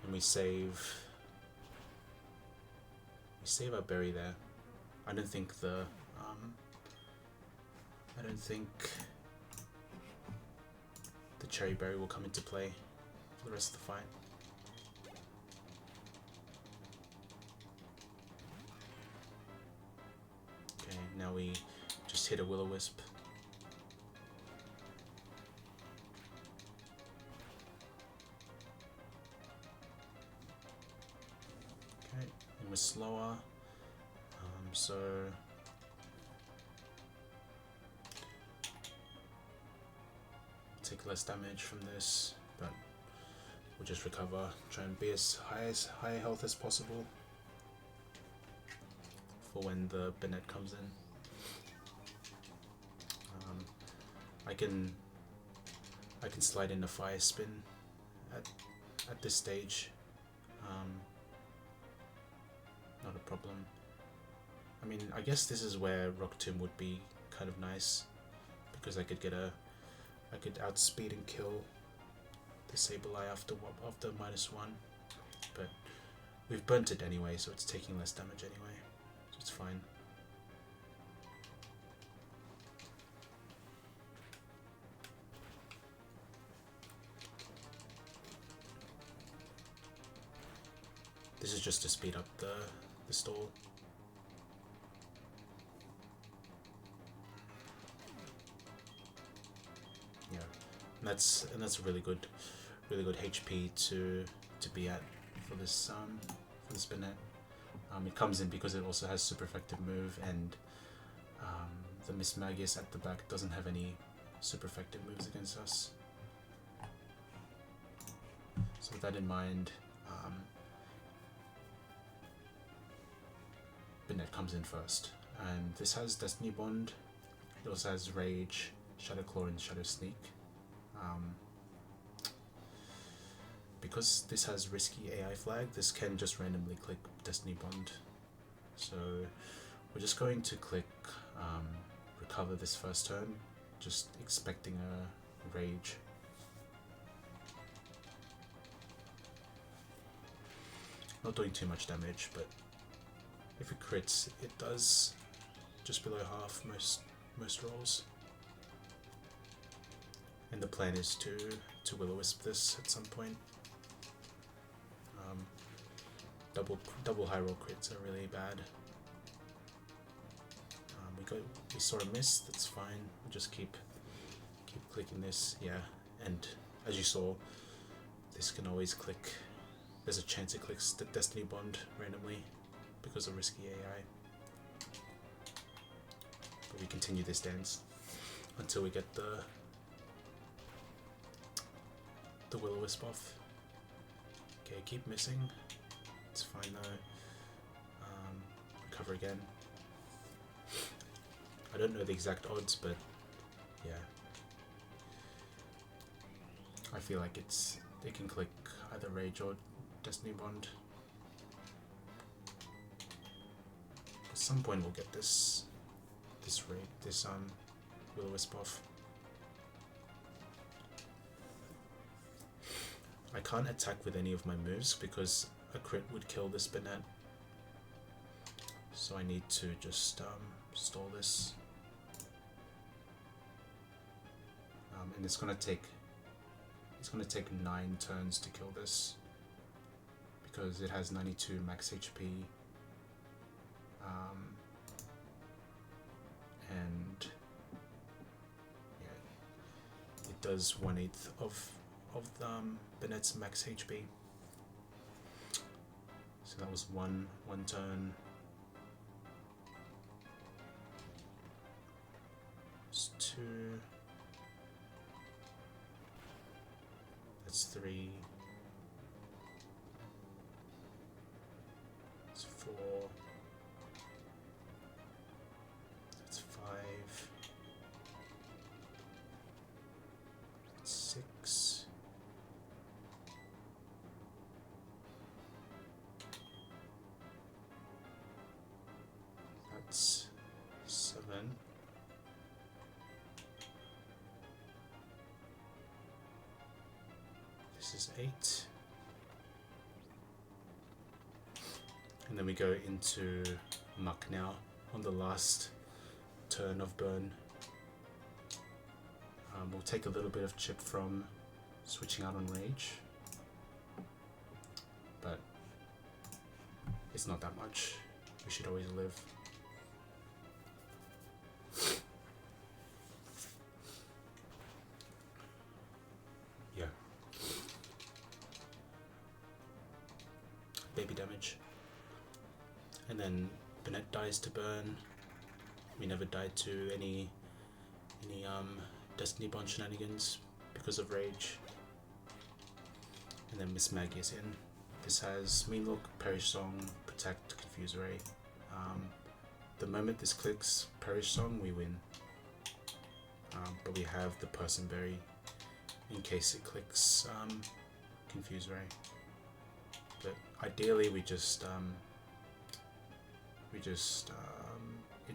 And we save our berry there. I don't think the cherry berry will come into play for the rest of the fight. Okay, now we just hit a Will-O-Wisp. Okay, and we're slower. So take less damage from this, but we'll just recover, try and be as high health as possible for when the Bennett comes in. I can slide in a Fire Spin at this stage, not a problem. I mean, I guess this is where Rock Tomb would be kind of nice, because I could outspeed and kill the Sableye after -1, but we've burnt it anyway, so it's taking less damage anyway, so it's fine. This is just to speed up the stall. And that's a really good HP to be at for this Bennett. It comes in because it also has super effective move, and the Miss Magius at the back doesn't have any super effective moves against us. So with that in mind, Bennett comes in first, and this has Destiny Bond. It also has Rage, Shadow Claw, and Shadow Sneak. Because this has risky AI flag, this can just randomly click Destiny Bond. So we're just going to click recover this first turn, just expecting a Rage. Not doing too much damage, but if it crits, it does just below half most rolls. And the plan is to Will-O-Wisp this at some point. Double high roll crits are really bad. We saw a miss. That's fine. We'll just keep clicking this. Yeah, and as you saw, this can always click. There's a chance it clicks the Destiny Bond randomly because of risky AI. But we continue this dance until we get the Will-O-Wisp off. Okay, keep missing. It's fine though. Recover again. I don't know the exact odds, but yeah. I feel like they can click either Rage or Destiny Bond. At some point we'll get this Will-O-Wisp off. I can't attack with any of my moves because a crit would kill this Bennett. So I need to just stall this. And it's gonna take 9 turns to kill this because it has 92 max HP. And yeah, it does 1/8 of Bennett's max HP. So that was one turn. It's 2. That's 3. It's 4. That's 5. That's 6. That's 7. This is 8. And then we go into Muck now on the last turn of burn. We'll take a little bit of chip from switching out on Rage, but it's not that much. We should always live. Yeah. Baby damage. And then Bennett dies to burn. We never died to any Destiny Bond shenanigans because of Rage. And then Miss Maggie is in. This has Mean Look, Perish Song, Protect, Confuse Ray. The moment this clicks Perish Song, we win. But we have the Person Berry in case it clicks Confuse Ray. But ideally we just it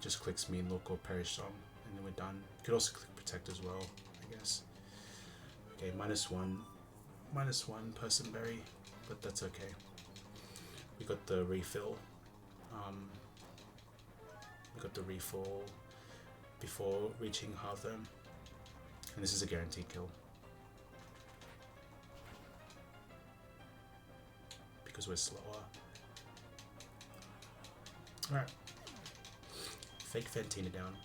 just clicks Mean Look or Perish Song and then we're done. You could also click Protect as well, I guess. Okay, -1 Person Berry, but that's okay. We got the refill. We got the refill before reaching Hearthome, and this is a guaranteed kill because we're slower. Alright, fake Fantina down.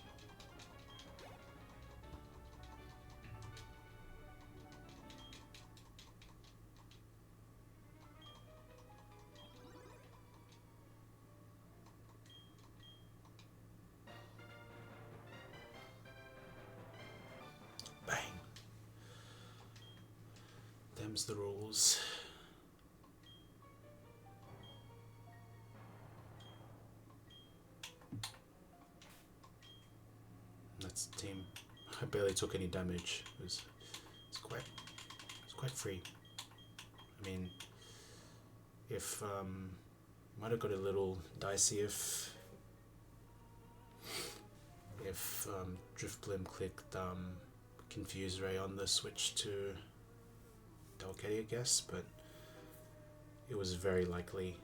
Bang. Them's the rules. That's the team. I barely took any damage. It's quite free. I mean, if might have got a little dicey if Driftblim clicked Confuse Ray on the switch to Dalkay, I guess, but it was very likely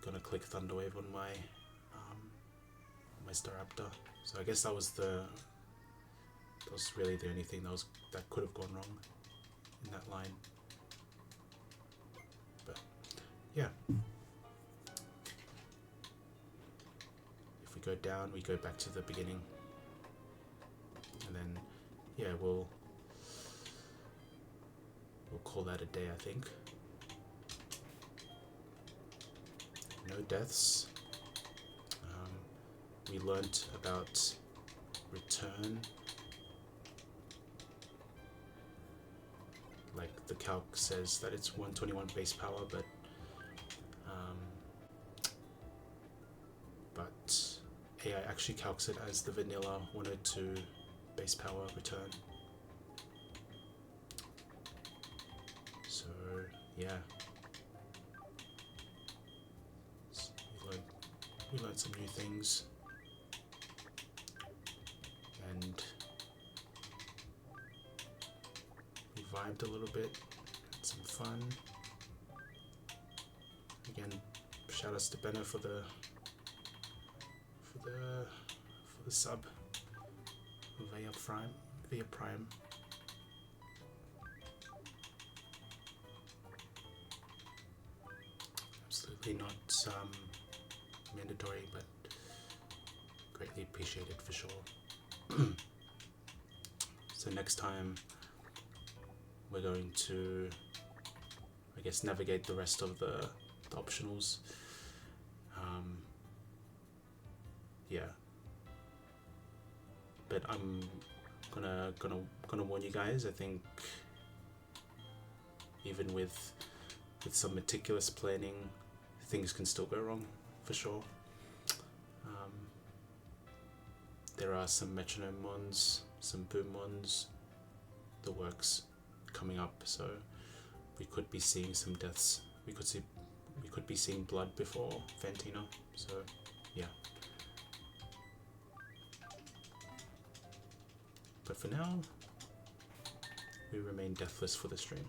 gonna click Thunderwave on my Staraptor. So I guess that was the That was really the only thing that could have gone wrong in that line. But yeah. If we go down, we go back to the beginning. And then, yeah, we'll call that a day, I think. No deaths. We learnt about return. Like the calc says that it's 121 base power, but AI actually calcs it as the vanilla 102 base power return. So yeah, we learned some new things, and we vibed a little bit, had some fun. Again, shout outs to Benno for the sub via Prime. Absolutely not mandatory, but greatly appreciated for sure. So next time we're going to, I guess, navigate the rest of the optionals. Yeah, but I'm gonna warn you guys. I think even with some meticulous planning, things can still go wrong for sure. There are some metronome ones, some boom ones, the works coming up, so we could be seeing some deaths. We could be seeing blood before Fantina. So yeah. But for now, we remain deathless for the stream.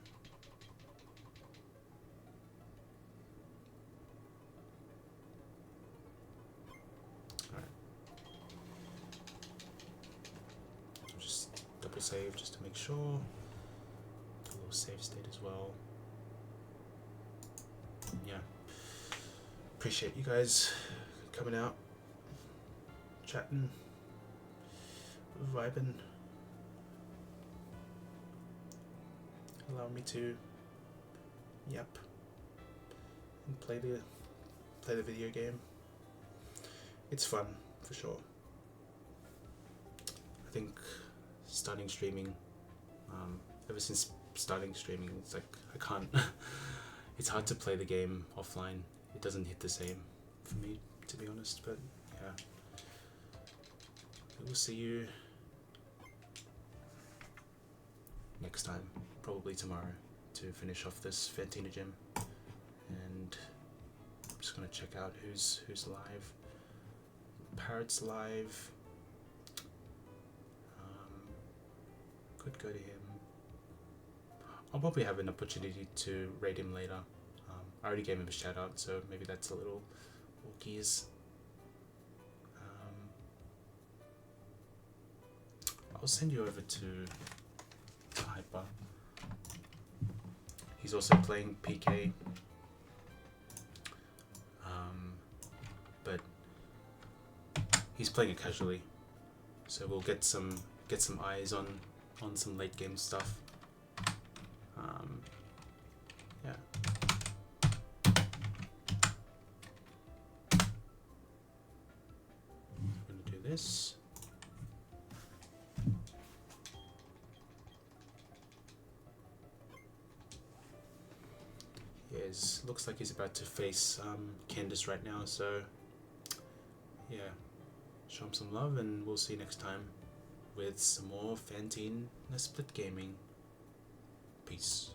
Alright. I'll just double save just to make sure. A little save state as well. Yeah. Appreciate you guys coming out, chatting, vibing. Allow me to yep and play the video game. It's fun for sure. I think starting streaming, ever since starting streaming, it's like I can't it's hard to play the game offline. It doesn't hit the same for me, to be honest, but yeah. We will see you next time, probably tomorrow, to finish off this Fantina gym. And I'm just gonna check out who's live. Parrot's live. Could go to him. I'll probably have an opportunity to raid him later. I already gave him a shout out, so maybe that's a little walkies. I'll send you over to Hyper. He's also playing PK, but he's playing it casually, so we'll get some eyes on some late game stuff. Yeah. I'm gonna do this. Yes, looks like he's about to face Candace right now, so yeah, show him some love, and we'll see you next time with some more Fantina Split Gaming. Peace.